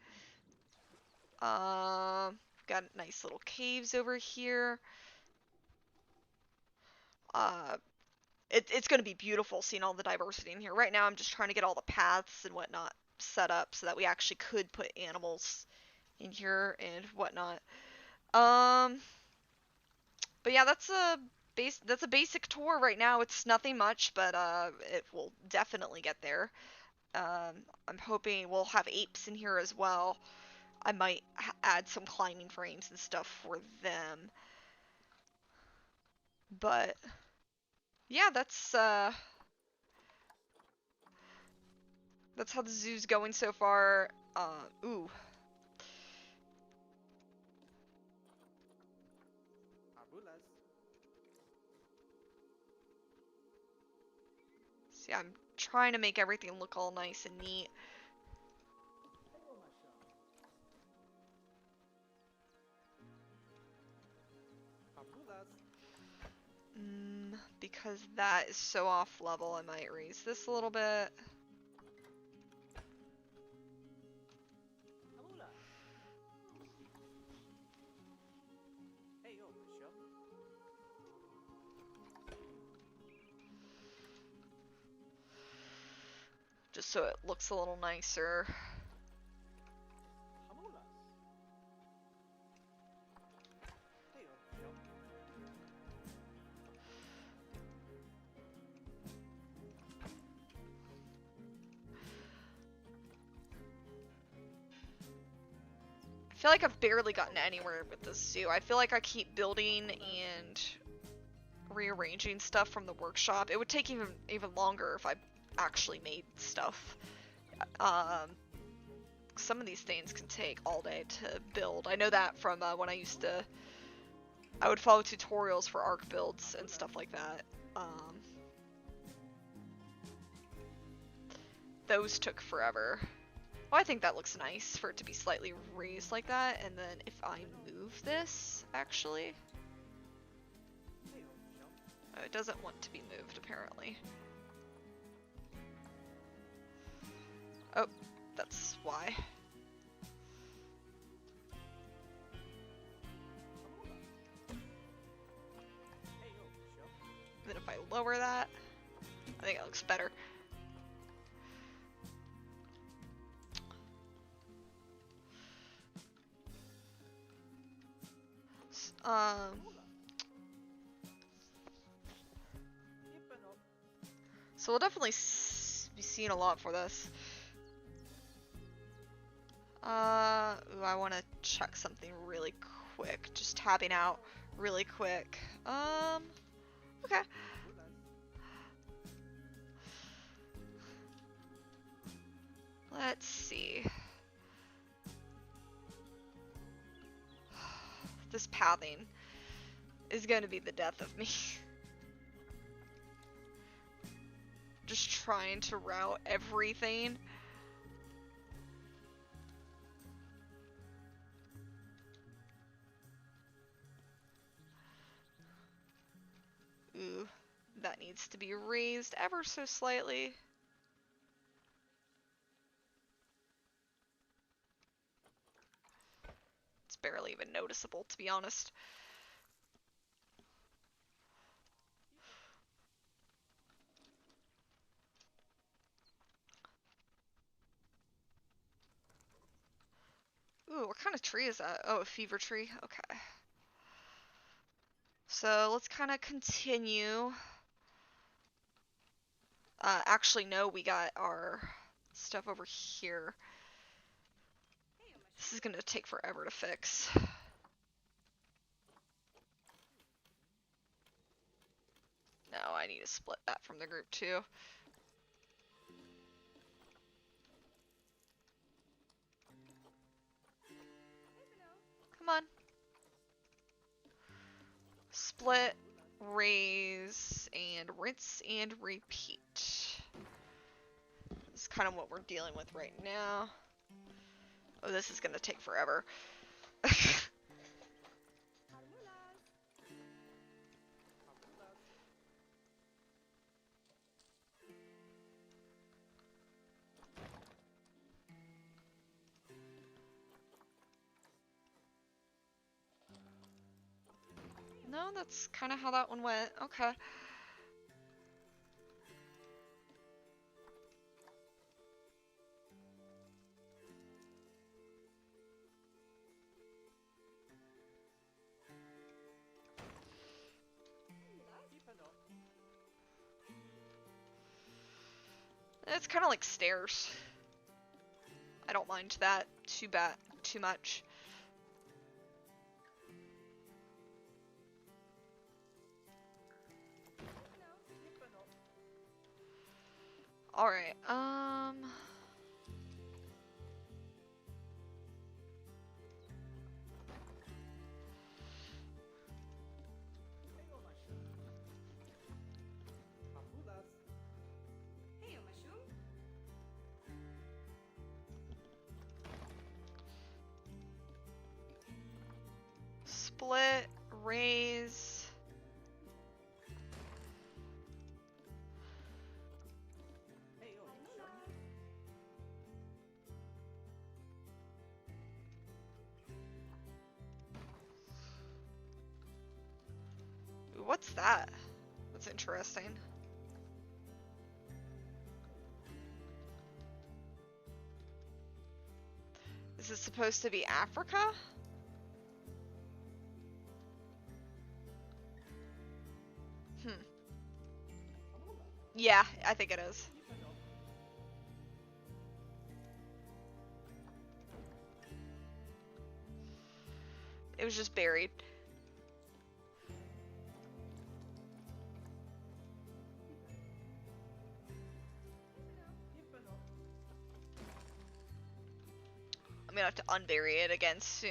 Got nice little caves over here. It's going to be beautiful seeing all the diversity in here. Right now I'm just trying to get all the paths and whatnot set up so that we actually could put animals in here and whatnot. But yeah, that's a basic tour right now. It's nothing much, but it will definitely get there. I'm hoping we'll have apes in here as well. I might add some climbing frames and stuff for them. But yeah, that's how the zoo's going so far. Ooh. See, I'm trying to make everything look all nice and neat. Because that is so off level, I might raise this a little bit. just so it looks a little nicer. I feel like I've barely gotten anywhere with this zoo. I feel like I keep building and rearranging stuff from the workshop. It would take even longer if I actually made stuff. Some of these things can take all day to build. I know that from when I would follow tutorials for ARK builds and stuff like that. Those took forever. Well, I think that looks nice for it to be slightly raised like that, and then if I move this, actually... Oh, it doesn't want to be moved, apparently. Oh, that's why. Then if I lower that, I think it looks better. So we'll definitely be seeing a lot for this. Ooh, I want to check something really quick. Just tabbing out really quick. Okay. Let's see. This pathing is going to be the death of me. Just trying to route everything. Ooh, that needs to be raised ever so slightly. It's barely even noticeable, to be honest. Ooh, what kind of tree is that? Oh, a fever tree. Okay. So let's kind of continue. Actually, no, we got our stuff over here. This is gonna take forever to fix. No, I need to split that from the group too. Come on. Split, raise, and rinse and repeat. This is kind of what we're dealing with right now. Oh, this is gonna take forever. No, that's kind of how that one went. Okay. It's kind of like stairs. I don't mind that too much. All right. Split, raise. Ooh, what's that? That's interesting. Is this supposed to be Africa? Yeah, I think it is. It was just buried. I'm gonna have to unbury it again soon.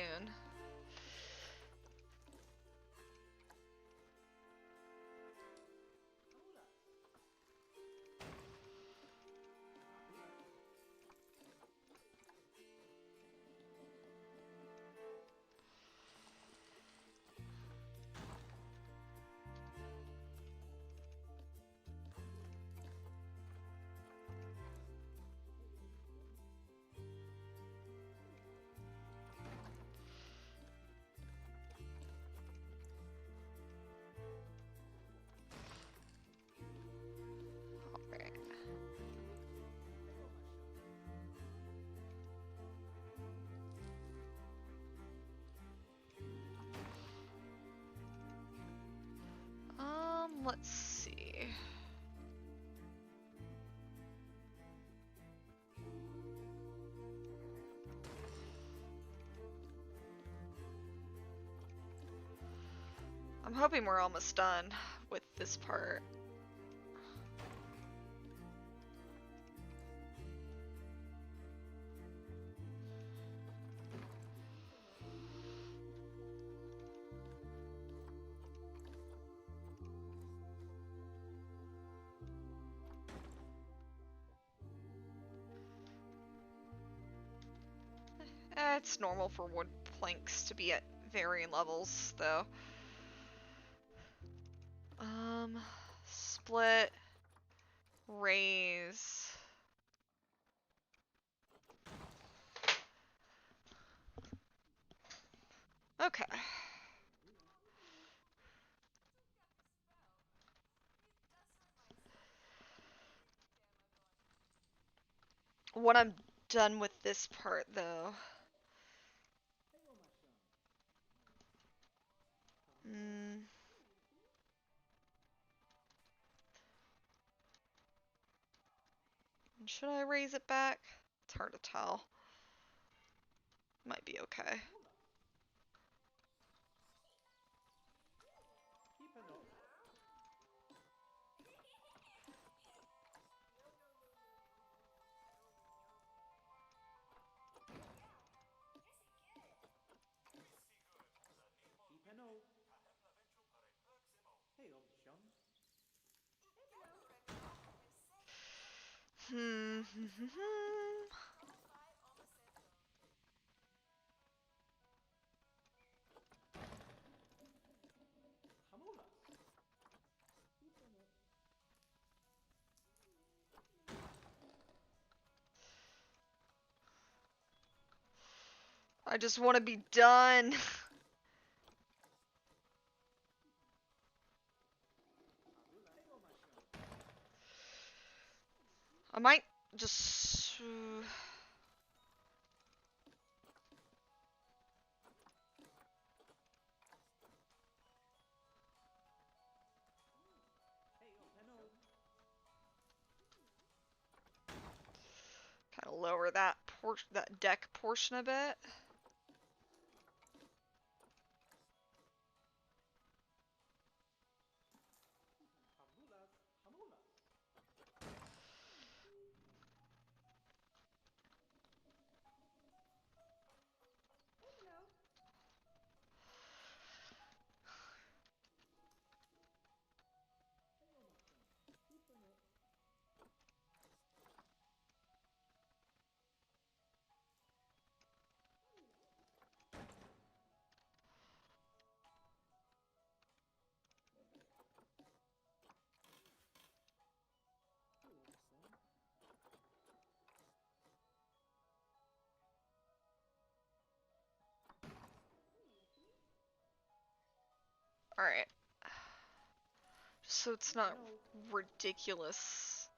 Let's see. I'm hoping we're almost done with this part. It's normal for wood planks to be at varying levels, though. Split, raise. Okay. When I'm done with this part, though. Should I raise it back? It's hard to tell. Might be okay. I just want to be done. I might just... kind of lower that deck portion a bit. Alright. So it's not ridiculous.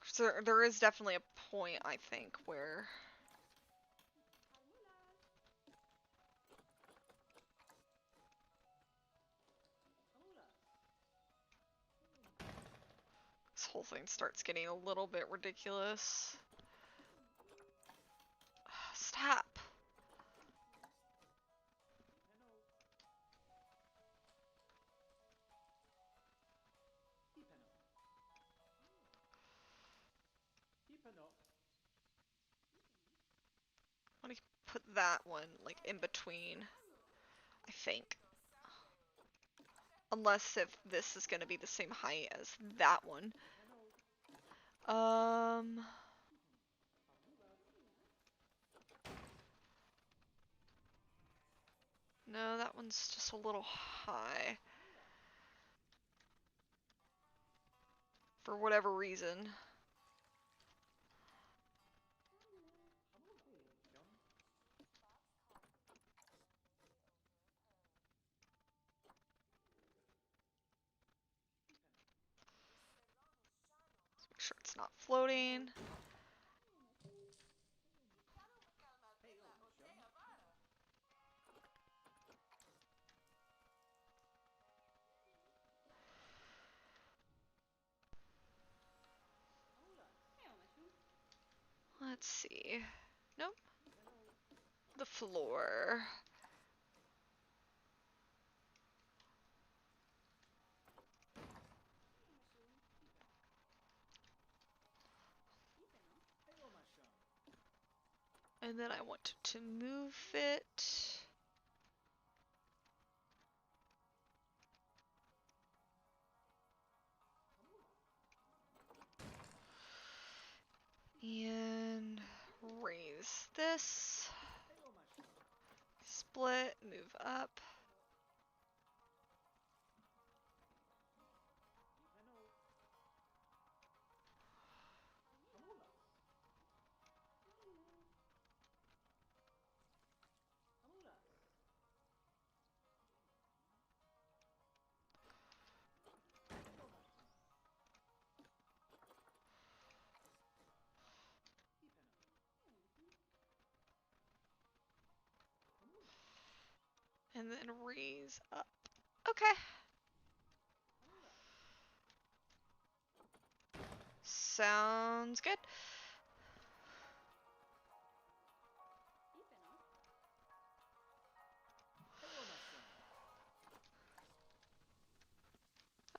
Because there is definitely a point, I think, where this whole thing starts getting a little bit ridiculous. Stop. I want to put that one like in between, I think. Unless if this is gonna be the same height as that one. No, that one's just a little high. For whatever reason. Let's make sure it's not floating. Let's see. Nope. The floor. And then I want to move it. And raise this. Split, move up. And then raise up. Okay. Sounds good.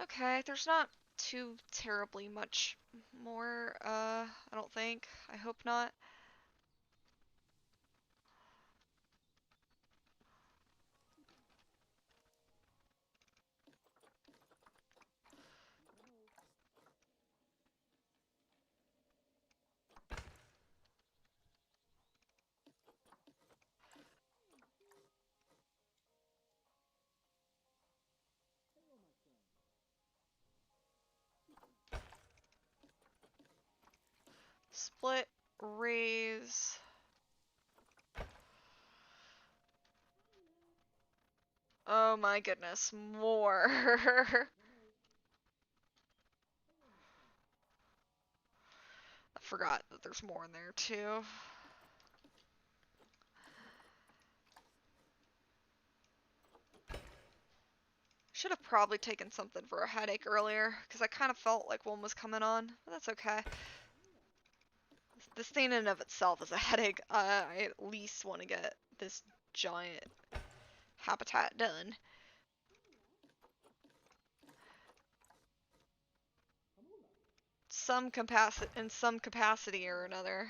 Okay, there's not too terribly much more, I don't think. I hope not. Split, raise. Oh my goodness, more. I forgot that there's more in there too. Should have probably taken something for a headache earlier, because I kind of felt like one was coming on, but that's okay. This thing in and of itself is a headache. I at least want to get this giant habitat done. In some capacity or another.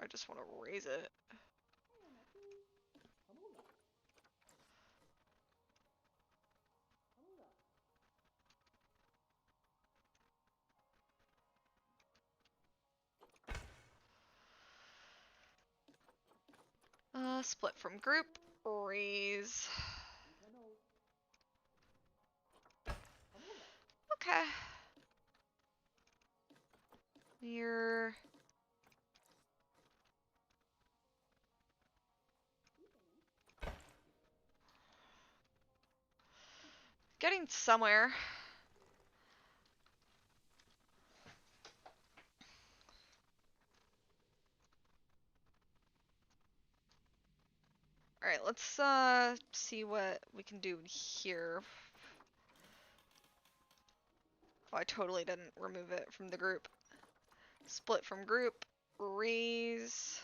I just want to raise it. Split from group, raise. Okay. You're... getting somewhere. Alright, let's see what we can do here. Oh, I totally didn't remove it from the group. Split from group. Raise.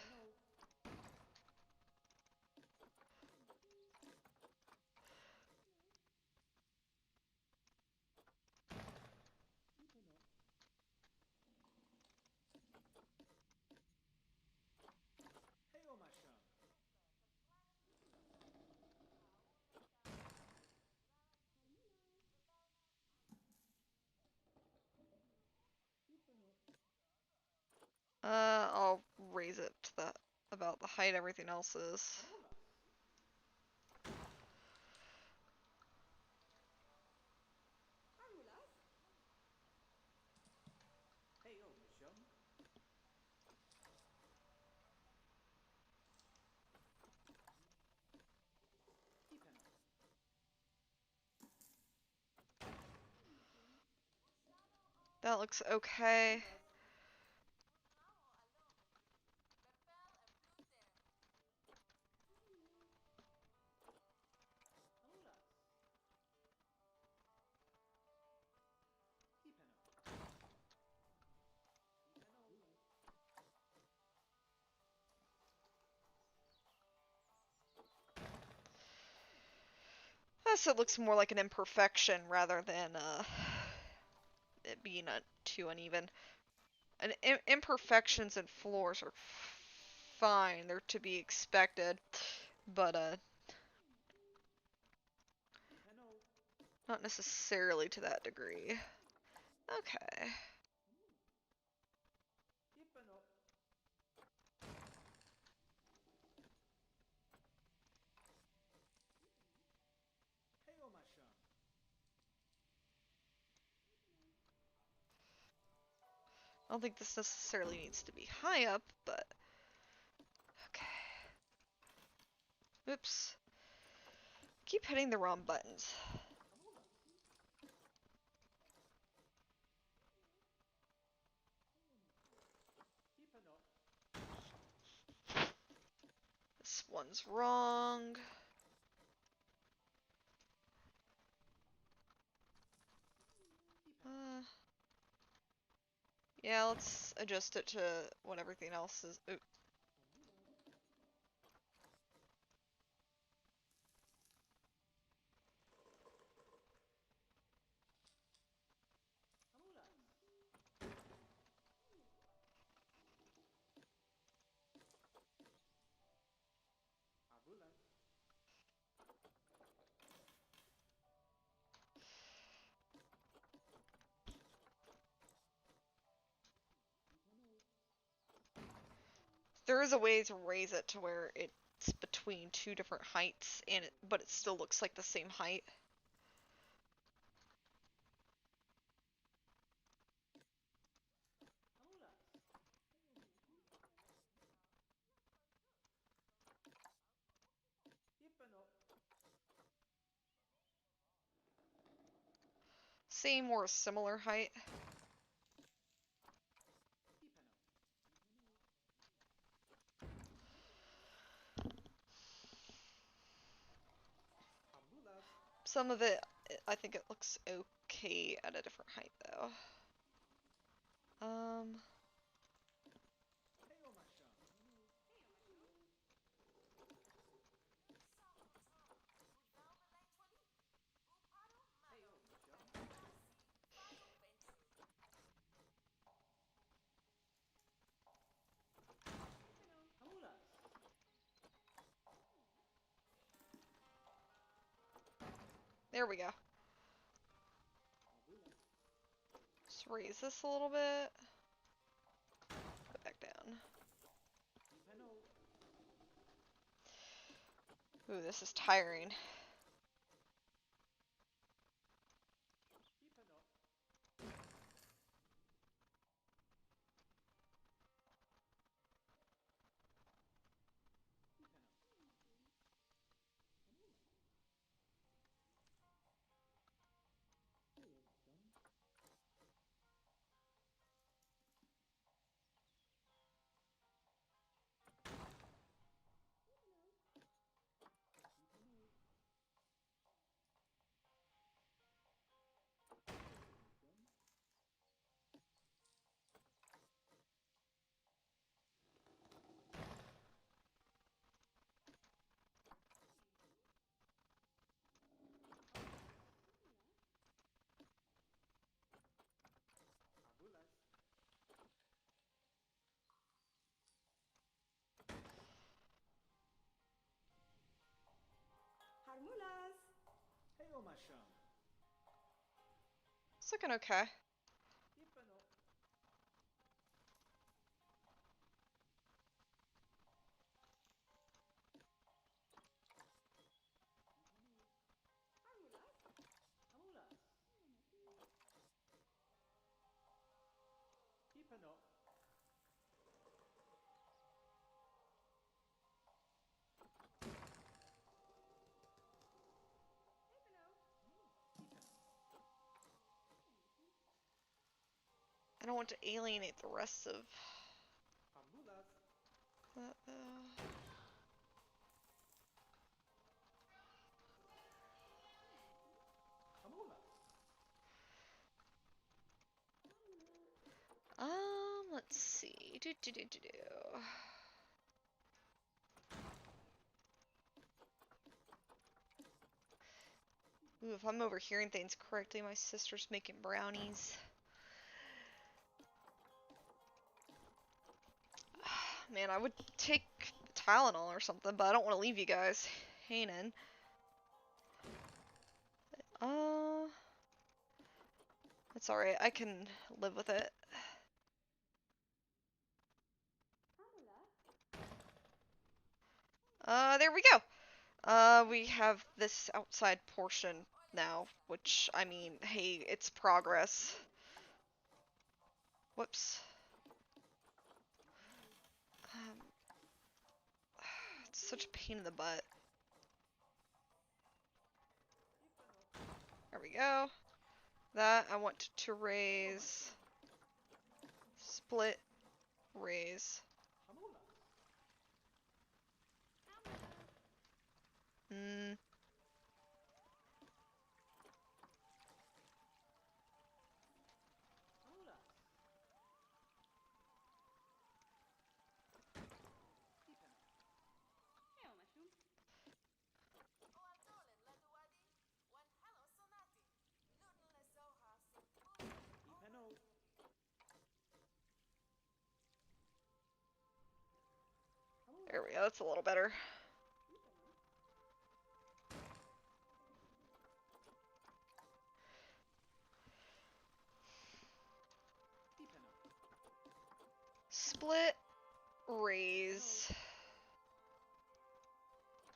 I'll raise it to the about the height everything else is. That looks okay. Thus it looks more like an imperfection rather than it being too uneven. And imperfections in floors are fine; they're to be expected, but not necessarily to that degree. Okay. I don't think this necessarily needs to be high up, but okay. Oops. Keep hitting the wrong buttons. This one's wrong. Yeah, let's adjust it to what everything else is. Ooh. There is a way to raise it to where it's between two different heights, but it still looks like the same height. Same or similar height. Some of it, I think it looks okay at a different height though. There we go. Just raise this a little bit. Put it back down. Ooh, this is tiring. It's looking okay. I don't want to alienate the rest of that though. Let's see. Ooh, if I'm overhearing things correctly, my sister's making brownies. Man, I would take Tylenol or something, but I don't want to leave you guys hanging. That's alright. I can live with it. There we go. We have this outside portion now, which, I mean, hey, it's progress. Whoops. It's such a pain in the butt. There we go. That I want to raise. Split. Raise. There we go, that's a little better. Split, raise.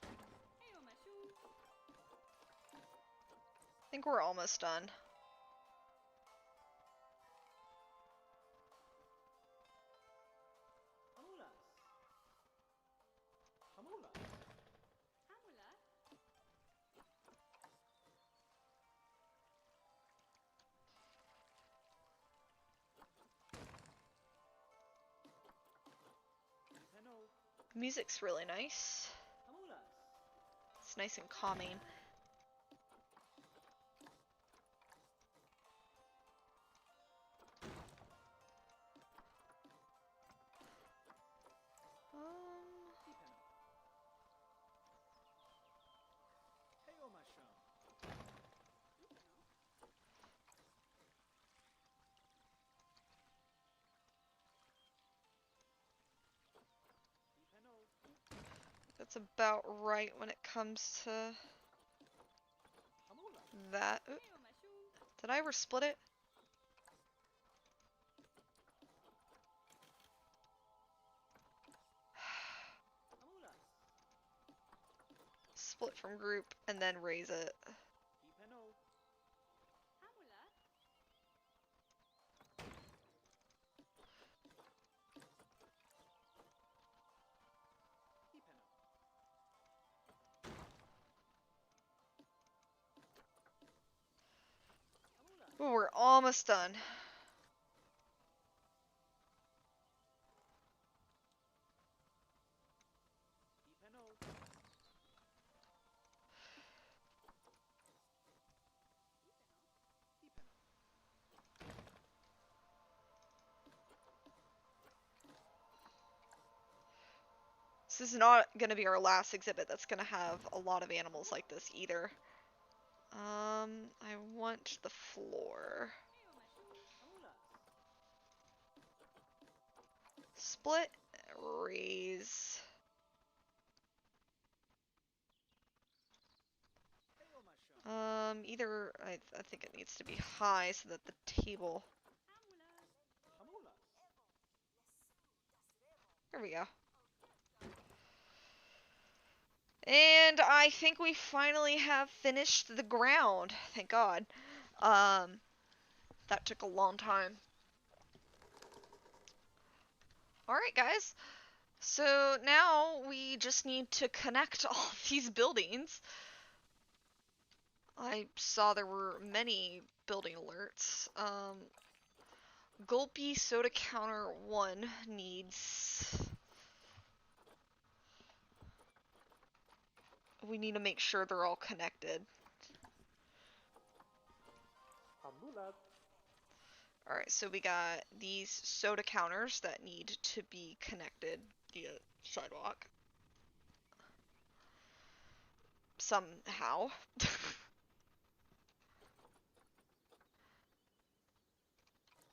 I think we're almost done. The music's really nice. It's nice and calming. That's about right when it comes to that. Oop. Did I ever split it? Split from group and then raise it. Ooh, we're almost done. This is not going to be our last exhibit that's going to have a lot of animals like this either. I want the floor. Split, raise. Either I think it needs to be high so that the table. There we go. And I think we finally have finished the ground. Thank God. That took a long time. Alright, guys. So now we just need to connect all of these buildings. I saw there were many building alerts. Gulpy Soda Counter 1 needs... We need to make sure they're all connected. Alright, so we got these soda counters that need to be connected via sidewalk. Somehow.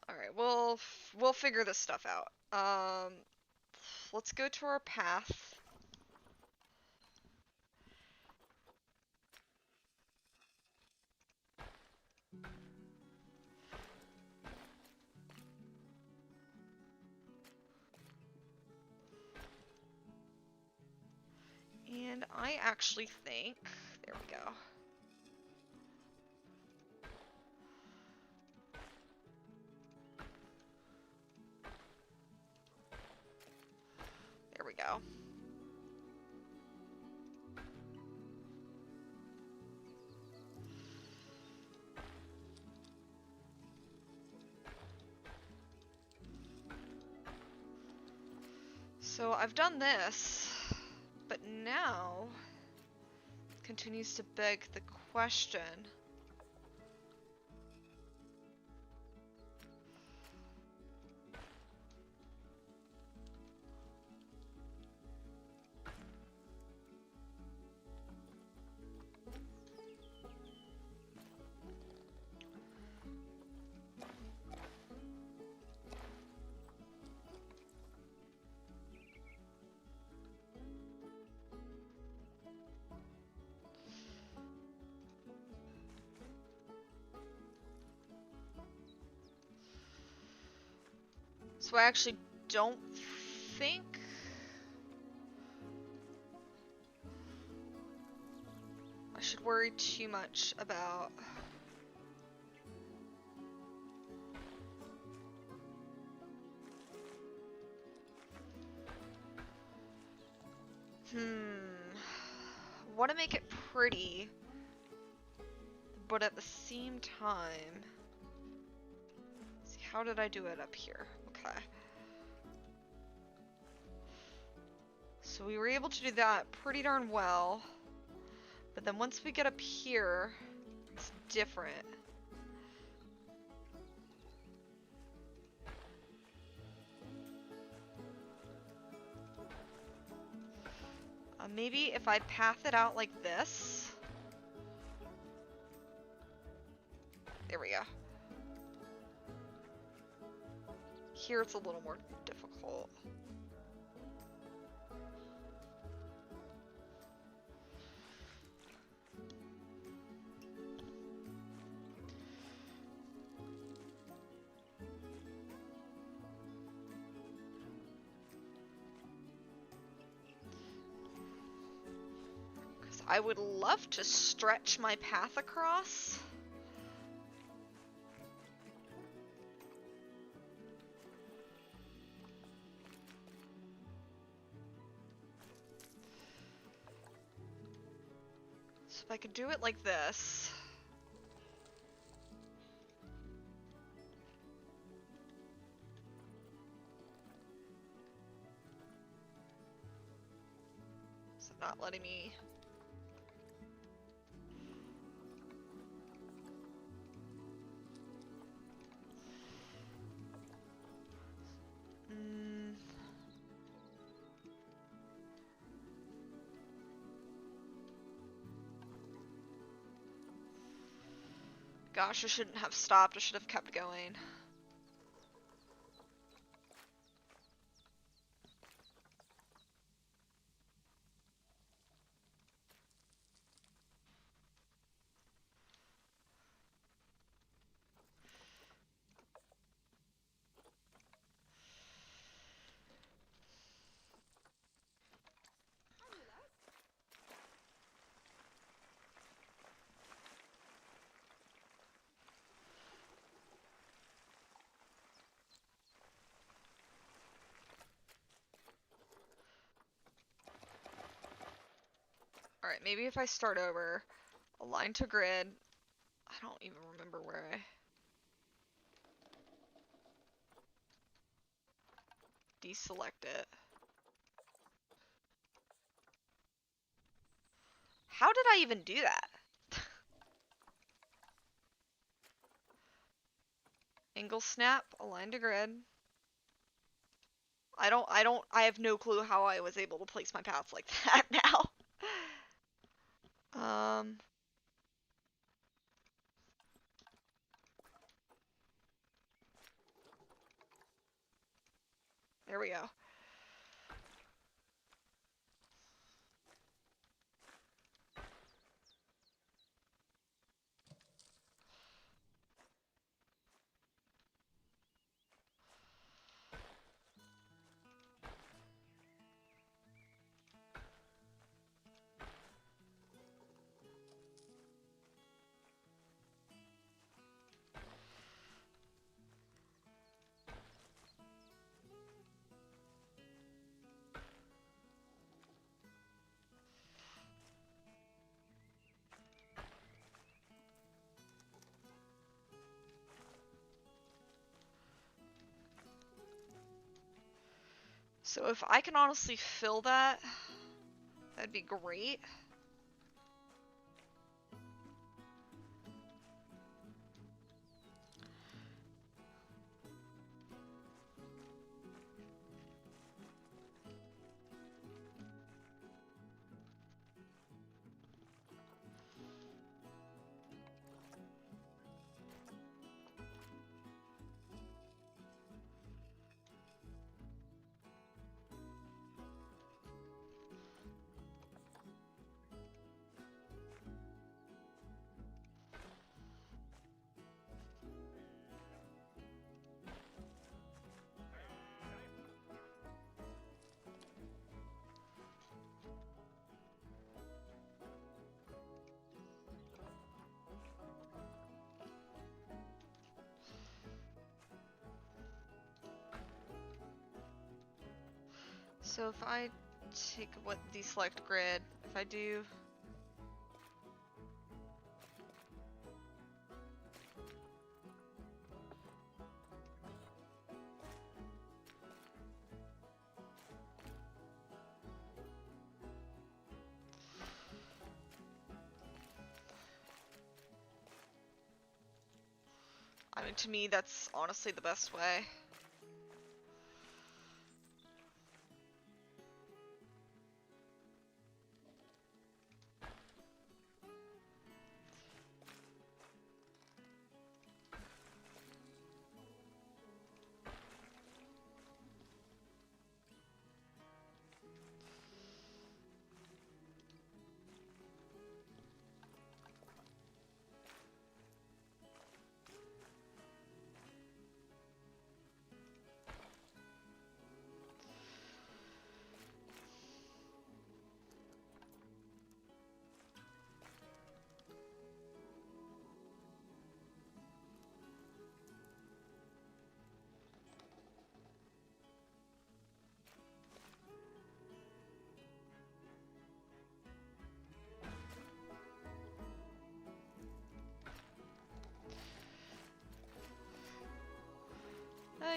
Alright, we'll figure this stuff out. Let's go to our path. And I actually think, there we go. There we go. So I've done this, but now continues to beg the question. So I actually don't think I should worry too much about want to make it pretty, but at the same time, see, how did I do it up here? Okay. So we were able to do that pretty darn well, but then once we get up here, it's different. Maybe if I path it out like this. There we go. Here it's a little more difficult. I would love to stretch my path across. So if I could do it like this. Is it not letting me? Gosh, I shouldn't have stopped. I should have kept going. Alright, maybe if I start over, align to grid. I don't even remember where I... deselect it. How did I even do that? Angle snap, align to grid. I have no clue how I was able to place my paths like that now. There we go. So if I can honestly fill that, that'd be great. So if I take what deselect grid, if I do I mean, to me, that's honestly the best way.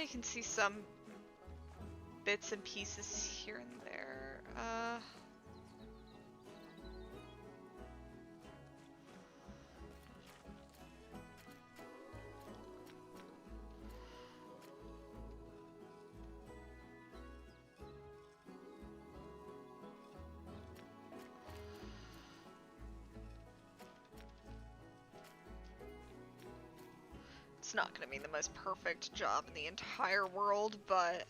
You can see some bits and pieces here and there. It's not going to be the most perfect job in the entire world, but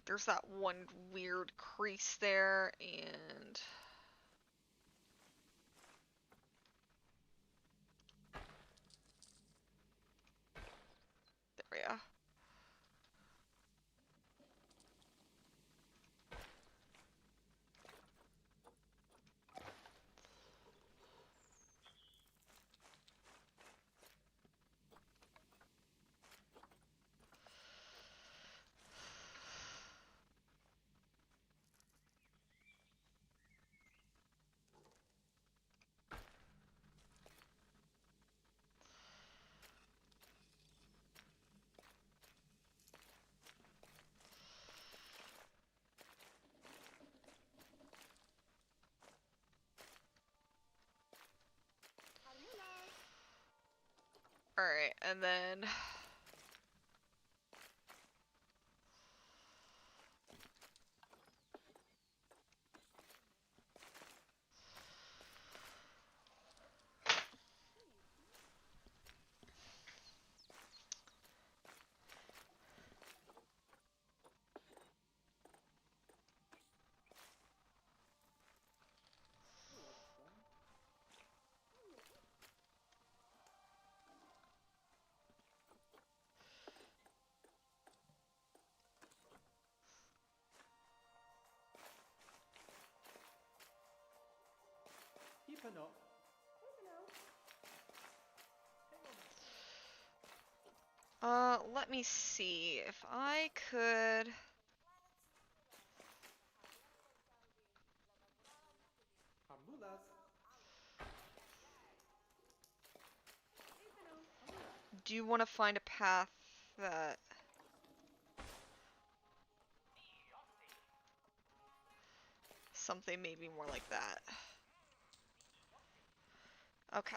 there's that one weird crease there, and there we go. Alright, and then... Hipano. Let me see if I could... Ambulas. Do you want to find a path that... Something maybe more like that. Okay.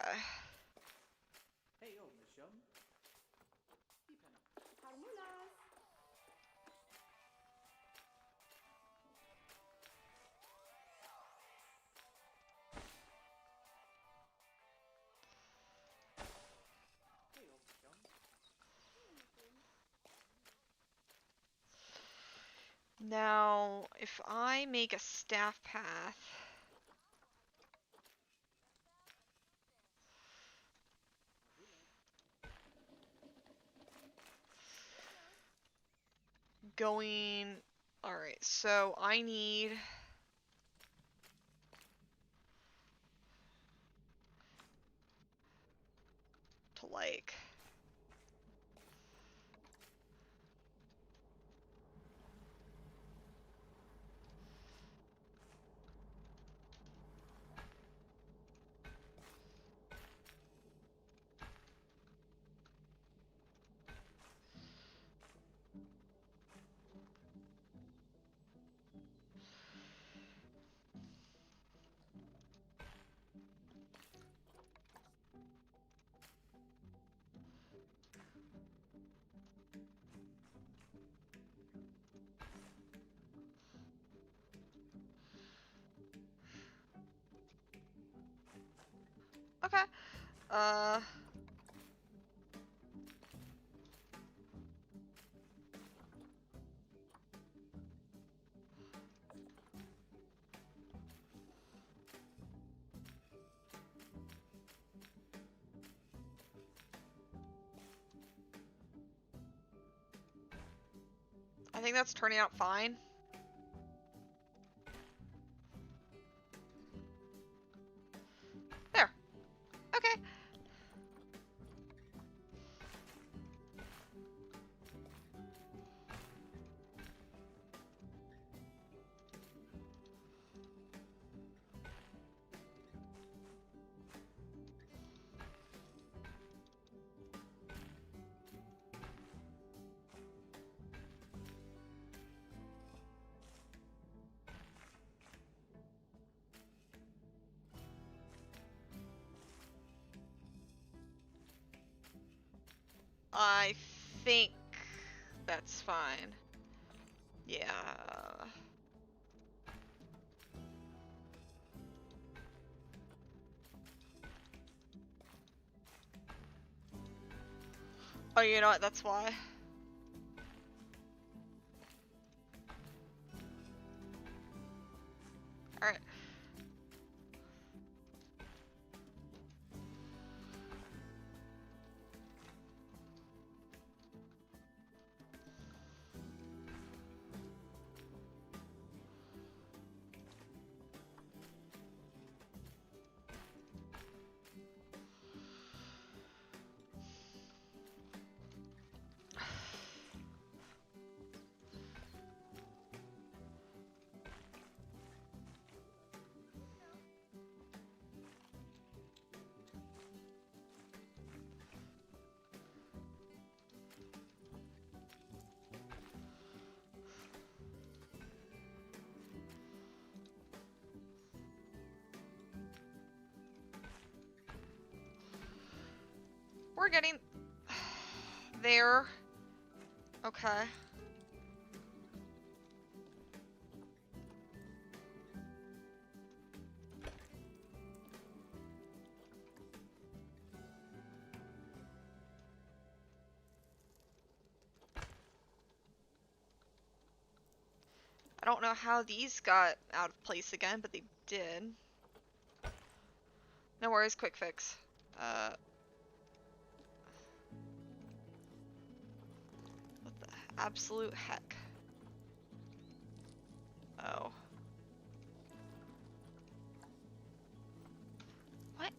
Hey, oh, Michelle. Hey, oh, Michelle. Now, if I make a staff path... Going... Alright, so I need... to like... Okay. I think that's turning out fine. There. Okay. I think that's fine. Yeah. Oh, you know what? That's why. Alright. We're getting there. Okay. I don't know how these got out of place again, but they did. No worries, quick fix. What the absolute heck? Oh. What?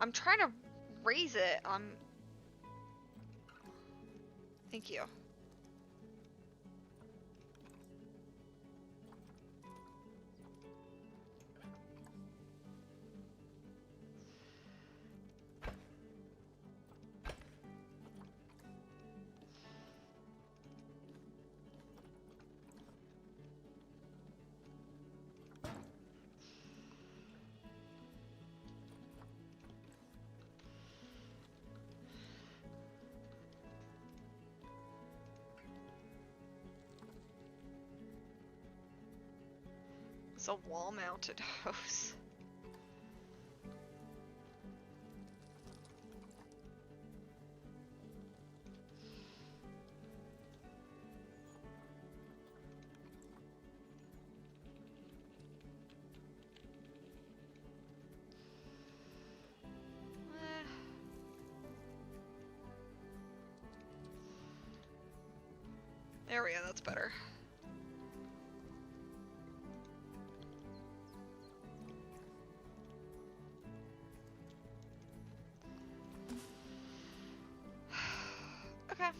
I'm trying to raise it. Thank you. It's a wall-mounted hose. There we go, that's better. Okay.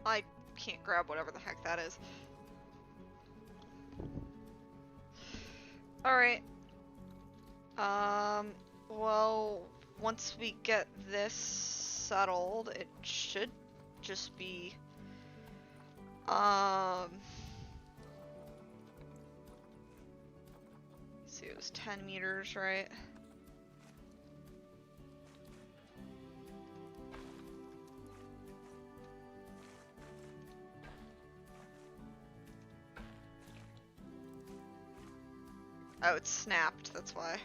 I can't grab whatever the heck that is. Alright. Well, once we get this settled, it should just be, let's see, it was 10 meters, right? Oh, it's snapped, that's why.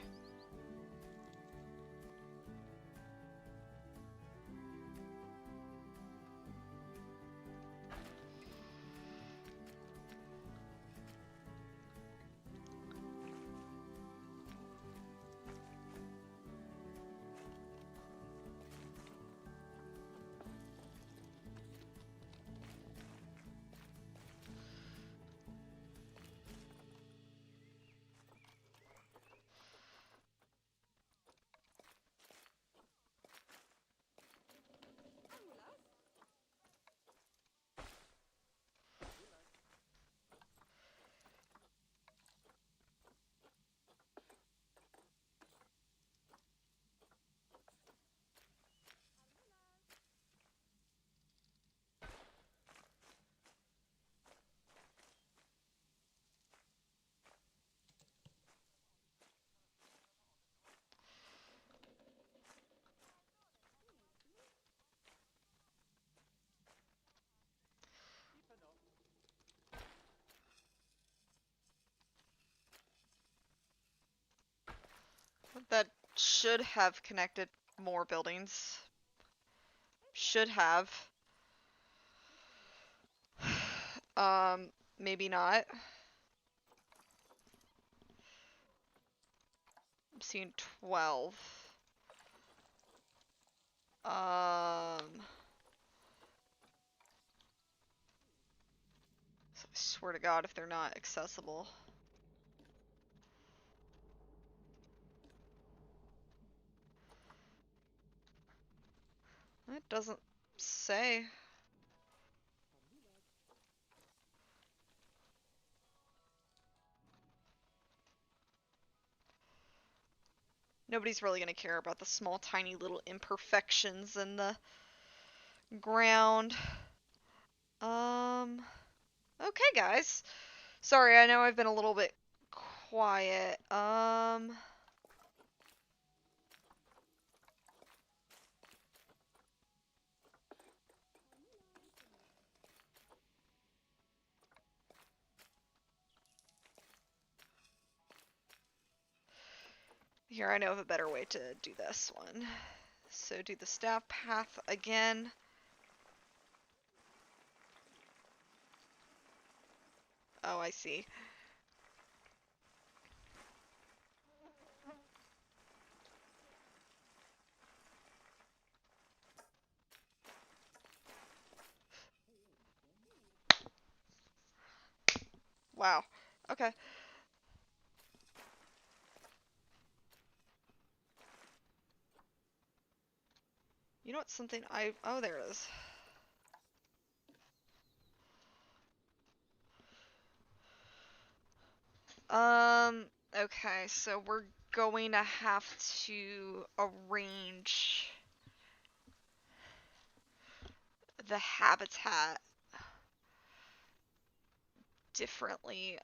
That should have connected more buildings. Should have. Maybe not. I'm seeing 12. I swear to God if they're not accessible. It doesn't say. Nobody's really gonna care about the small, tiny little imperfections in the ground. Okay, guys. Sorry, I know I've been a little bit quiet. Here, I know of a better way to do this one. So do the staff path again. Oh, I see. Wow. Okay. You know what's something oh, there it is. Okay, so we're going to have to arrange the habitat differently.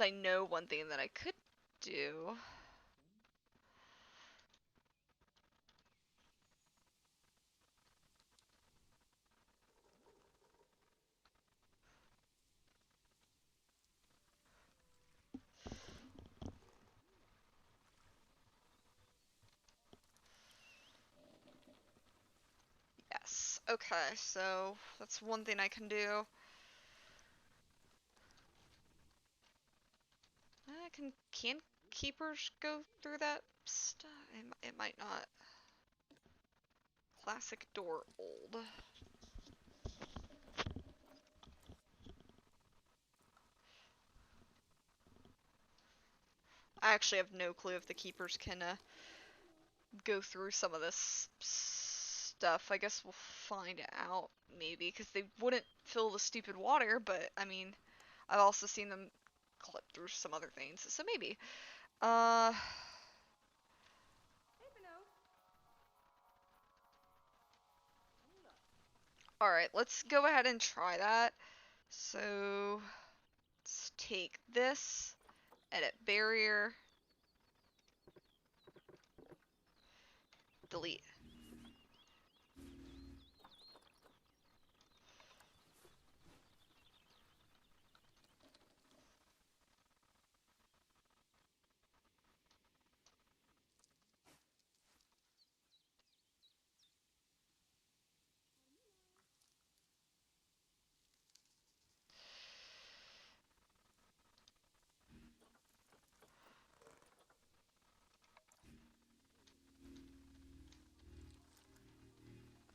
Just I know one thing that I could do. Yes. Okay, so that's one thing I can do. Can keepers go through that stuff? It might not. Classic door old. I actually have no clue if the keepers can go through some of this stuff. I guess we'll find out maybe because they wouldn't fill the stupid water, but I mean, I've also seen them clip through some other things, so maybe. Alright, let's go ahead and try that. So, let's take this, edit barrier, delete.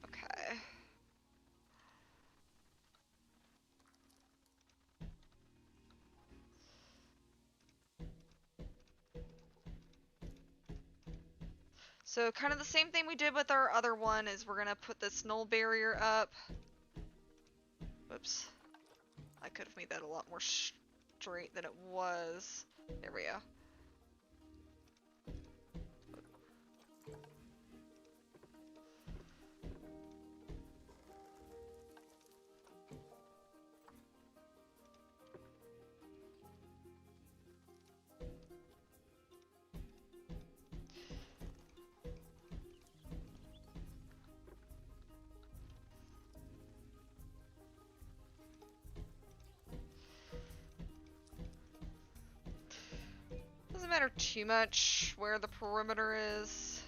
Okay. So kind of the same thing we did with our other one is we're gonna put this null barrier up. Whoops. I could have made that a lot more straight than it was. There we go. check too much where the perimeter is.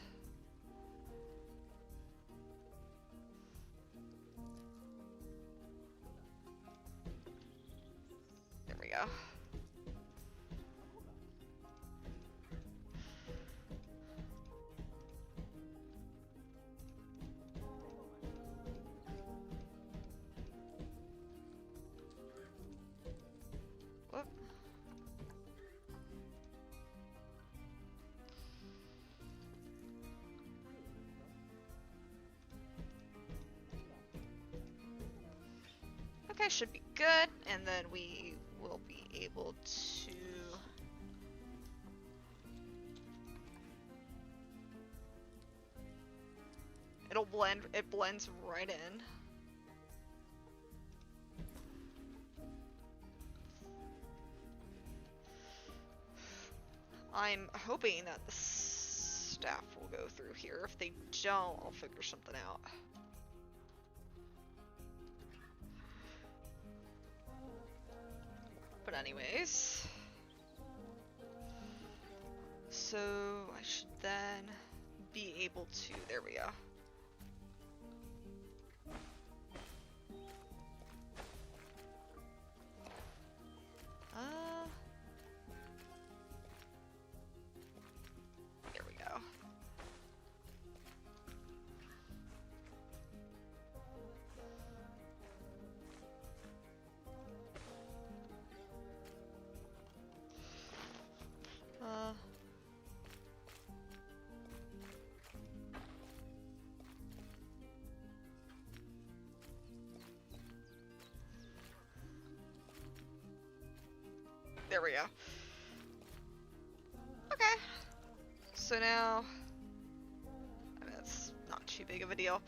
There we go. Whoop. Okay, should be good, and then we will be able to... It'll blend, it blends right in. I'm hoping that the staff will go through here. If they don't, I'll figure something out. But anyways, so I should then be able to, there we go. There we go. There we go. Okay. So now, I mean, that's not too big of a deal.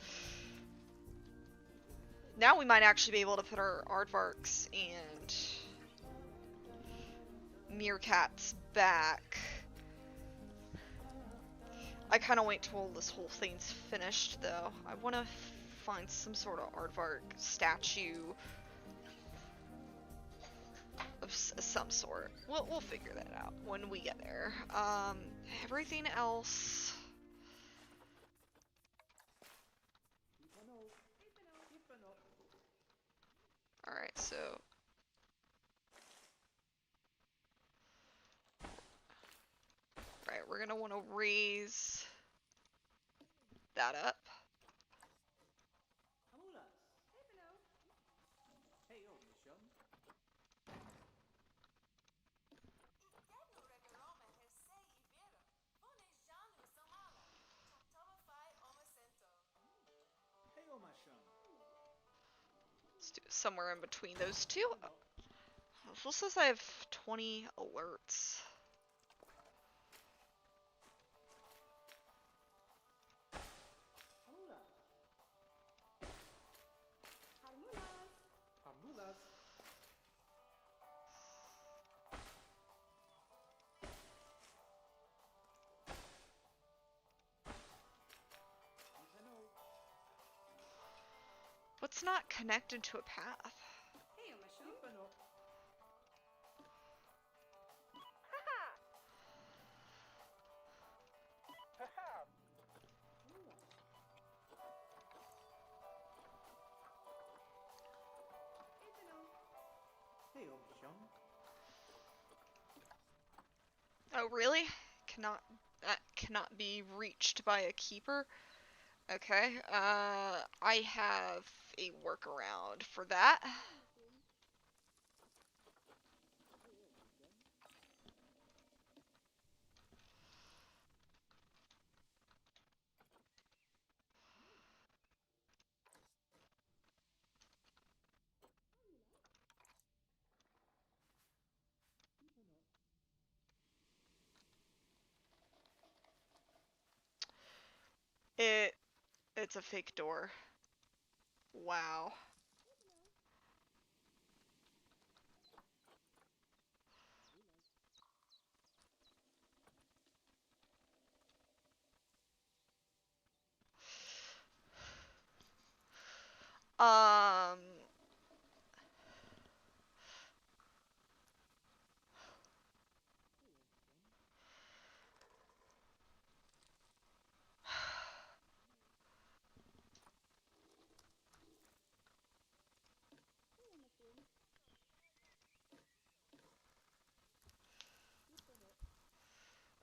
Now we might actually be able to put our aardvarks and meerkats back. I kind of wait till this whole thing's finished, though. I want to find some sort of aardvark statue of some sort. We'll figure that out when we get there. Everything else. All right, so. Right, we're gonna want to raise that up. Let's do it somewhere in between those two. This says I have 20 alerts. What's not connected to a path? Oh, really? Cannot be reached by a keeper? Okay, I have a workaround for that. It's a fake door. Wow.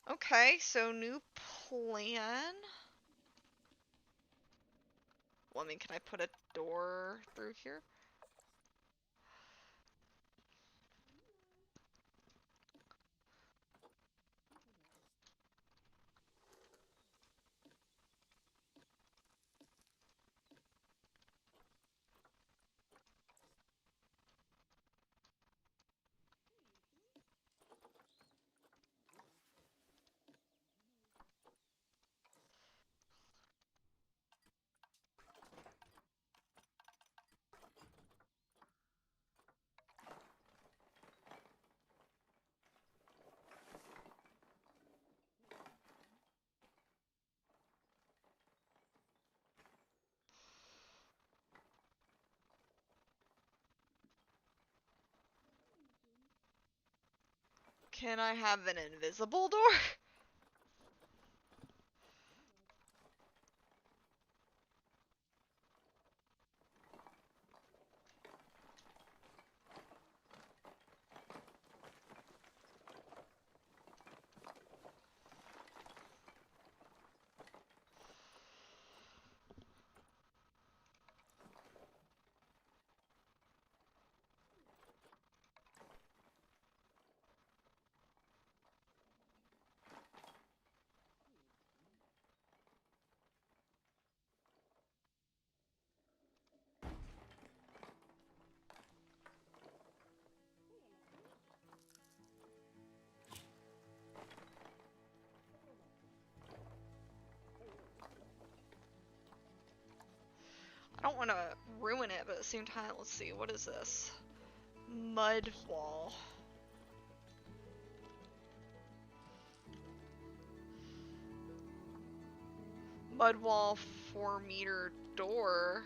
Okay, so new plan. Well, I mean, can I put a door through here? Can I have an invisible door? I don't want to ruin it, but at the same time, let's see, what is this? Mud wall. Mud wall, 4-meter door.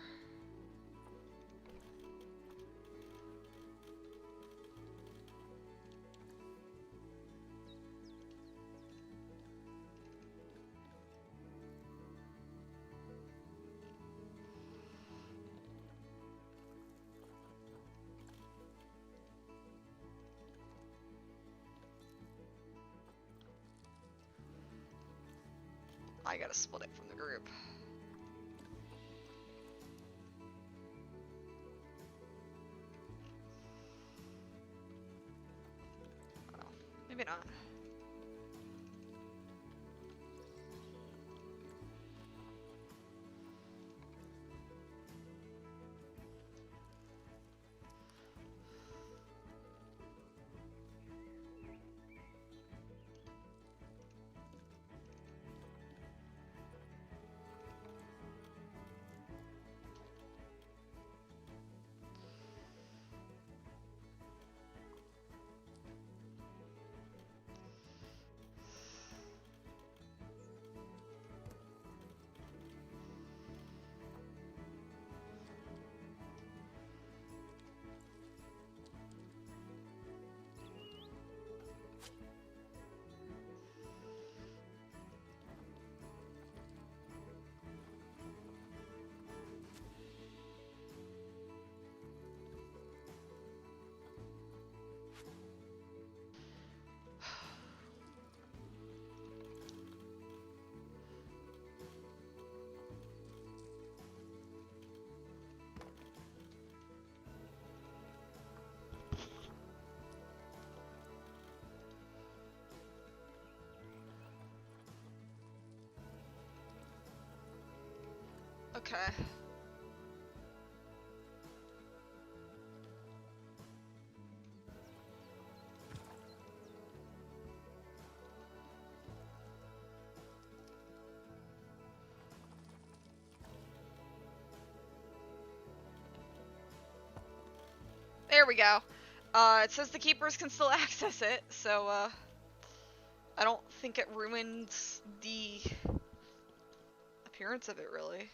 I gotta split it from the group. Oh, maybe not. Okay. There we go. It says the keepers can still access it, so, I don't think it ruins the appearance of it, really.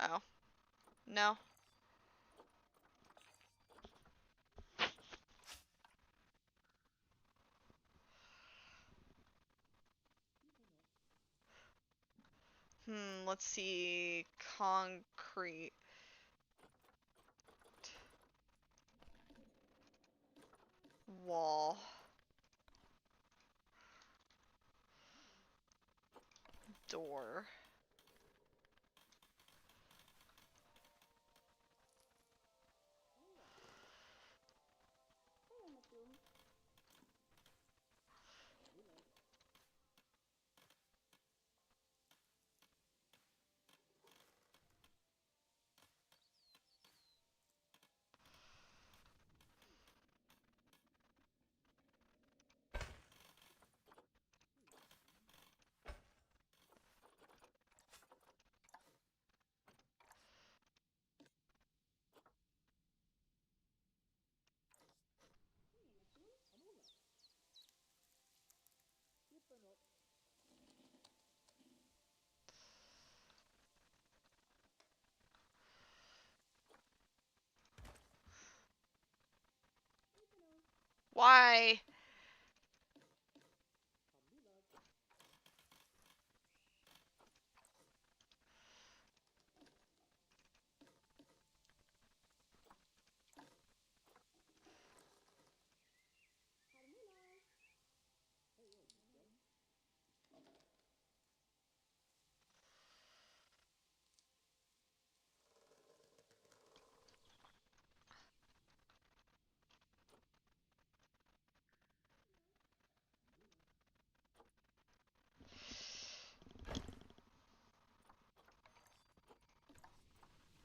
Oh. No. Let's see. Concrete. Wall. Door. Why?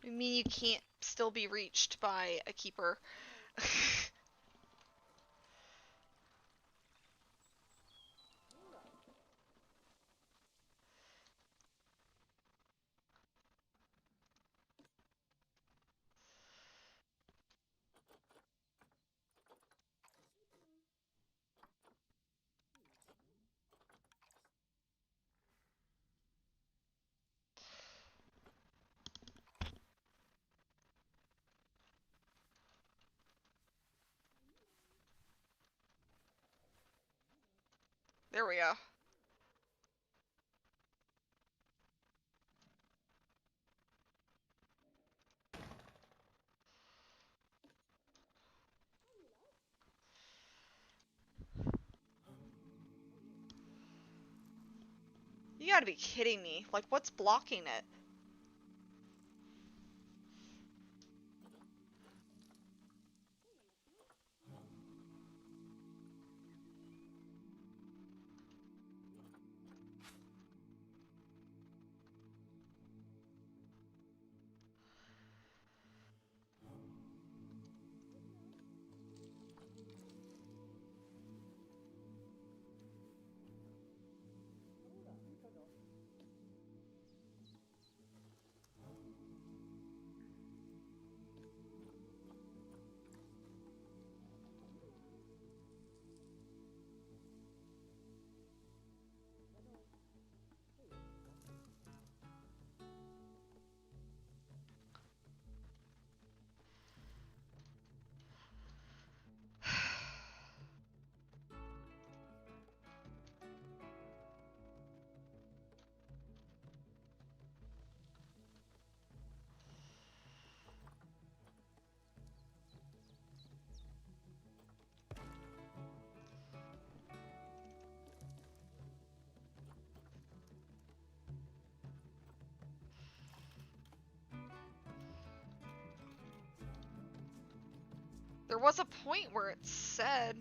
I mean, you can't still be reached by a keeper. There we go. You gotta be kidding me. Like, what's blocking it? There was a point where it said...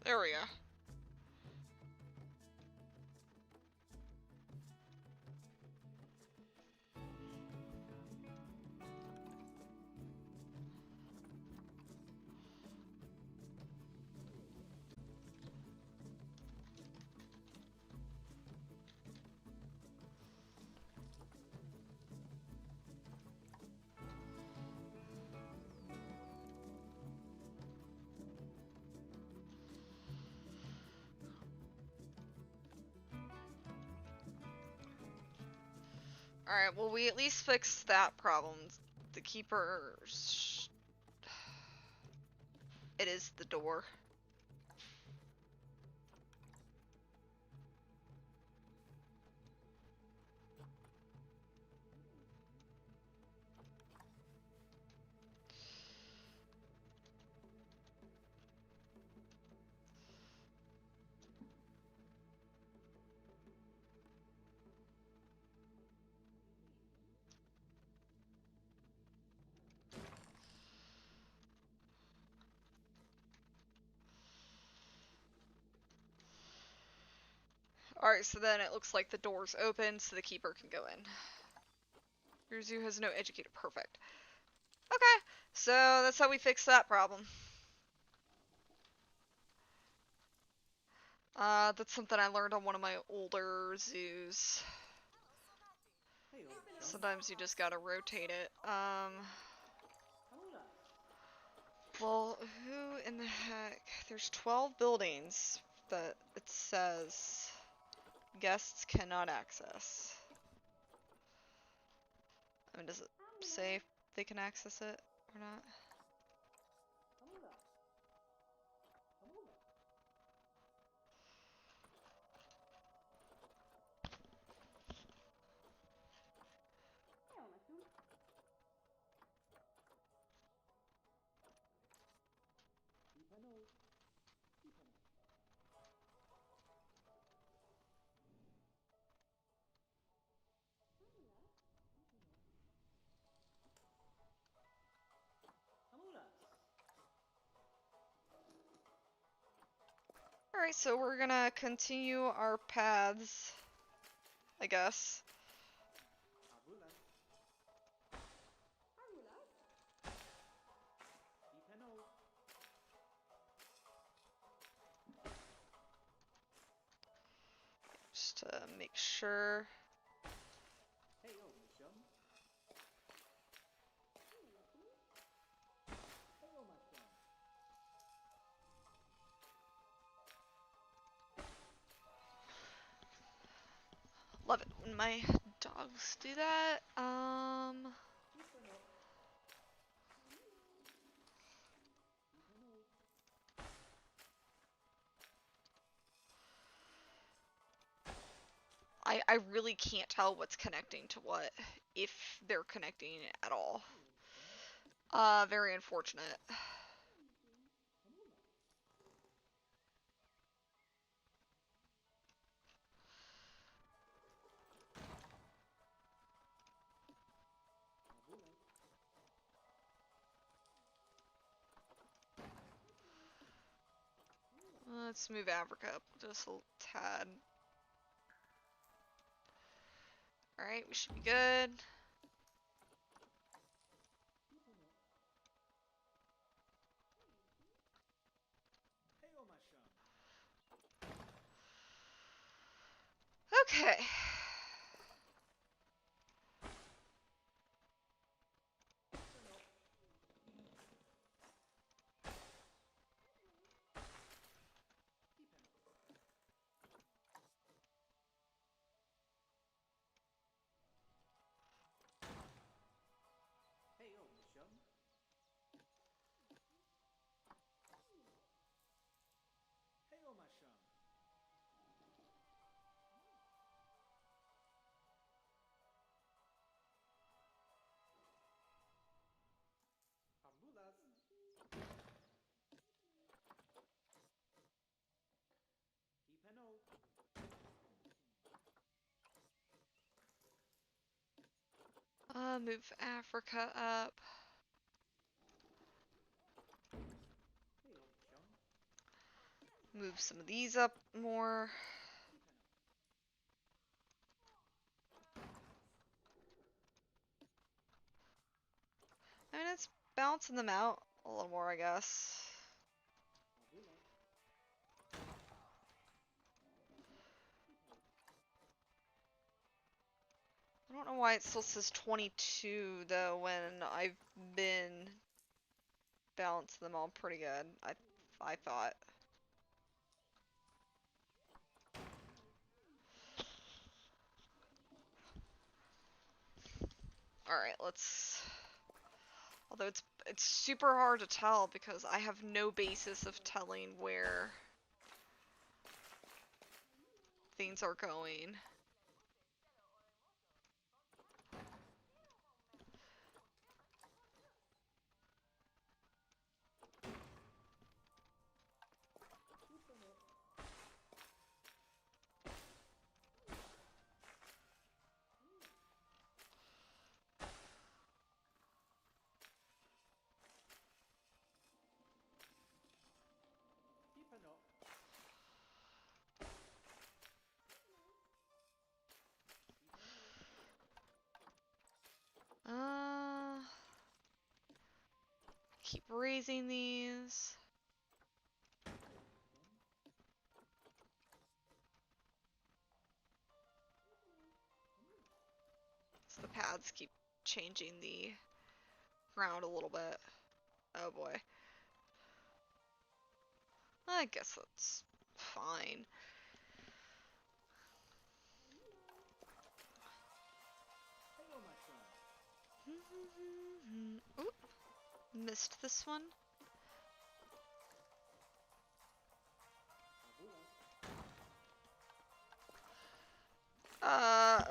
There we go. Alright, well, we at least fixed that problem. The keeper... It is the door. Alright, so then it looks like the door's open so the keeper can go in. Your zoo has no educator. Perfect. Okay, so that's how we fix that problem. That's something I learned on one of my older zoos. Hey, old chum. Sometimes you just gotta rotate it. Hola. Well, who in the heck? There's 12 buildings that it says guests cannot access. I mean, does it say if they can access it or not? Hola. Hola. Tipano. Tipano. Hola. Alright, so we're gonna continue our paths, I guess. Abulas. Tipano. Just to make sure. Hey, old chum. Hey, old my chum. Love it when my dogs do that. Tipano. Tipano. I really can't tell what's connecting to what, if they're connecting at all. Very unfortunate. Abulas. Let's move Africa up just a tad. Alright, we should be good. Hey, old my chum. Okay. Hey, old chum. Hey, old my chum. Abulas. Tipano. Move Africa up. Hey, old chum. Move some of these up more. I mean, it's balancing them out a little more, I guess. Abulas. I don't know why it still says 22 though when I've been balancing them all pretty good. I thought. Alright, let's... Although it's super hard to tell because I have no basis of telling where things are going. Keep raising these. So the pads keep changing the ground a little bit. Oh boy. I guess that's fine. Hello, my son. Oop, missed this one.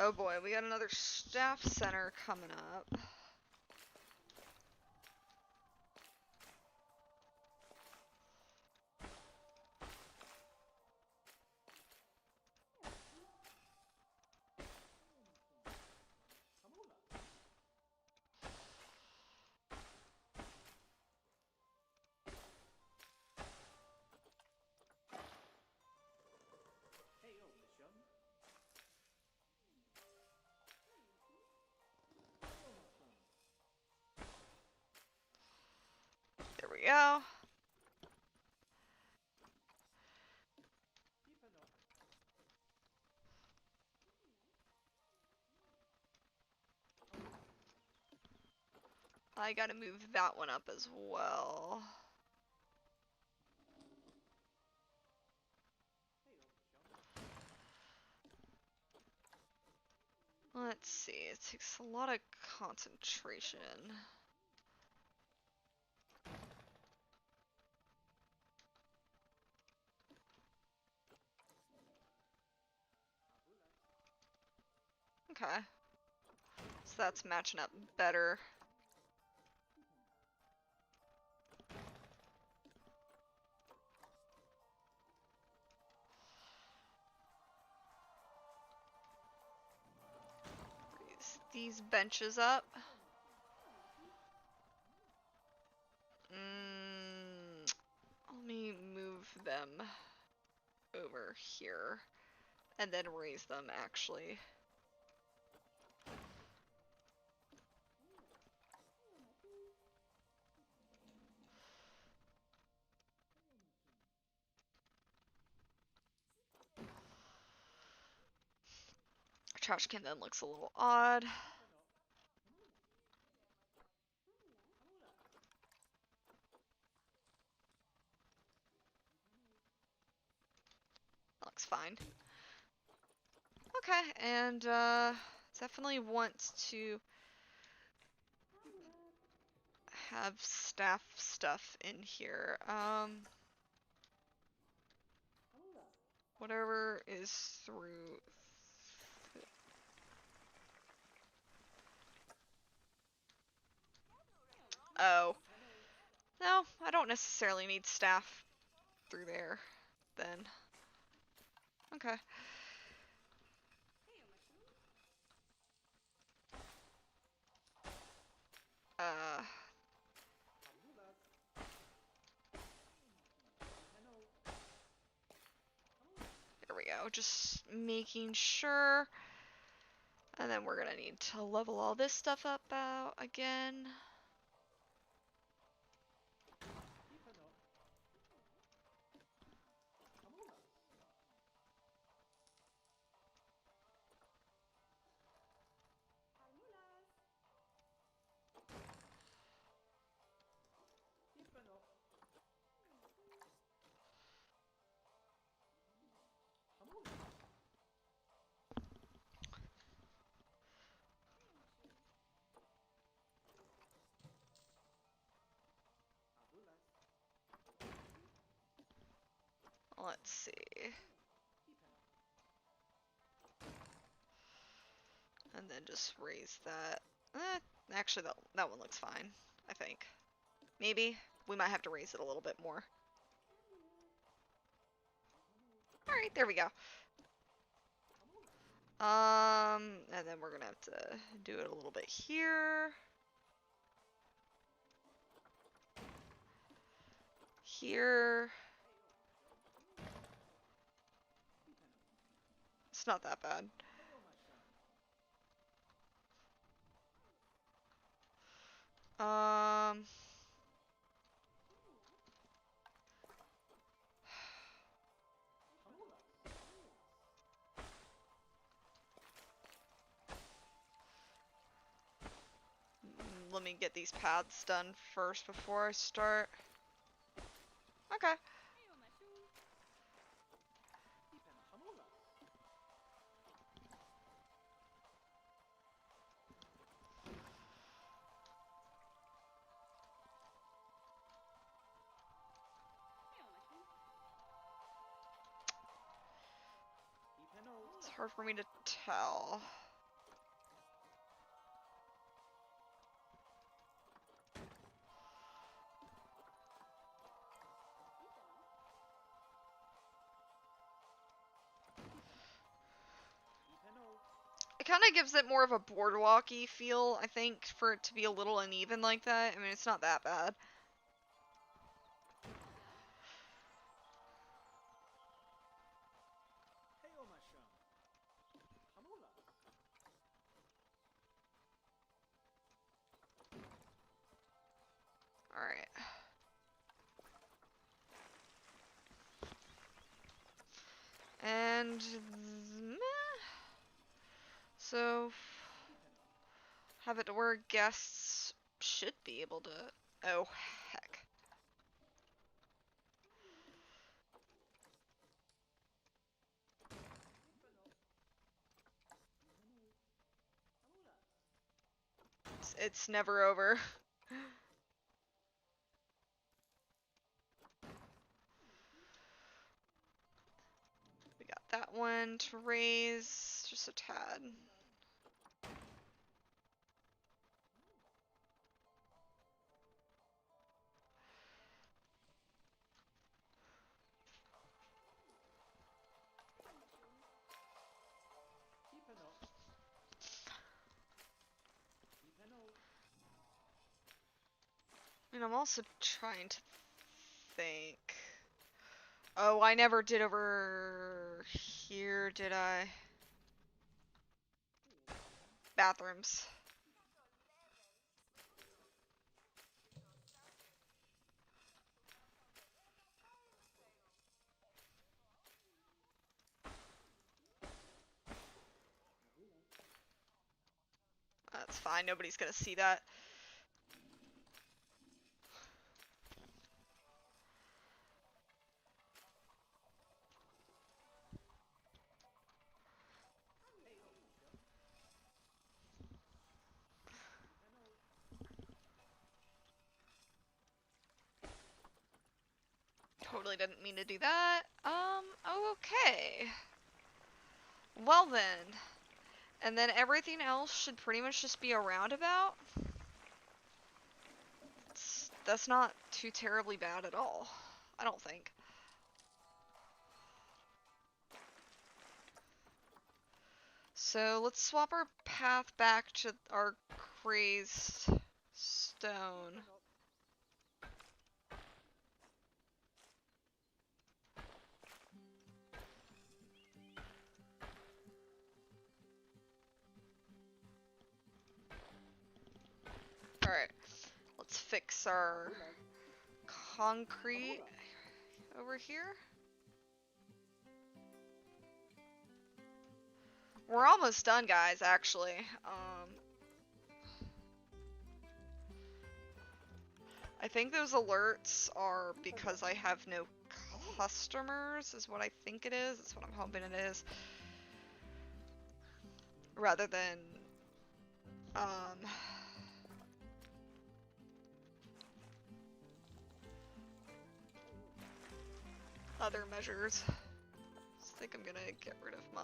Oh boy, we got another staff center coming up. Hey, oh, Michelle. Hello, my son. There we go. I gotta move that one up as well. Let's see, it takes a lot of concentration. Okay. So that's matching up better. Raise these benches up. Let me move them over here and then raise them actually. Trash can then looks a little odd. Looks fine. Okay, and definitely want to have staff stuff in here. Whatever is through. Oh. No, I don't necessarily need staff through there, then. Okay. There we go, just making sure. And then we're gonna need to level all this stuff up out again. let's see. And then just raise that. Actually, that one looks fine, I think. Maybe. We might have to raise it a little bit more. Alright, there we go. And then we're gonna have to do it a little bit here. Here. It's not that bad. Um... Let me get these paths done first before I start. Okay. It's hard for me to tell. It kind of gives it more of a boardwalky feel, I think, for it to be a little uneven like that. I mean, it's not that bad. Alright. And... so... have it to where guests should be able to... Oh, heck. It's never over. We got that one to raise just a tad. And I'm also trying to think. Oh, I never did over here, did I? Bathrooms. That's fine, nobody's gonna see that. Totally didn't mean to do that. Okay. Well then. And then everything else should pretty much just be a roundabout. That's not too terribly bad at all, I don't think. So let's swap our path back to our crazed stone. Alright, let's fix our concrete over here. We're almost done, guys, actually. I think those alerts are because I have no customers, is what I think it is. That's what I'm hoping it is. Rather than, other measures. I think I'm gonna get rid of my.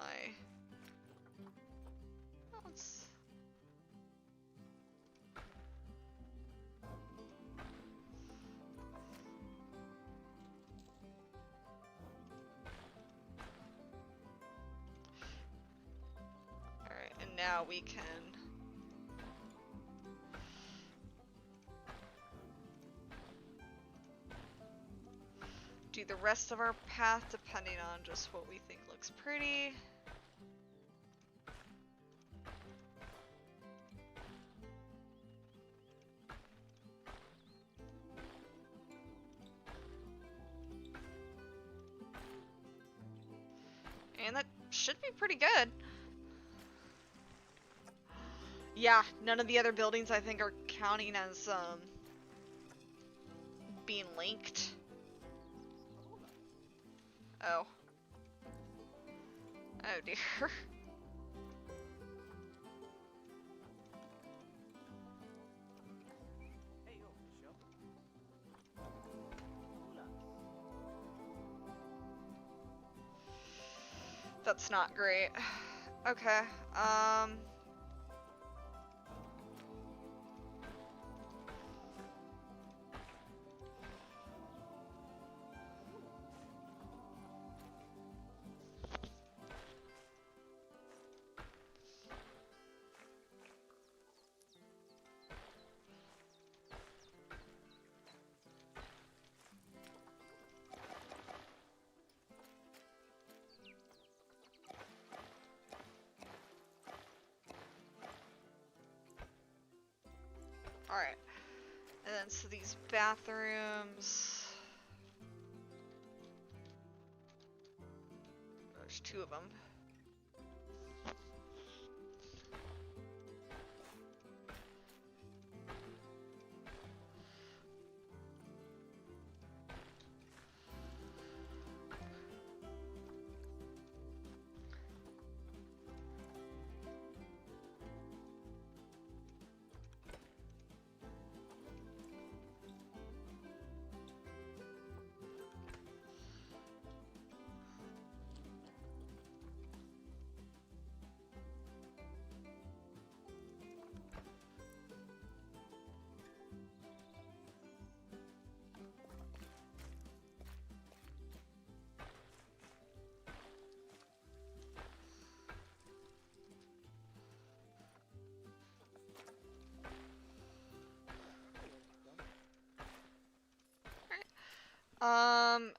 Oh, let's... Alright, and now we can do the rest of our path depending on just what we think looks pretty. And that should be pretty good. Yeah, none of the other buildings I think are counting as being linked. Oh. Oh dear. Hey, yo, Michelle. Hola. That's not great. Okay, alright. And then, so these bathrooms... There's two of them.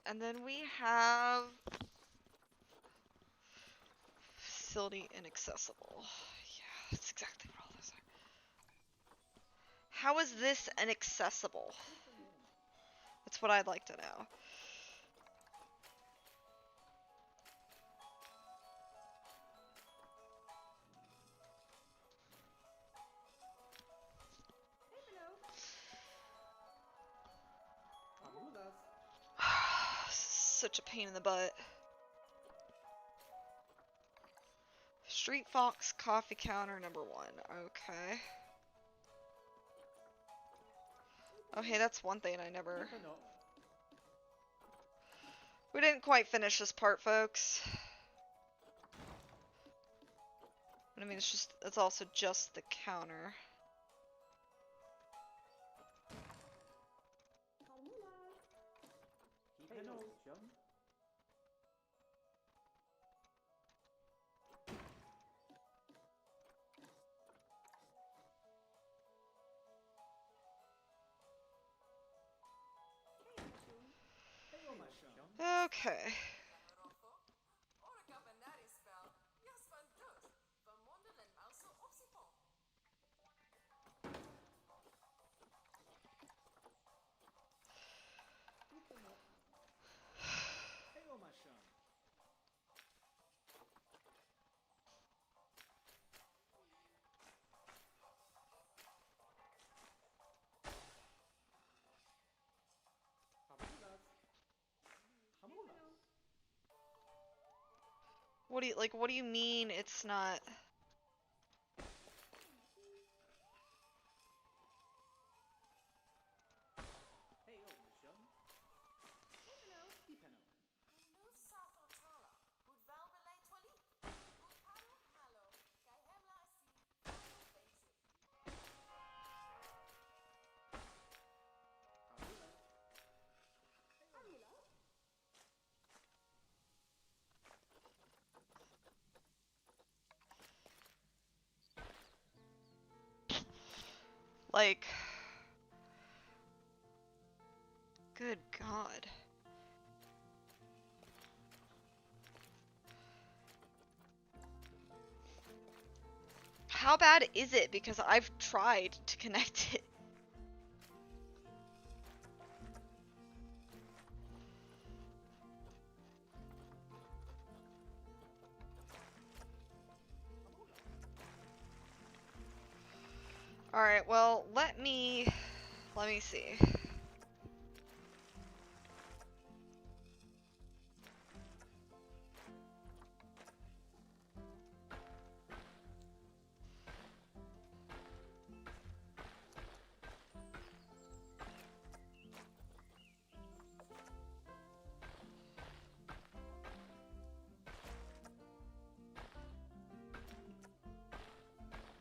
And then we have facility inaccessible. Yeah, that's exactly what all those are. How is this inaccessible? That's what I'd like to know. Saludas. Such a pain in the butt. Street Fox coffee counter number 1. Okay. Oh, hey, that's one thing I never... No. We didn't quite finish this part, folks. I mean, it's also just the counter. Hey, yo, Michelle. Hey, yo, Michelle. Okay. Hey, yo, Michelle. Saludas. Saludas. What do you mean it's not? Hey, yo, Michelle. Dipeno. Like, good God. How bad is it? Because I've tried to connect it. Alright, well, let me see.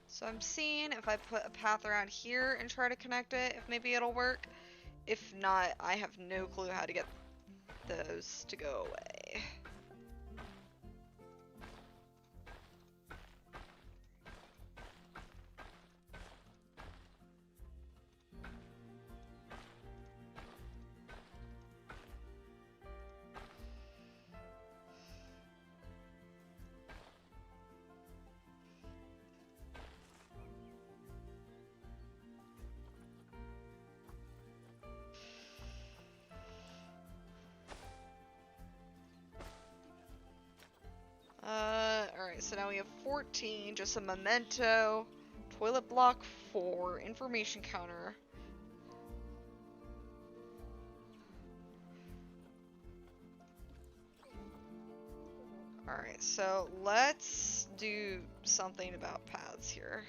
So I'm seeing if I put a path around here and try to connect it, if maybe it'll work. If not, I have no clue how to get those to go away. Alright, so now we have 14, just a memento, toilet block 4, information counter. Alright, so let's do something about paths here.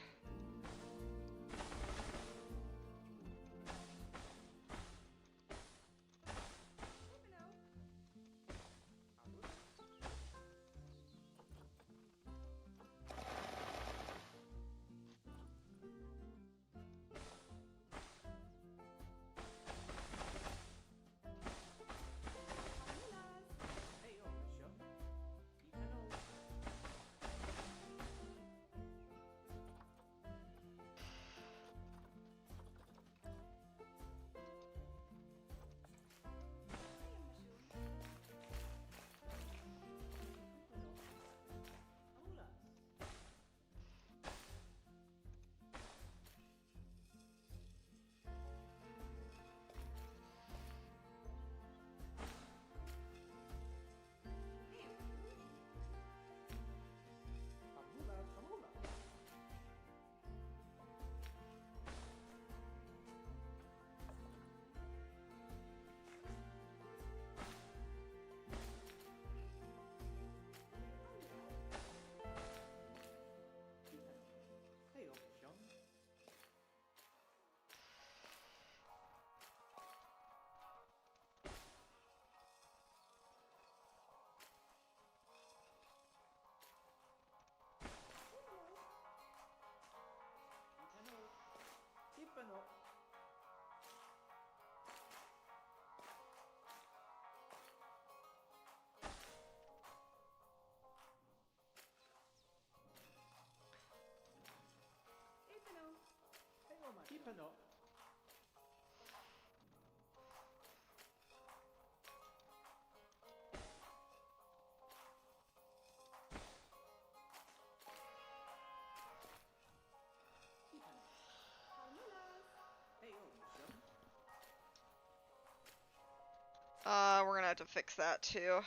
We're gonna have to fix that too.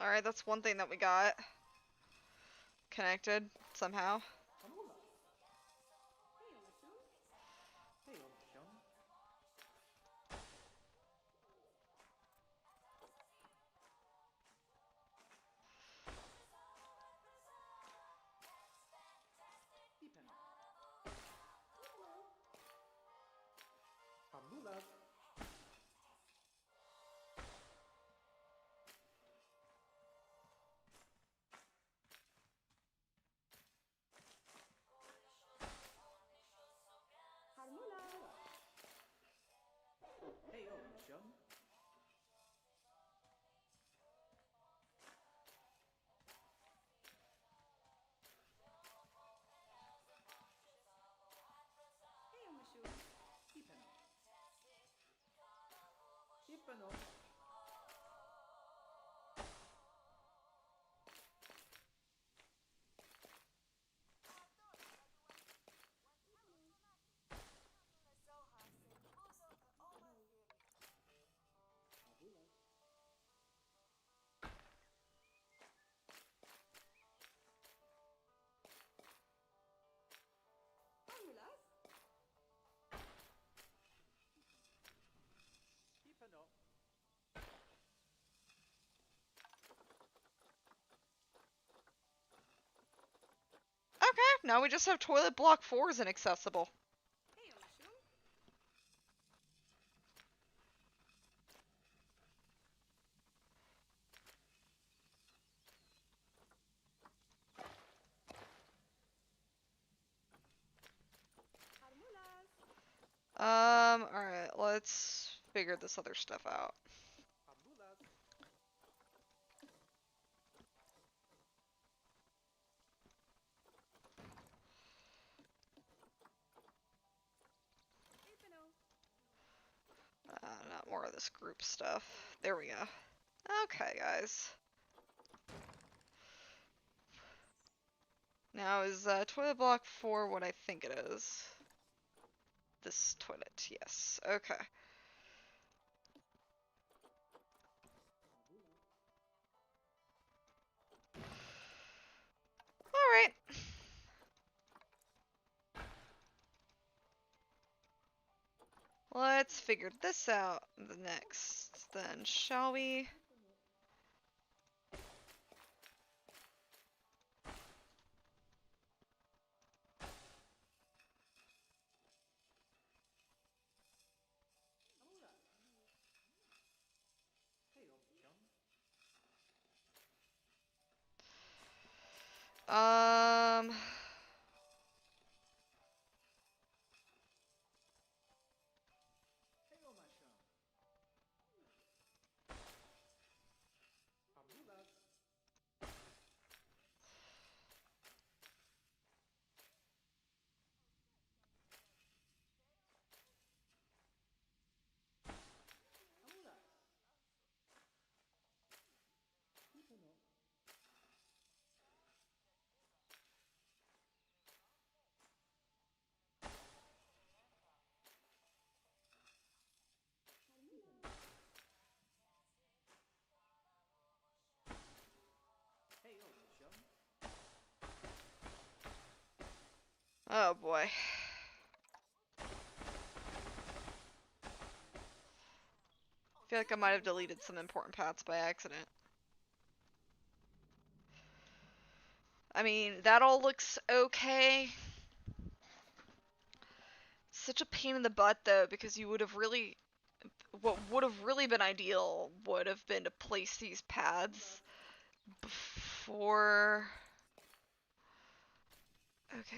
Alright, that's one thing that we got connected somehow. Now we just have toilet block 4s inaccessible. Alright, let's figure this other stuff out. Not more of this group stuff. There we go. Okay, guys. Now, is toilet block 4 what I think it is? This toilet, yes. Okay. Alright. Let's figure this out next, then, shall we? Um... Oh boy. I feel like I might have deleted some important paths by accident. I mean, that all looks okay. Such a pain in the butt though, because you would have really... What would have really been ideal would have been to place these paths before... Okay.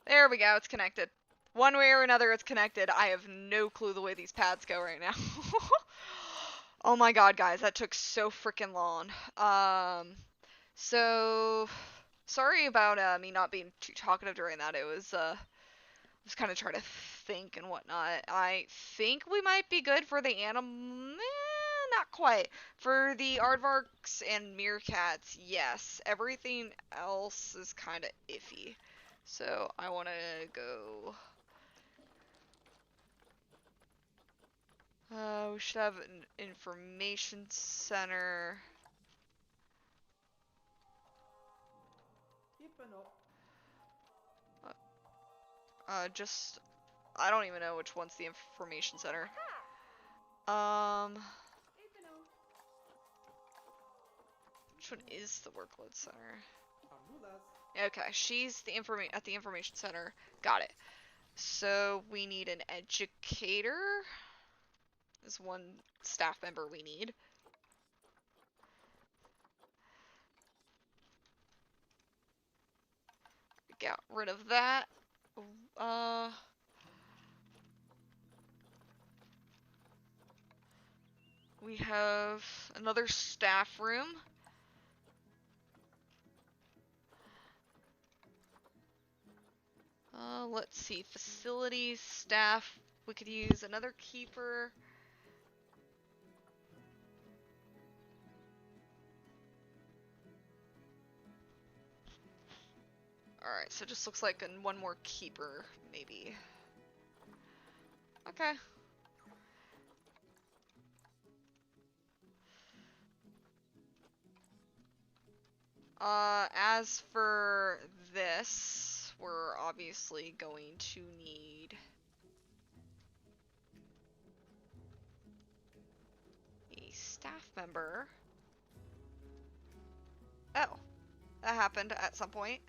There we go, it's connected. One way or another, it's connected. I have no clue the way these paths go right now. Oh my god, guys, that took so freaking long. So... Sorry about me not being too talkative during that. It was, kind of trying to think and whatnot. I think we might be good for the not quite. For the aardvarks and meerkats, yes. Everything else is kind of iffy. So I want to go... we should have an information center. I don't even know which one's the information center. Which one is the workload center? Okay, she's at the information center. Got it. So we need an educator. Is one staff member we need. Got rid of that. We have another staff room. see, facilities, staff. We could use another keeper. Alright, so it just looks like one more keeper, maybe. Okay. As for this, we're obviously going to need a staff member. Oh, that happened at some point.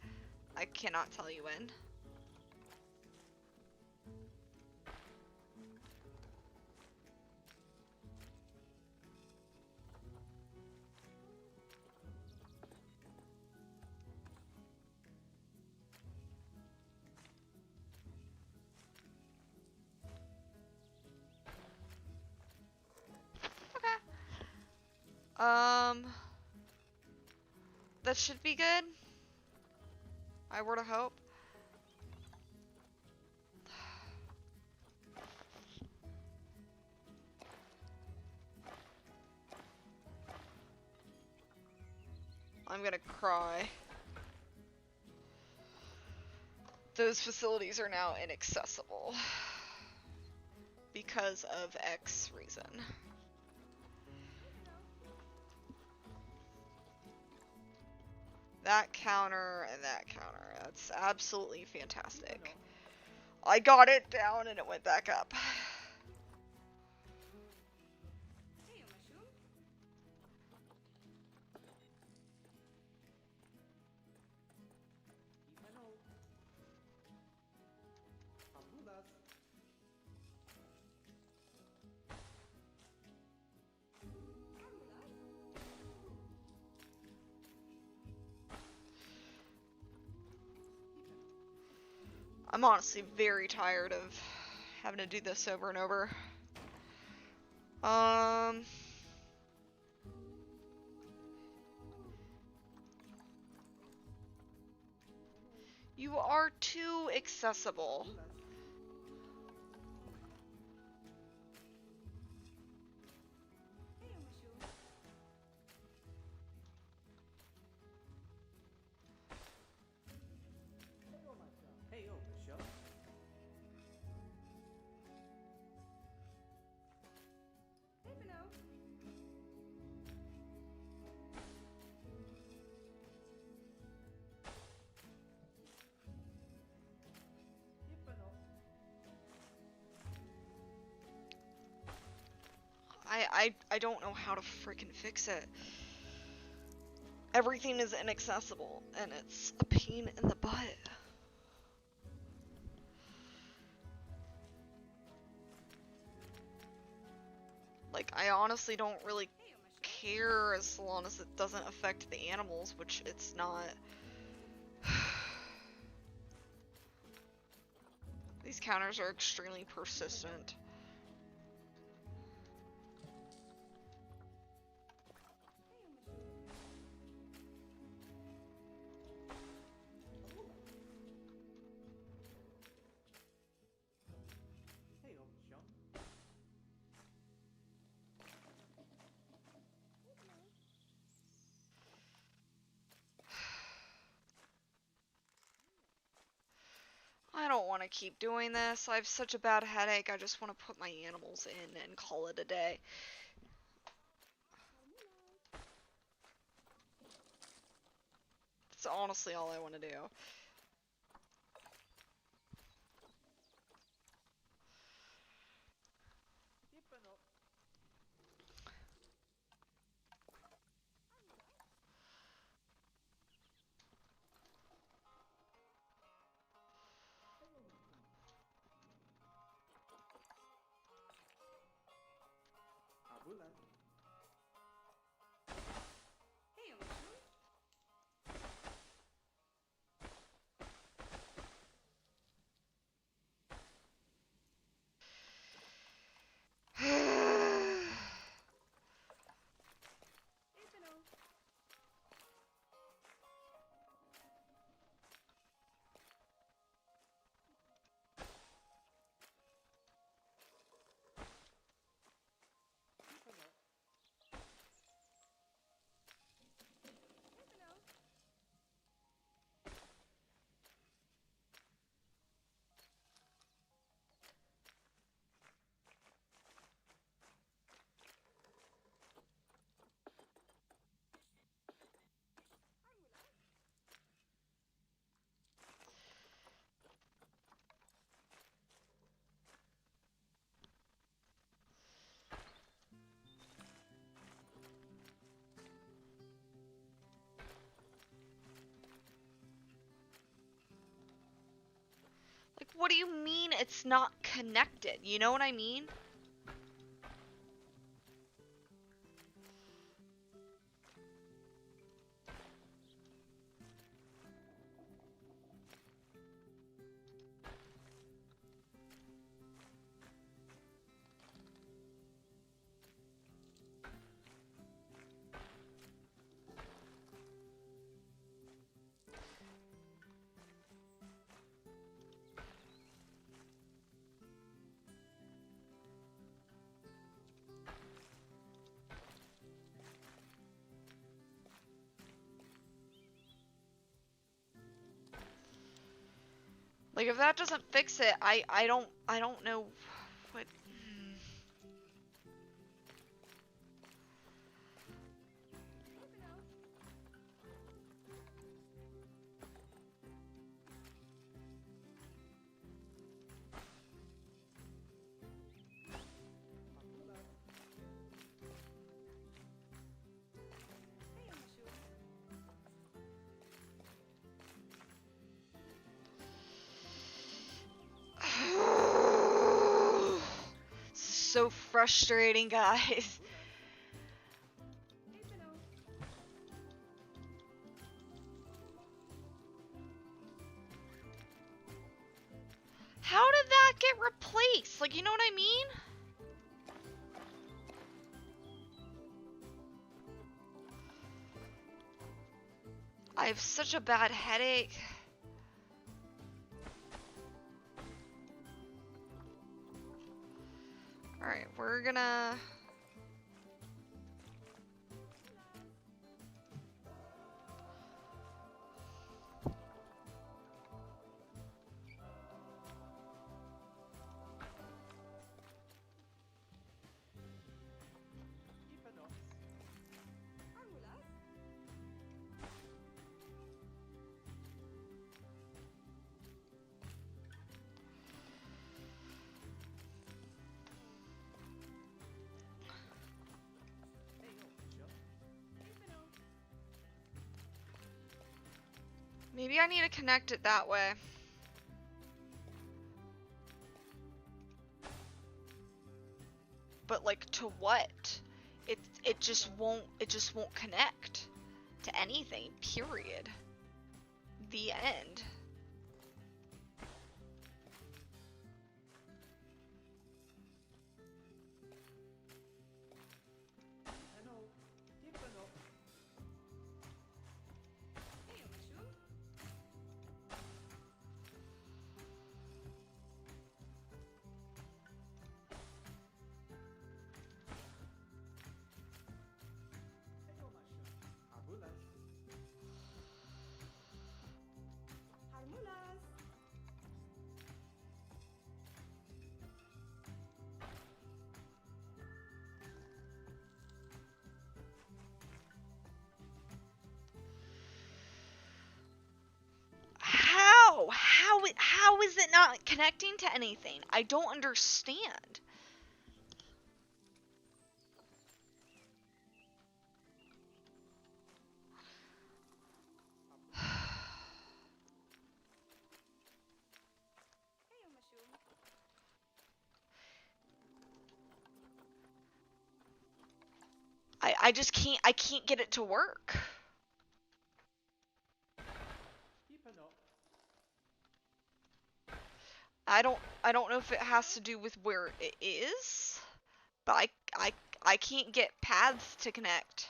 I cannot tell you when. That should be good. I were to hope. I'm gonna cry. Those facilities are now inaccessible because of X reason. That counter and that counter. That's absolutely fantastic. I got it down and it went back up. I'm honestly very tired of having to do this over and over. You are too accessible. I don't know how to freaking fix it. Everything is inaccessible, and it's a pain in the butt. Like, I honestly don't really care as long as it doesn't affect the animals, which it's not. These counters are extremely persistent. I don't want to keep doing this. I have such a bad headache. I just want to put my animals in and call it a day. That's honestly all I want to do. What do you mean it's not connected? You know what I mean? Like, if that doesn't fix it, I don't know what. So frustrating, guys. How did that get replaced? Like, you know what I mean? I have such a bad headache. Alright, we're gonna... Maybe I need to connect it that way. But like, to what? It just won't connect to anything, period. The end. How is it not connecting to anything? I don't understand. I just can't get it to work. I don't know if it has to do with where it is, but I can't get paths to connect.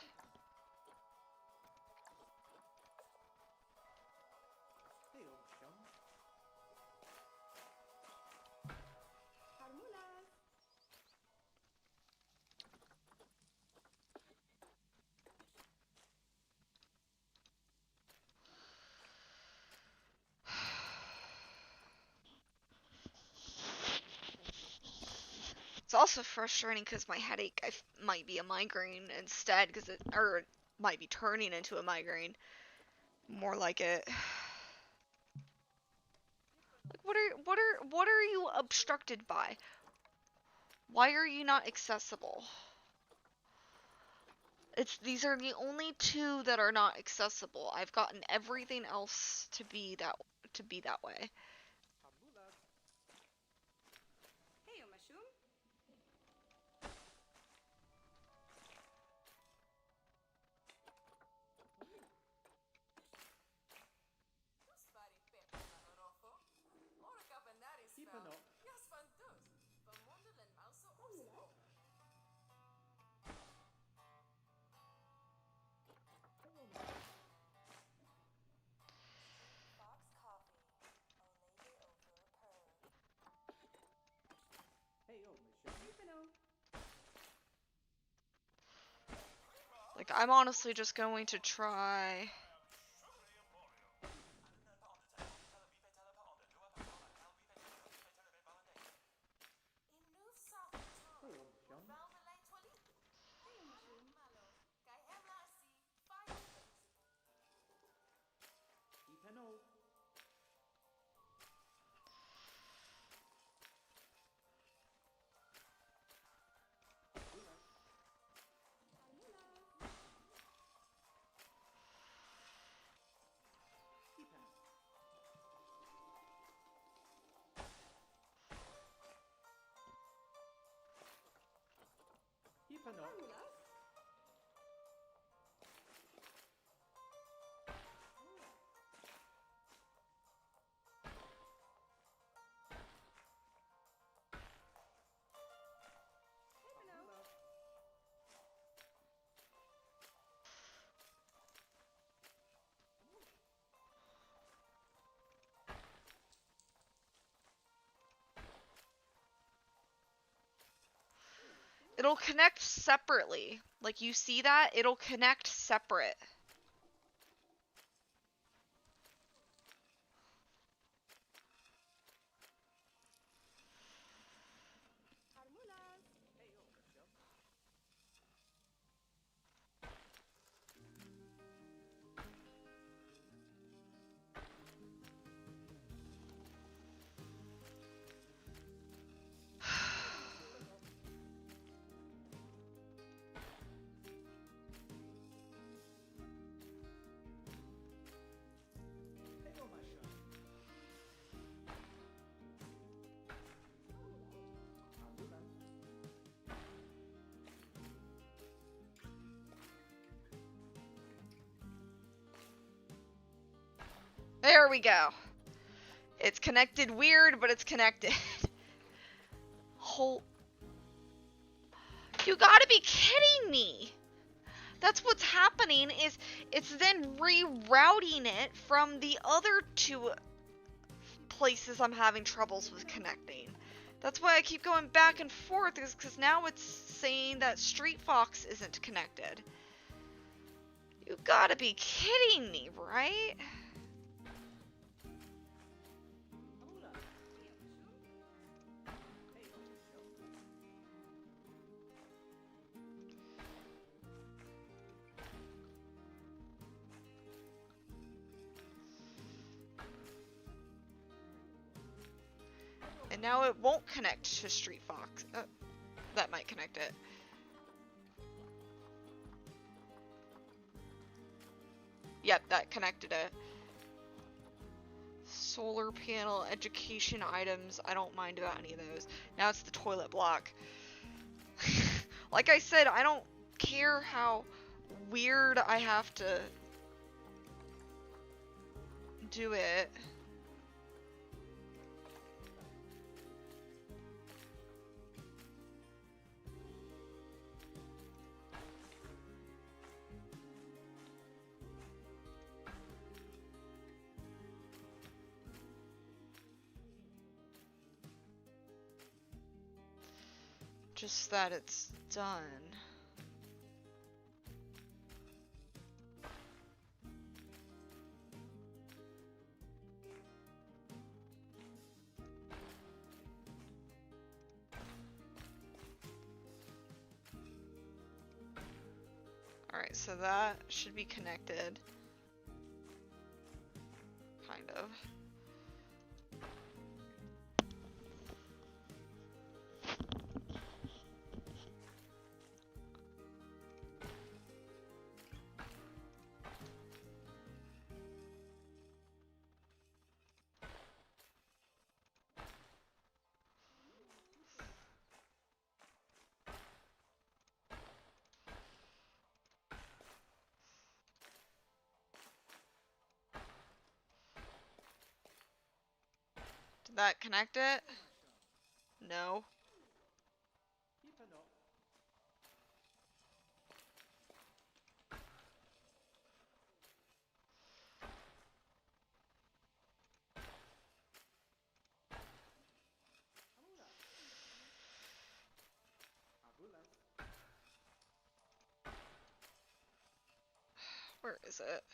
It's also frustrating because my headache might be a migraine instead, because it might be turning into a migraine. More like it. Like, what are you obstructed by? Why are you not accessible? These are the only two that are not accessible. I've gotten everything else to be that way. I'm honestly just going to try. It'll connect separately. Like, you see that? It'll connect separate. There we go. It's connected weird, but it's connected. Whole. You gotta be kidding me! That's what's happening, is it's then rerouting it from the other two places I'm having troubles with connecting. That's why I keep going back and forth, is because now it's saying that Street Fox isn't connected. You gotta be kidding me, right? And now it won't connect to Street Fox. That might connect it. Yep, that connected it. Solar panel, education items. I don't mind about any of those. Now it's the toilet block. Like I said, I don't care how weird I have to do it. Just that it's done. Alright, so that should be connected. Kind of. Did that connect it? No. Where is it?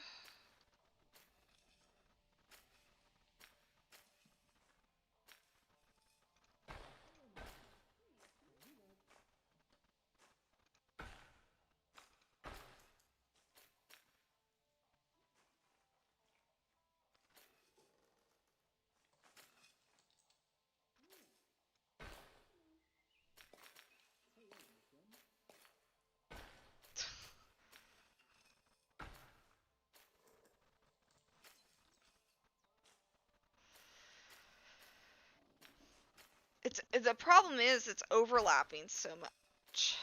The problem is it's overlapping so much.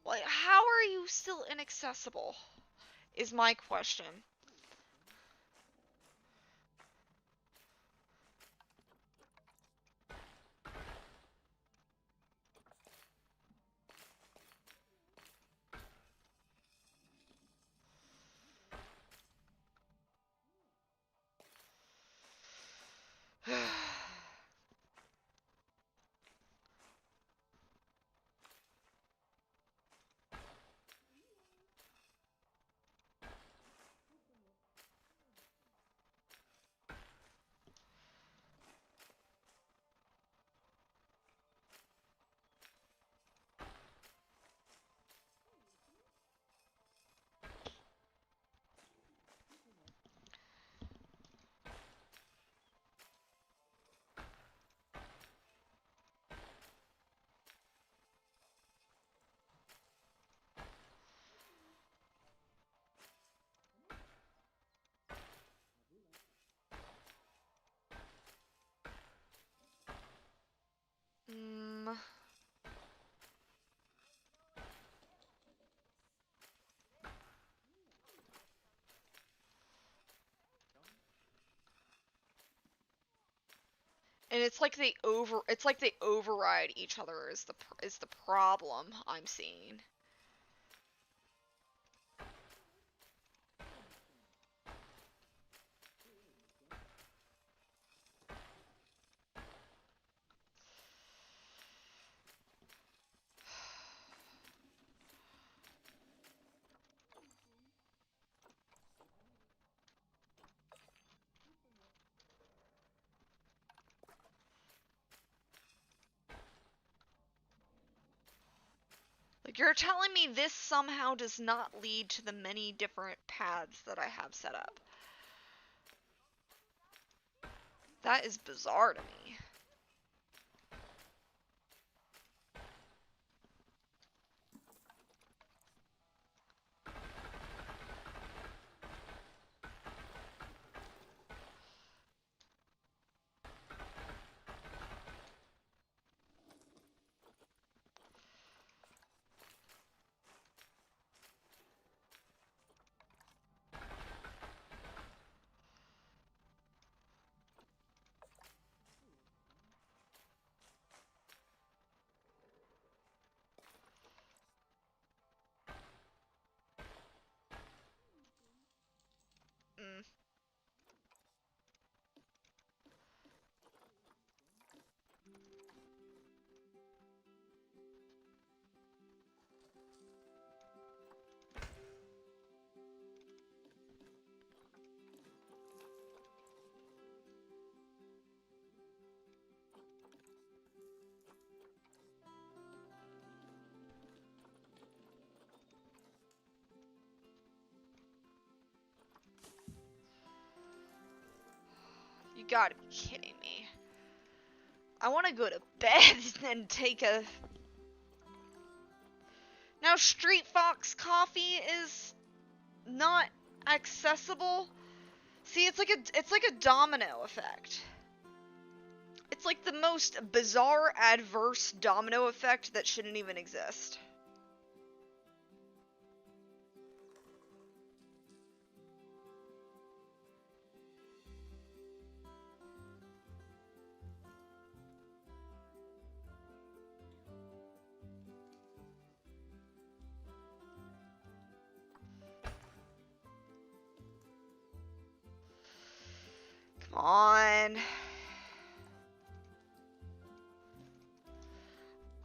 Like, how are you still inaccessible? Is my question. Mm. And it's like they override each other is the problem I'm seeing. Like, you're telling me this somehow does not lead to the many different paths that I have set up. That is bizarre to me. gotta be kidding me. I want to go to bed and take a... Now, Street Fox Coffee is not accessible. See, it's like a domino effect. It's like the most bizarre, adverse domino effect that shouldn't even exist. Come on.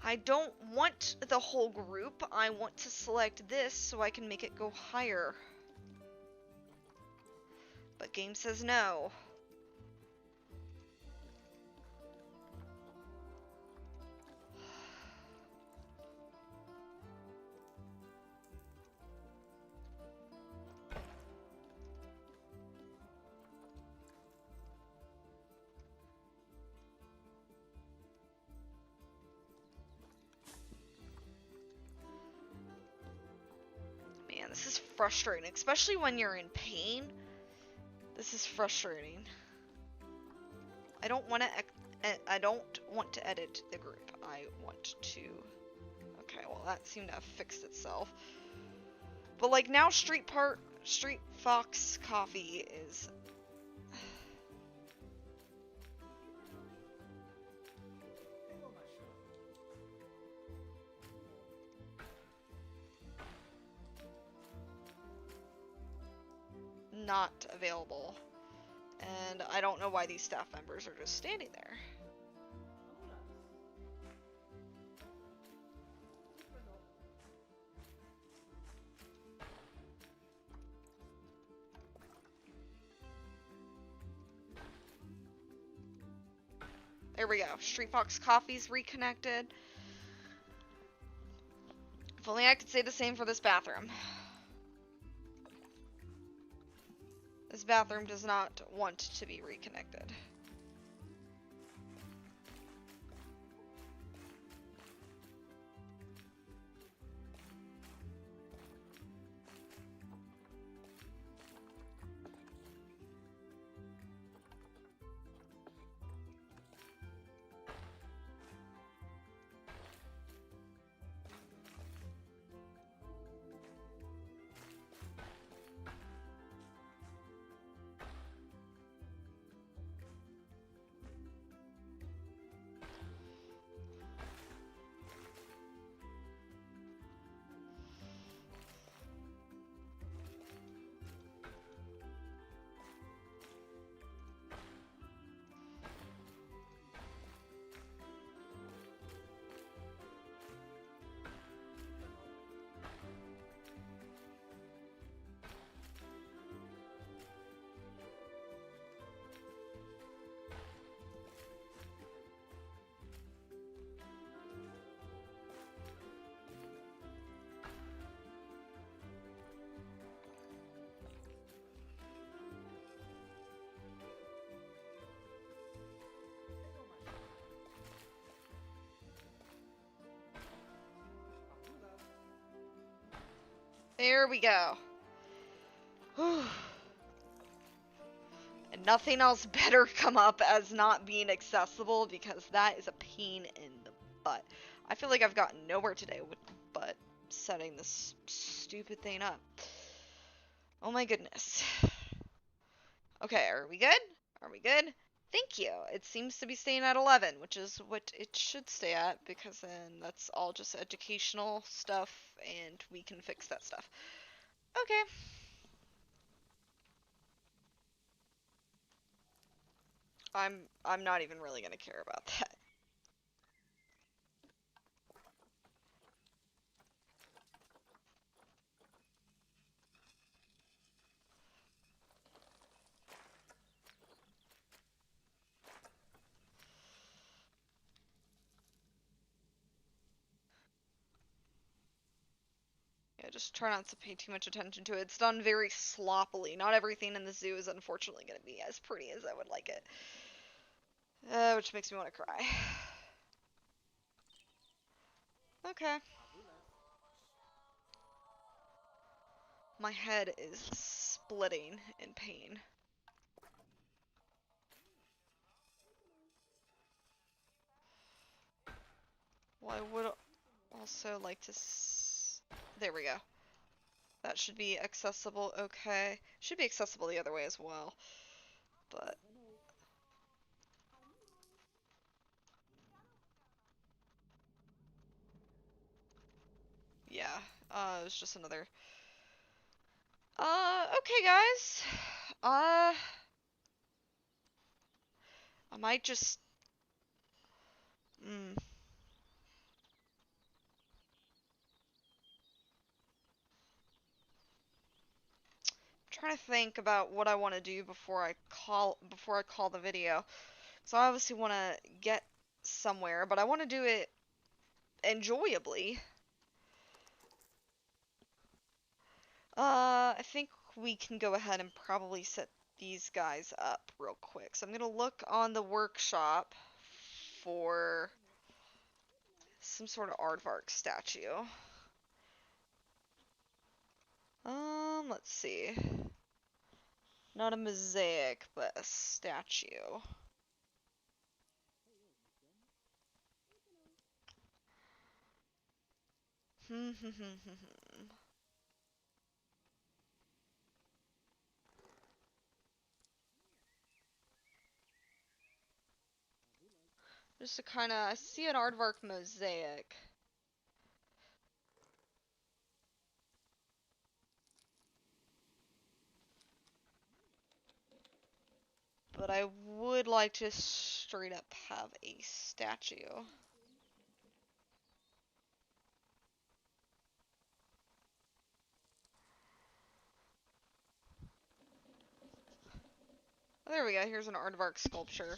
I don't want the whole group. I want to select this so I can make it go higher. But game says no. Man, this is frustrating, especially when you're in pain. This is frustrating. I don't want to edit the group. I want to... Okay, well that seemed to have fixed itself. But like now Street Fox Coffee is... not available. And I don't know why these staff members are just standing there. There we go. Street Fox Coffee's reconnected. If only I could say the same for this bathroom. This bathroom does not want to be reconnected. There we go. Whew. And nothing else better come up as not being accessible, because that is a pain in the butt. I feel like I've gotten nowhere today but setting this stupid thing up. Oh my goodness. Okay, are we good? Are we good? Thank you. It seems to be staying at 11, which is what it should stay at, because then that's all just educational stuff, and we can fix that stuff. Okay. I'm not even really gonna care about that. Yeah, just try not to pay too much attention to it. It's done very sloppily. Not everything in the zoo is unfortunately going to be as pretty as I would like it. Which makes me want to cry. Okay. My head is splitting in pain. Well, I would also like to there we go. That should be accessible, okay. Should be accessible the other way as well. But yeah, it was just another. Okay, guys. I might just. Hmm. Trying to think about what I want to do before I call the video. So I obviously want to get somewhere, but I want to do it enjoyably. I think we can go ahead and probably set these guys up real quick. So I'm gonna look on the workshop for some sort of aardvark statue. Let's see. Not a mosaic, but a statue. Just to kind of, I see an aardvark mosaic. But I would like to straight up have a statue. Oh, there we go, here's an aardvark sculpture.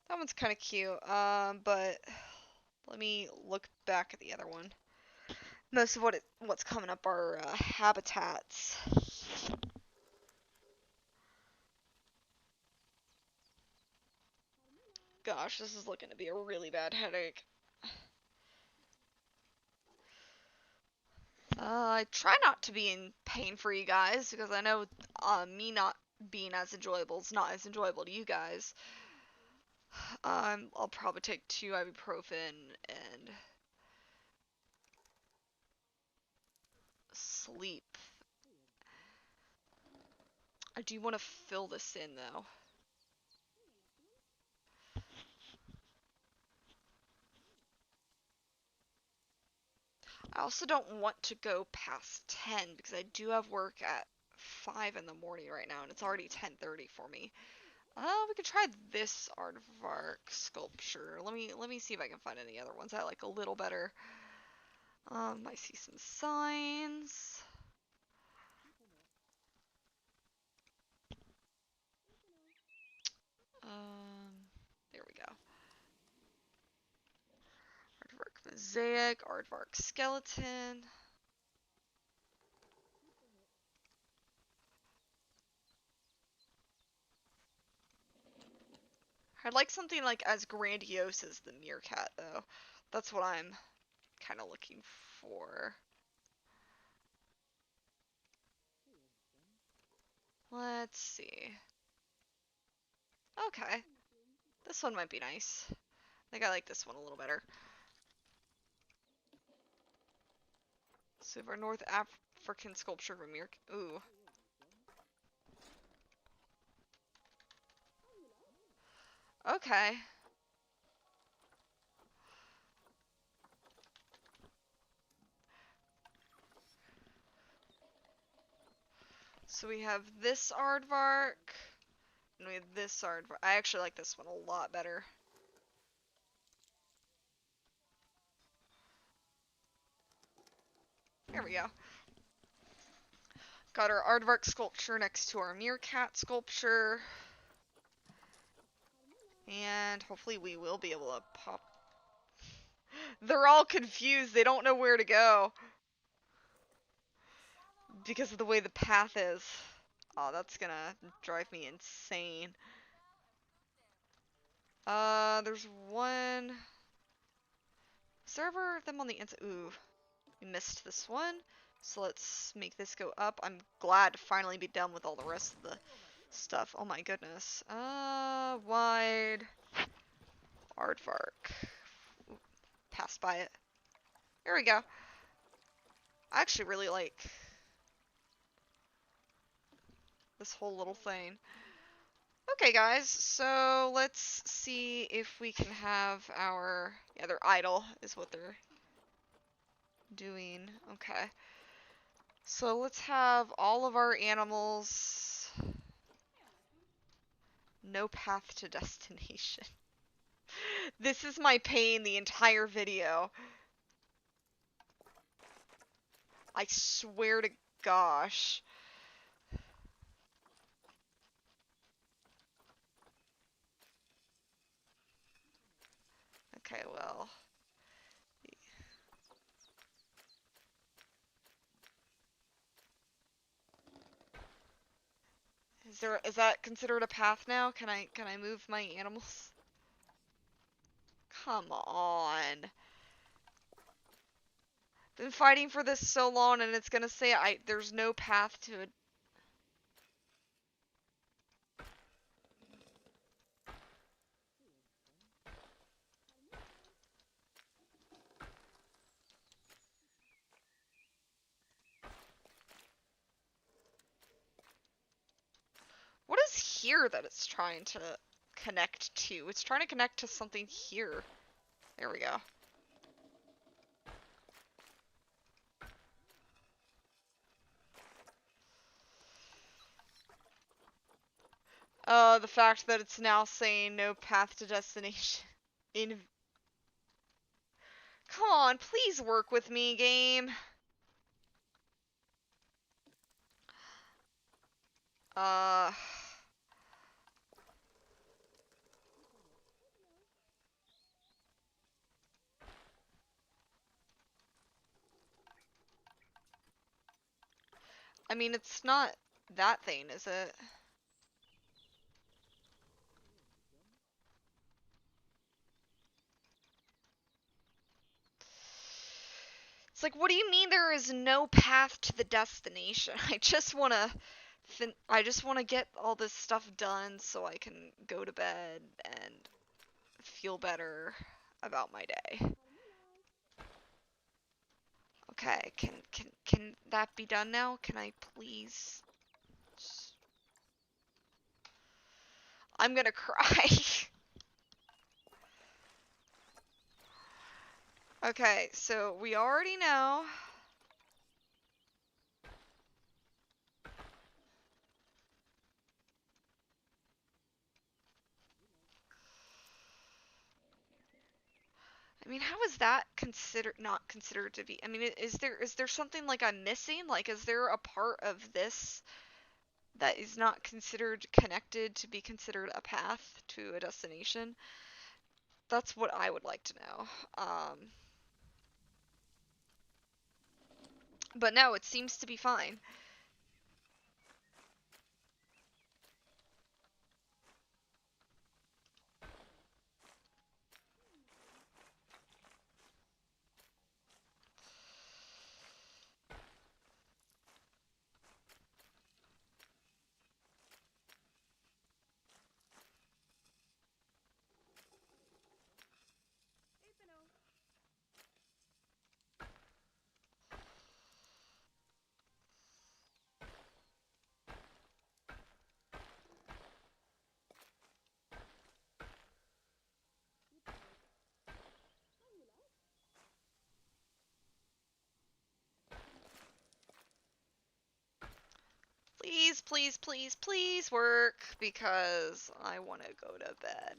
That one's kind of cute, but let me look back at the other one. Most of what's coming up are habitats. Gosh, this is looking to be a really bad headache. I try not to be in pain for you guys because I know me not being as enjoyable is not as enjoyable to you guys. I'll probably take 2 ibuprofen and sleep. I do want to fill this in though. I also don't want to go past 10 because I do have work at 5 in the morning right now and it's already 10:30 for me. We could try this aardvark sculpture. Let me see if I can find any other ones I like a little better. I see some signs. There we go. Aardvark mosaic, aardvark skeleton. I'd like something like as grandiose as the meerkat, though. That's what I'm kind of looking for. Let's see. Okay. This one might be nice. I think I like this one a little better. So we have our North African sculpture of a meerkat. Ooh. Okay. So we have this aardvark, and we have this aardvark. I actually like this one a lot better. There we go. Got our aardvark sculpture next to our meerkat sculpture. And hopefully we will be able to pop. They're all confused. They don't know where to go. Because of the way the path is. Oh, that's gonna drive me insane. There's one. Is there ever them on the inside? Ooh, we missed this one. So let's make this go up. I'm glad to finally be done with all the rest of the stuff. Oh my goodness. Wide. Aardvark. Ooh, passed by it. There we go. I actually really like this whole little thing. Okay, guys, so let's see if we can have our... Yeah, they're idle is what they're doing. Okay. So let's have all of our animals... No path to destination. This is my pain the entire video. I swear to gosh. Okay, well... Is that considered a path now? Can I move my animals? Come on. Been fighting for this so long and it's gonna say there's no path to it. What is here that it's trying to connect to? It's trying to connect to something here. There we go. The fact that it's now saying no path to destination. Come on, please work with me, game. I mean, it's not that thing, is it? It's like, what do you mean there is no path to the destination? I just want to get all this stuff done so I can go to bed and feel better about my day. Okay, can that be done now? Can I please? I'm gonna cry. Okay, so we already know. I mean, how is that not considered to be? I mean, is there something like I'm missing? Like, is there a part of this that is not considered connected to be considered a path to a destination? That's what I would like to know. But no, it seems to be fine. please, please, please work because I want to go to bed.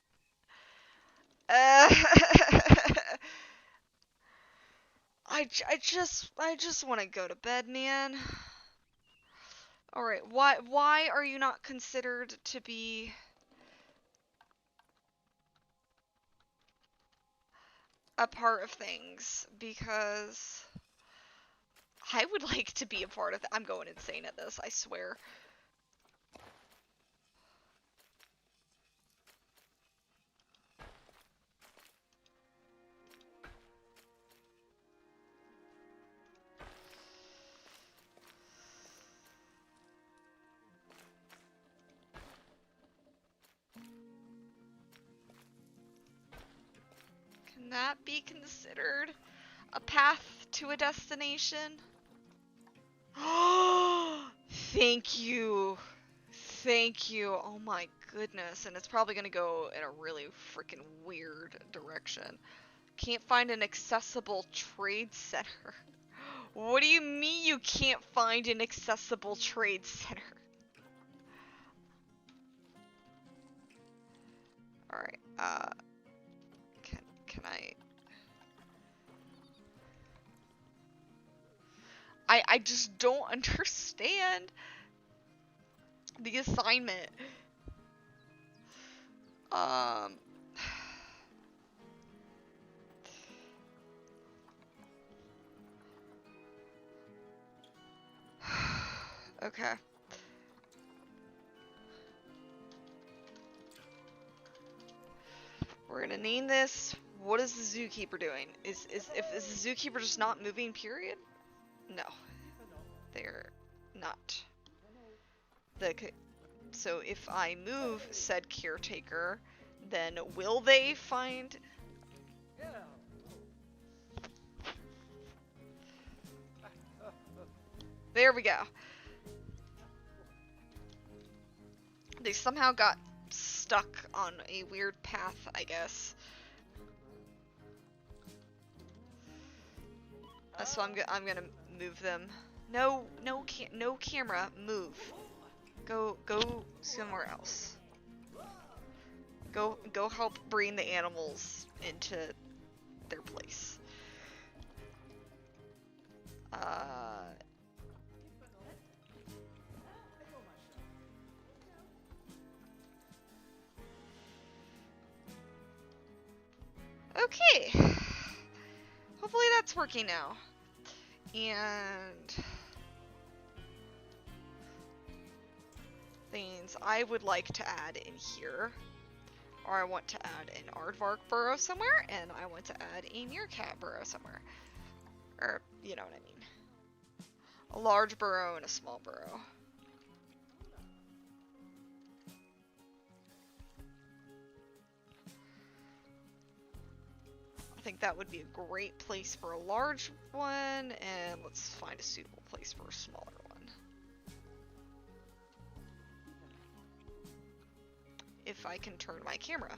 I just want to go to bed, man. All right, why are you not considered to be a part of things? Because I would like to be a part of it. I'm going insane at this, I swear. Can that be considered a path to a destination? Thank you. Thank you. Oh my goodness. And it's probably going to go in a really freaking weird direction. Can't find an accessible trade center. What do you mean you can't find an accessible trade center? Alright, can I just don't understand the assignment. Okay. We're gonna name this. What is the zookeeper doing? Is the zookeeper just not moving, period? No. They're not. So if I move said caretaker, then will they find... There we go. They somehow got stuck on a weird path, I guess. So I'm gonna move them. No camera, move. Go somewhere else. Go help bring the animals into their place. Okay. Hopefully that's working now. And things I would like to add in here, or I want to add an aardvark burrow somewhere, and I want to add a meerkat burrow somewhere. Or, you know what I mean. A large burrow and a small burrow. I think that would be a great place for a large one, and let's find a suitable place for a smaller one. If I can turn my camera.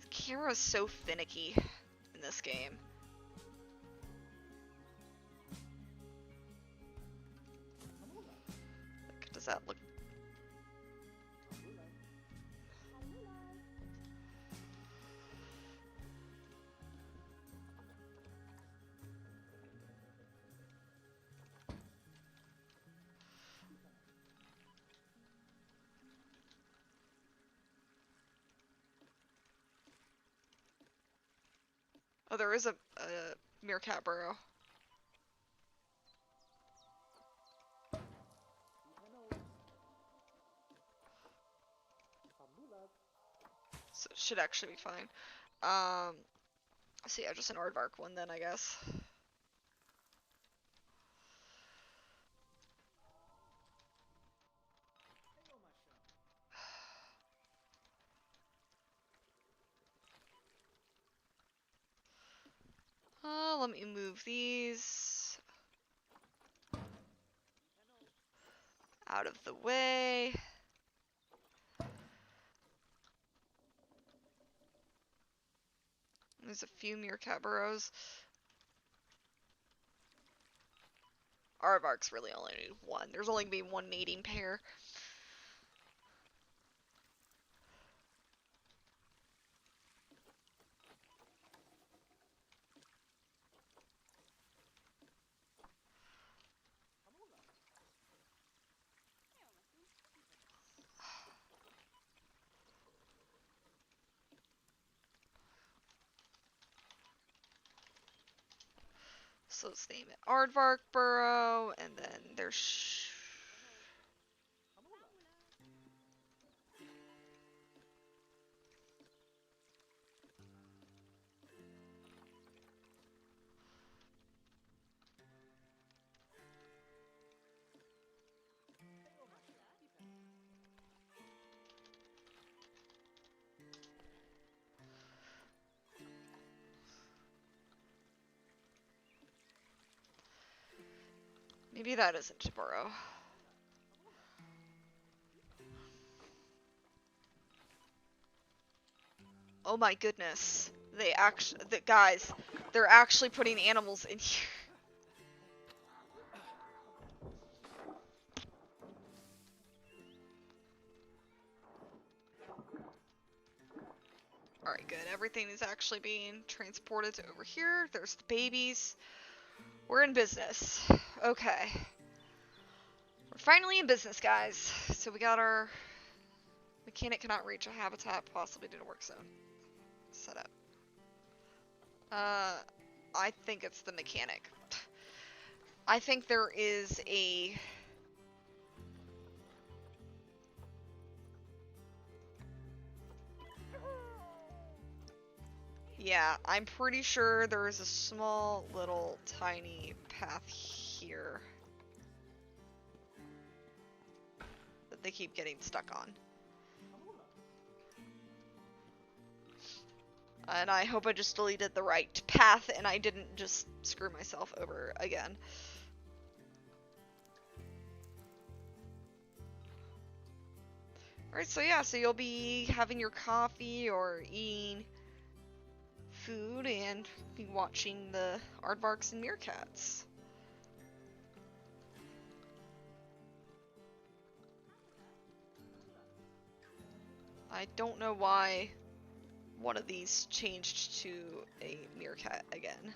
The camera is so finicky in this game. Does that look... Oh, there is a meerkat burrow. So it should actually be fine. So yeah, just an aardvark one then, I guess. Let me move these out of the way. There's a few meerkat burrows. Aardvarks really only need one. There's only gonna be one mating pair. So let's name it Aardvark Burrow, and then there's... Maybe that isn't a burrow. Oh my goodness. Guys, they're actually putting animals in here. Alright, good. Everything is actually being transported to over here. There's the babies. We're in business. Okay. We're finally in business, guys. So we got our... Mechanic cannot reach a habitat, possibly due to work zone. Set up. I think it's the mechanic. I think there is a... Yeah, I'm pretty sure there is a small little tiny path here that they keep getting stuck on. And I hope I just deleted the right path and I didn't just screw myself over again. Alright, so yeah, so you'll be having your coffee or eating food and be watching the aardvarks and meerkats. I don't know why one of these changed to a meerkat again.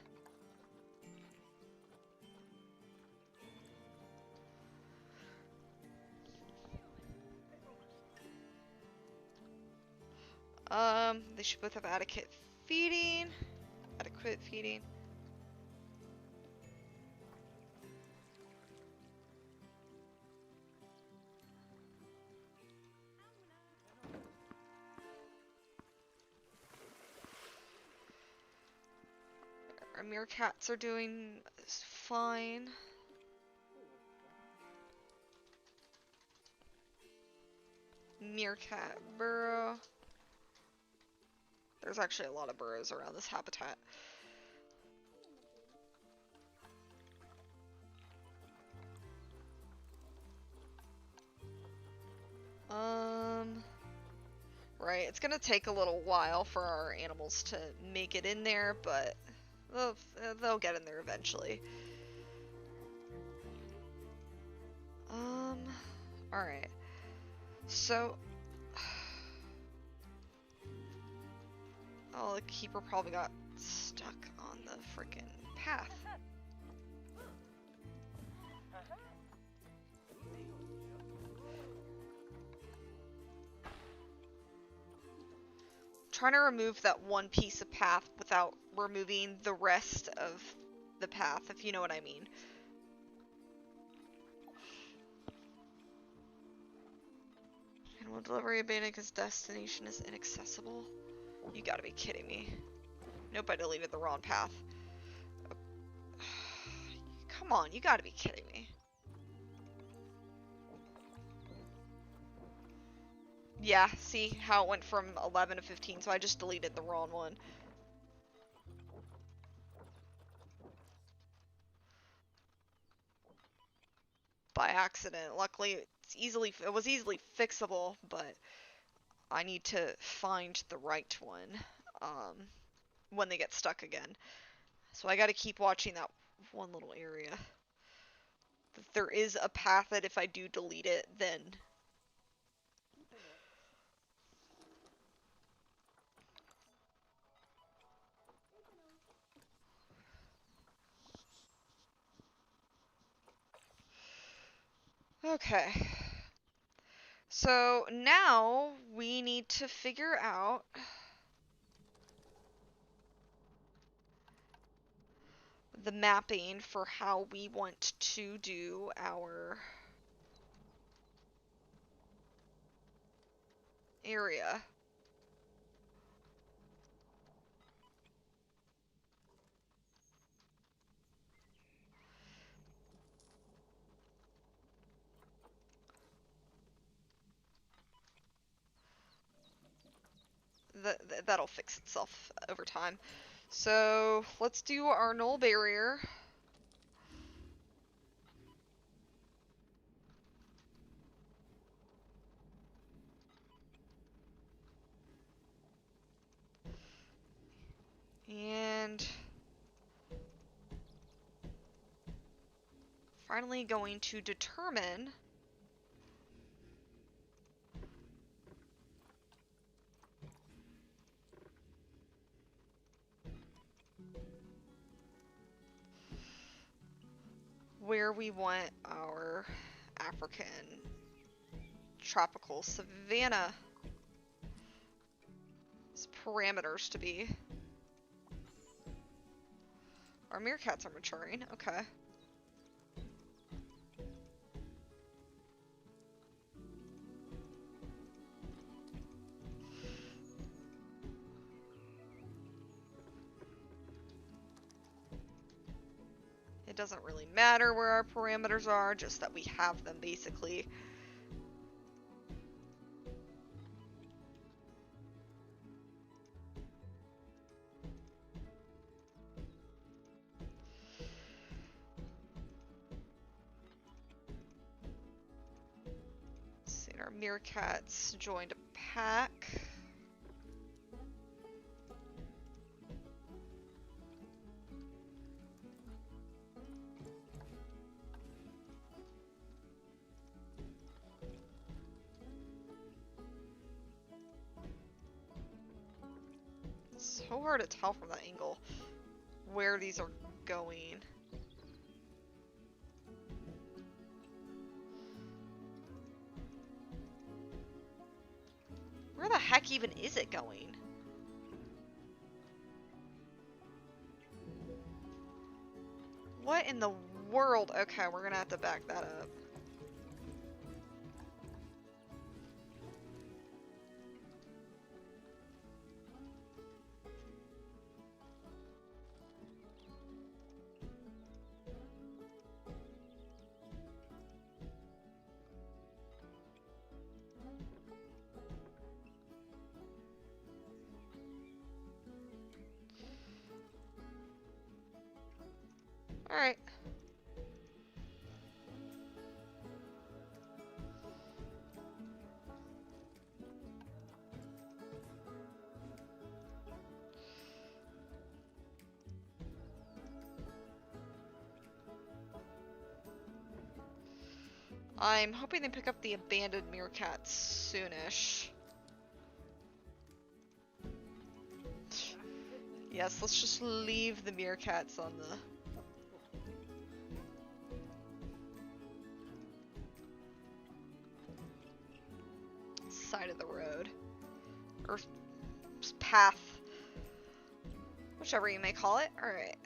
They should both have adequate feeding. Adequate feeding. Our meerkats are doing fine. Meerkat burrow. There's actually a lot of burrows around this habitat. Right, it's gonna take a little while for our animals to make it in there, but they'll get in there eventually. Alright. So... Oh, the keeper probably got stuck on the frickin' path. Trying to remove that one piece of path without removing the rest of the path, if you know what I mean. Animal delivery abandoned because destination is inaccessible. You gotta be kidding me. Nope, I deleted the wrong path. Come on, you gotta be kidding me. Yeah, see how it went from 11 to 15, so I just deleted the wrong one. By accident. Luckily, it was easily fixable, but I need to find the right one when they get stuck again. So I gotta keep watching that one little area. that there is a path that if I do delete it, then... Okay. So now we need to figure out the mapping for how we want to do our area. That'll fix itself over time. So let's do our null barrier. And finally going to determine where we want our African tropical savanna parameters to be. Our meerkats are maturing, okay. It doesn't really matter where our parameters are, just that we have them basically. Let's see, our meerkats joined a pack. So hard to tell from that angle where these are going. Where the heck even is it going? What in the world? Okay, we're gonna have to back that up. Alright. I'm hoping they pick up the abandoned meerkats soonish. Yes, let's just leave the meerkats on the... side of the road. Or path. Whichever you may call it. Alright.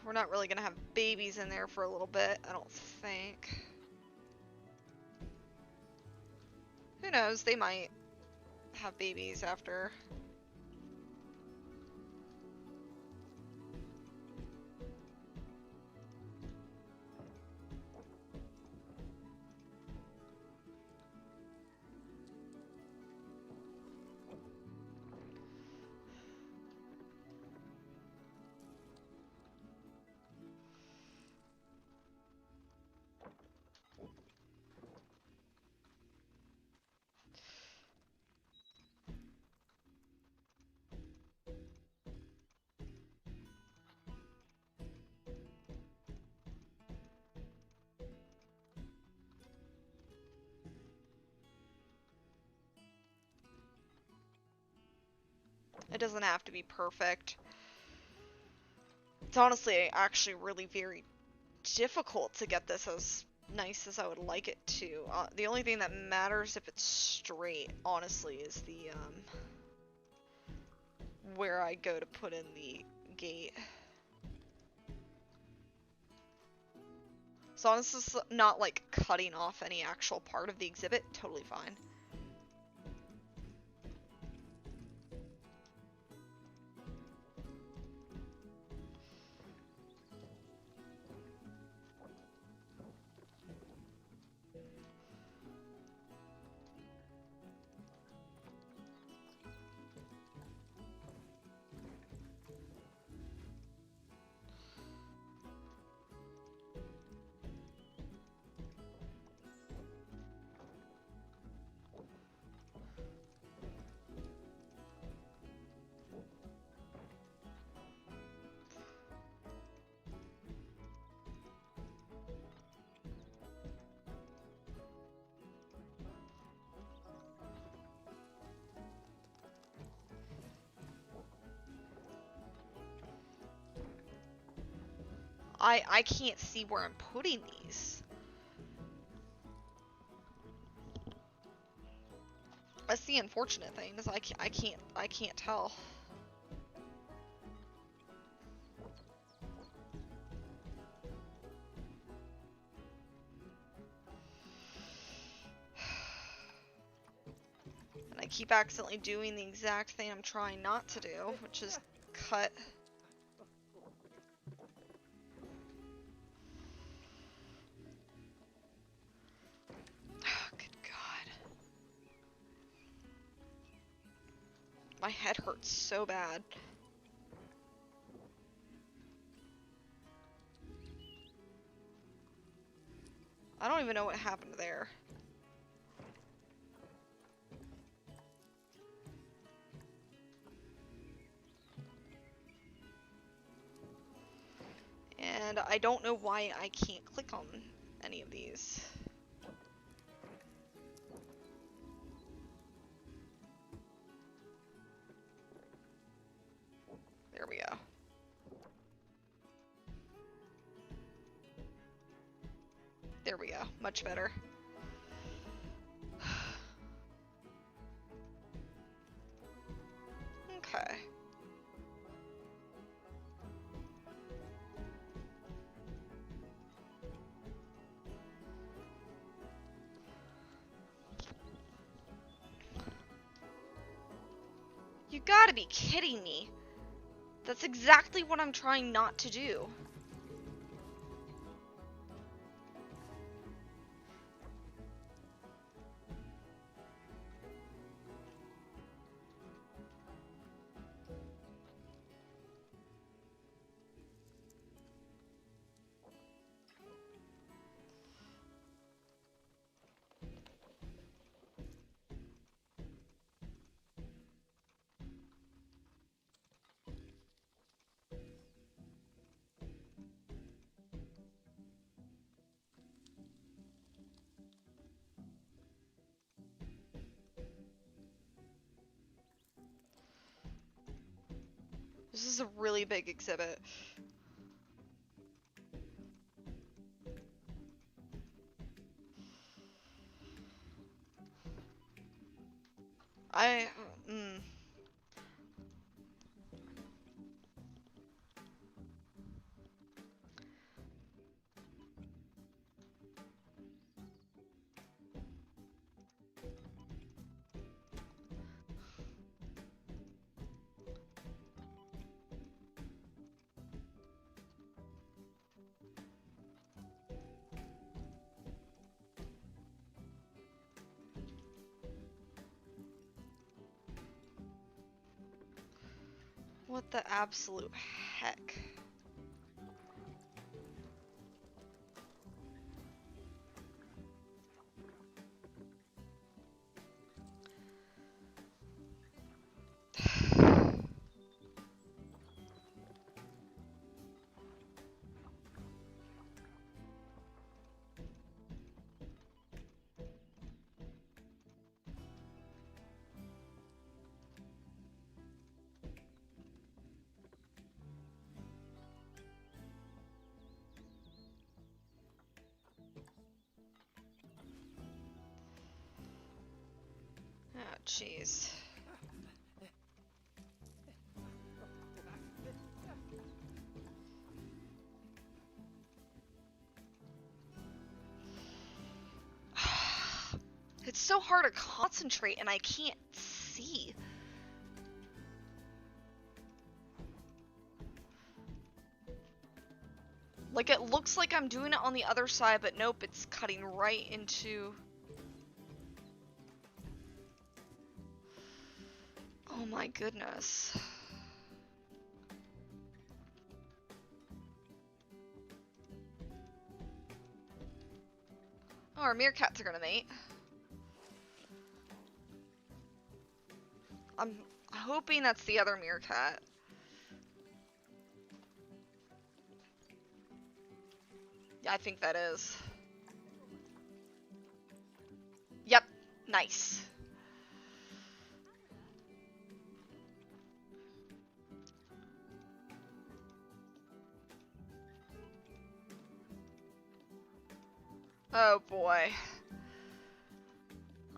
We're not really gonna have babies in there for a little bit, I don't think. Who knows, they might have babies after. It doesn't have to be perfect. It's honestly actually really very difficult to get this as nice as I would like it to. The only thing that matters if it's straight, honestly, is the where I go to put in the gate. So this is not like cutting off any actual part of the exhibit, totally fine. I can't see where I'm putting these. That's the unfortunate thing, is I can't tell. And I keep accidentally doing the exact thing I'm trying not to do, which is cut. Good God. My head hurts so bad. I don't even know what happened there. And I don't know why I can't click on any of these. There we go. There we go. Much better. Okay. You gotta be kidding me. That's exactly what I'm trying not to do. This is a really big exhibit. I, What the absolute heck? Jeez. It's so hard to concentrate and I can't see. Like, it looks like I'm doing it on the other side, but nope, it's cutting right into... Oh my goodness. Oh, our meerkats are gonna mate. I'm hoping that's the other meerkat. Yeah, I think that is. Yep, nice. Oh boy.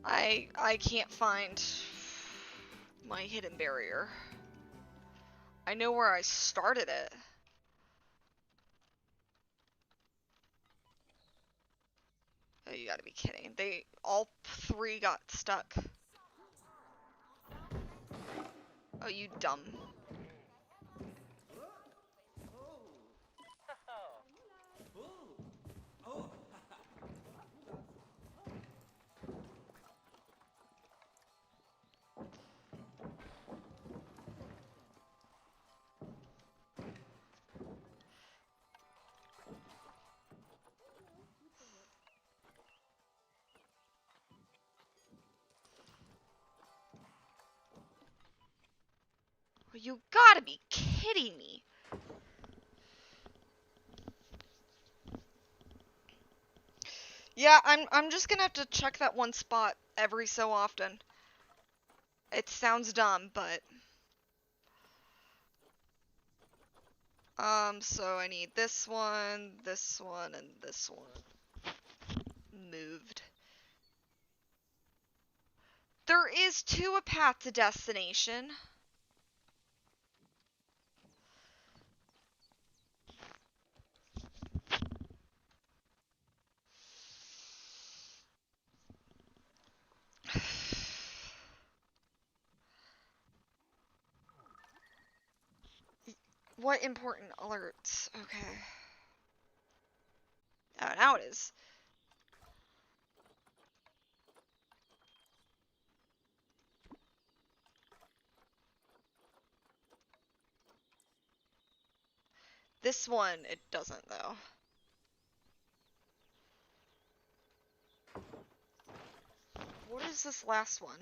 I can't find my hidden barrier. I know where I started it. Oh, you gotta be kidding. They all three got stuck. Oh, you dumb. You gotta be kidding me. Yeah, I'm just gonna have to check that one spot every so often. It sounds dumb, but so I need this one, and this one moved. There is to a path to destination. What important alerts? Okay. Oh, now it is. This one, it doesn't, though. What is this last one?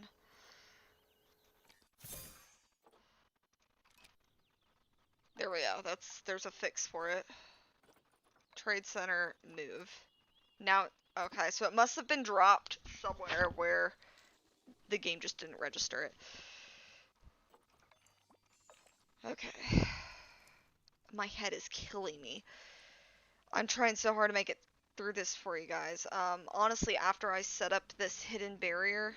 There we go. There's a fix for it. Trade center, move. Now, okay, so it must have been dropped somewhere where the game just didn't register it. Okay. My head is killing me. I'm trying so hard to make it through this for you guys. Honestly, after I set up this hidden barrier...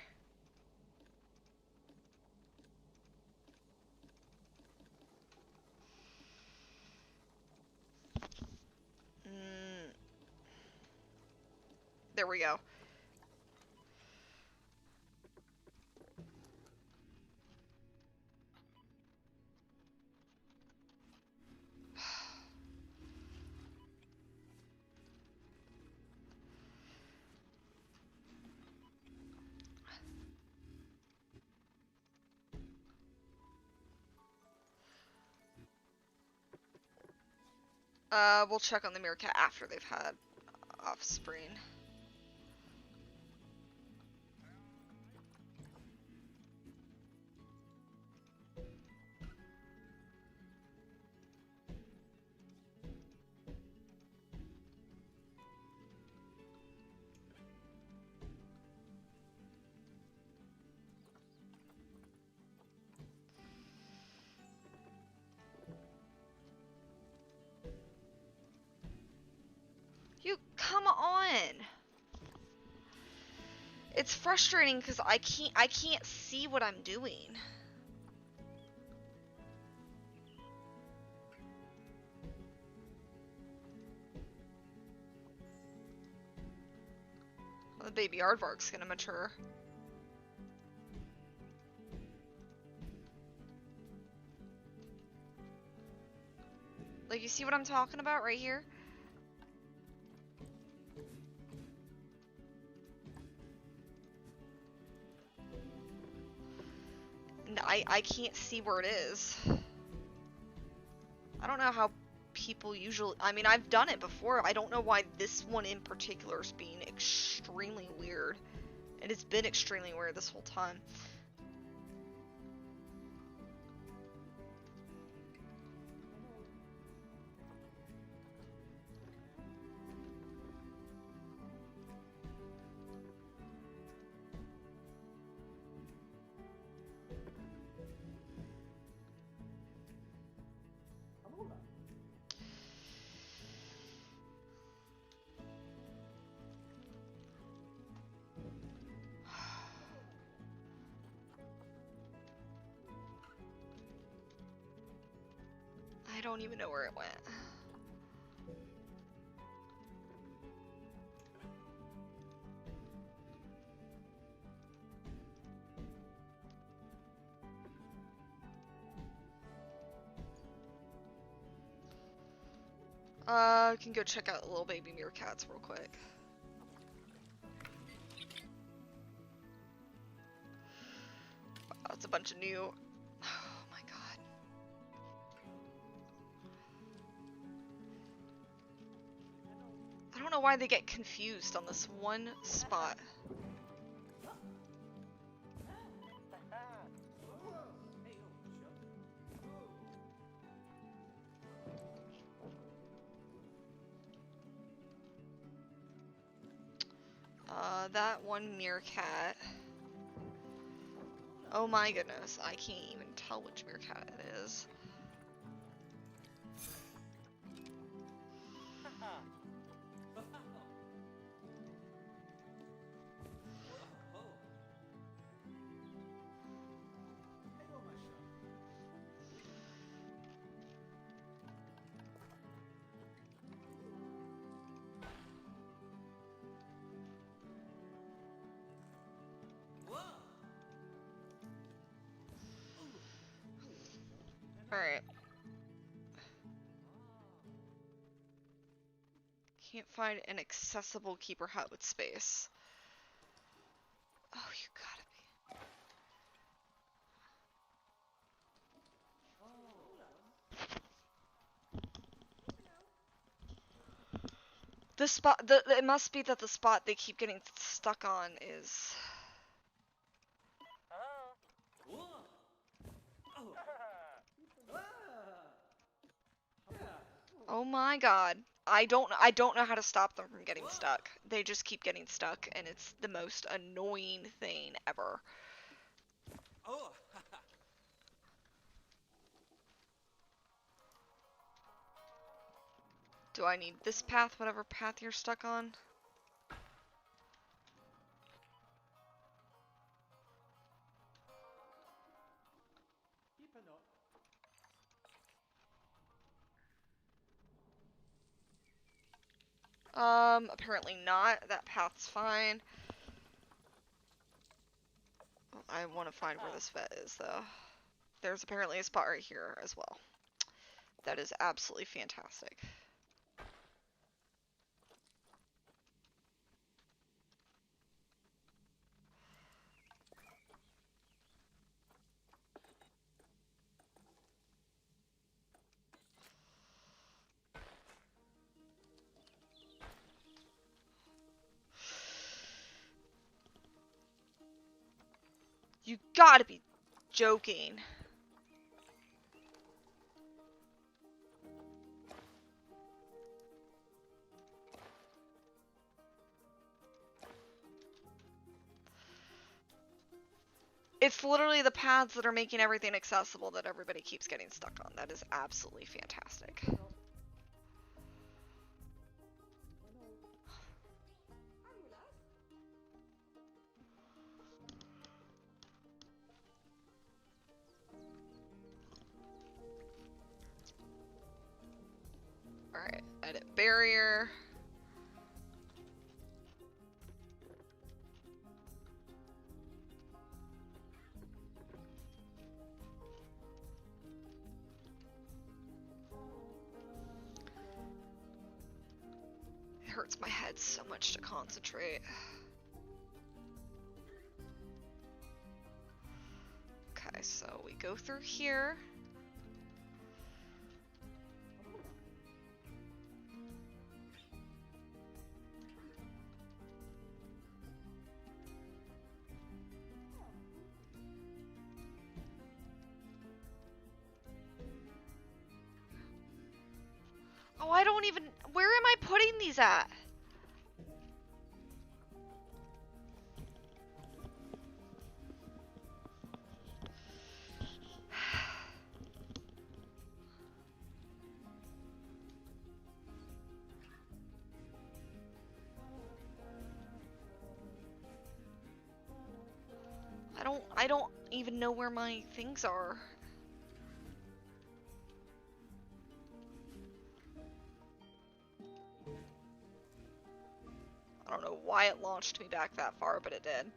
There we go. We'll check on the meerkat after they've had offspring. You, come on! It's frustrating because I can't see what I'm doing. Well, the baby aardvark's gonna mature. Like, you see what I'm talking about right here? And I can't see where it is. I don't know how people usually... I mean, I've done it before. I don't know why this one in particular is being extremely weird. And it's been extremely weird this whole time. I don't even know where it went. I can go check out the little baby meerkats real quick. Wow, it's a bunch of new... Oh my god. I don't know why they get confused on this one spot. That one meerkat. Oh my goodness, I can't even tell which meerkat it is. Alright. Can't find an accessible keeper hut with space. Oh, you gotta be. The spot, it must be that the spot they keep getting stuck on is... Oh my god. I don't know how to stop them from getting stuck. They just keep getting stuck, and it's the most annoying thing ever. Do I need this path, whatever path you're stuck on? Apparently not. That path's fine. I want to find where this vet is, though. There's apparently a spot right here as well. That is absolutely fantastic. You gotta be joking. It's literally the paths that are making everything accessible that everybody keeps getting stuck on. That is absolutely fantastic. Alright, edit barrier. It hurts my head so much to concentrate. Okay, so we go through here. Oh, I don't even... Where am I putting these at? I don't even know where my things are. I don't know why it launched me back that far, but it did.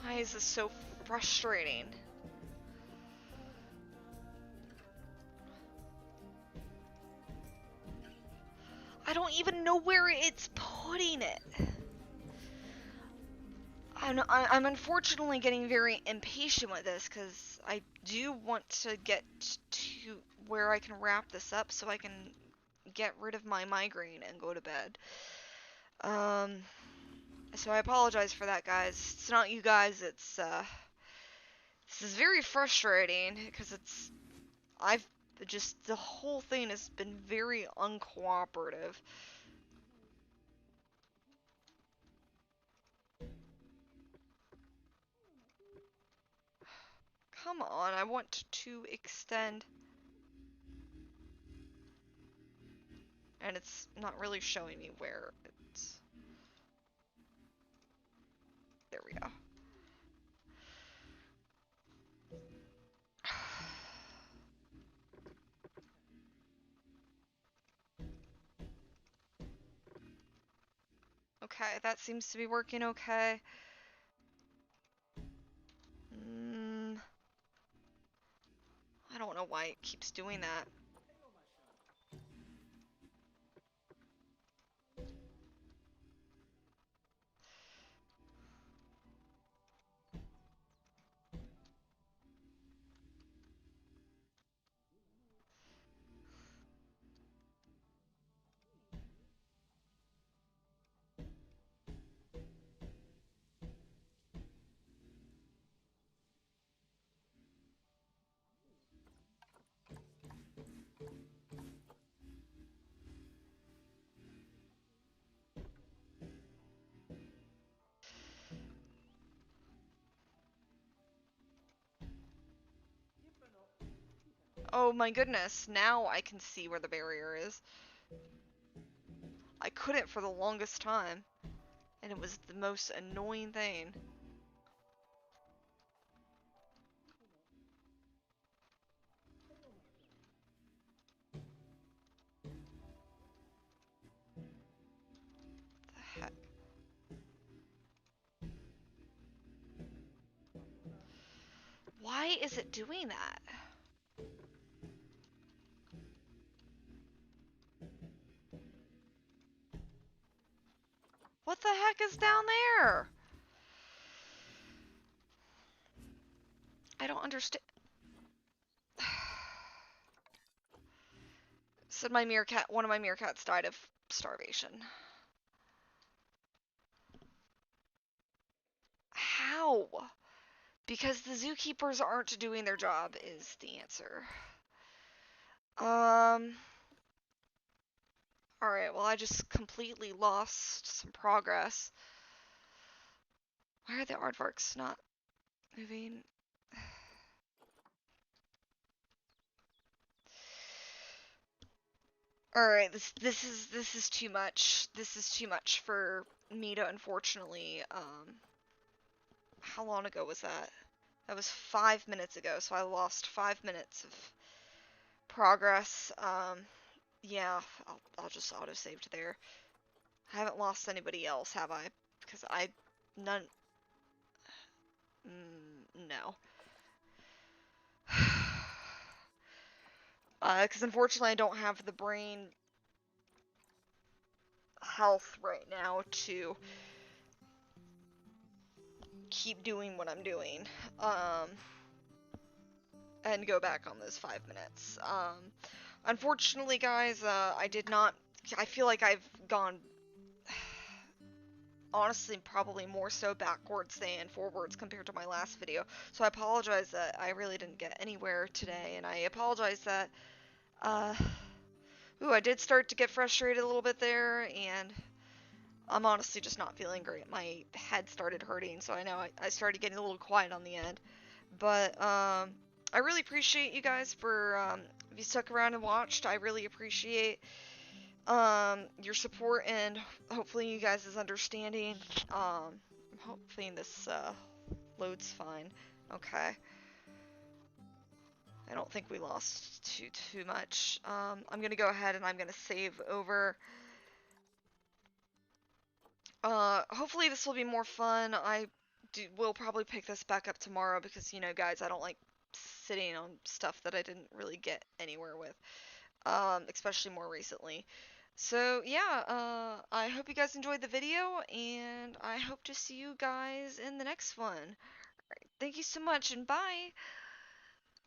Why is this so frustrating? I don't even know where it's putting it. I'm unfortunately getting very impatient with this because I do want to get to where I can wrap this up so I can get rid of my migraine and go to bed. So I apologize for that, guys. It's not you guys, it's, this is very frustrating because the whole thing has been very uncooperative. Come on, I want to extend. And it's not really showing me where it's... There we go. Okay, that seems to be working okay. I don't know why it keeps doing that. Oh my goodness, now I can see where the barrier is. I couldn't for the longest time, and it was the most annoying thing. The heck? Why is it doing that? What the heck is down there? I don't understand. Said one of my meerkats died of starvation. How? Because the zookeepers aren't doing their job is the answer. Alright, well I just completely lost some progress. Why are the aardvarks not moving? Alright, this is too much. This is too much for me to unfortunately, how long ago was that? That was 5 minutes ago, so I lost 5 minutes of progress. Yeah, I'll just autosave to there. I haven't lost anybody else, have I? Because none, no. Because unfortunately I don't have the brain health right now to keep doing what I'm doing. And go back on those 5 minutes. Unfortunately, guys, I feel like I've gone, honestly, probably more so backwards than forwards compared to my last video. So I apologize that I really didn't get anywhere today, and I apologize that, I did start to get frustrated a little bit there, and I'm honestly just not feeling great. My head started hurting, so I know I started getting a little quiet on the end. But, I really appreciate you guys for, if you stuck around and watched. I really appreciate, your support, and hopefully you guys is understanding. I'm hoping this, loads fine. Okay. I don't think we lost too much. I'm gonna go ahead and I'm gonna save over. Hopefully this will be more fun. Will probably pick this back up tomorrow because, you know, guys, I don't like sitting on stuff that I didn't really get anywhere with, especially more recently. So, yeah, I hope you guys enjoyed the video, and I hope to see you guys in the next one. Alright, thank you so much, and bye!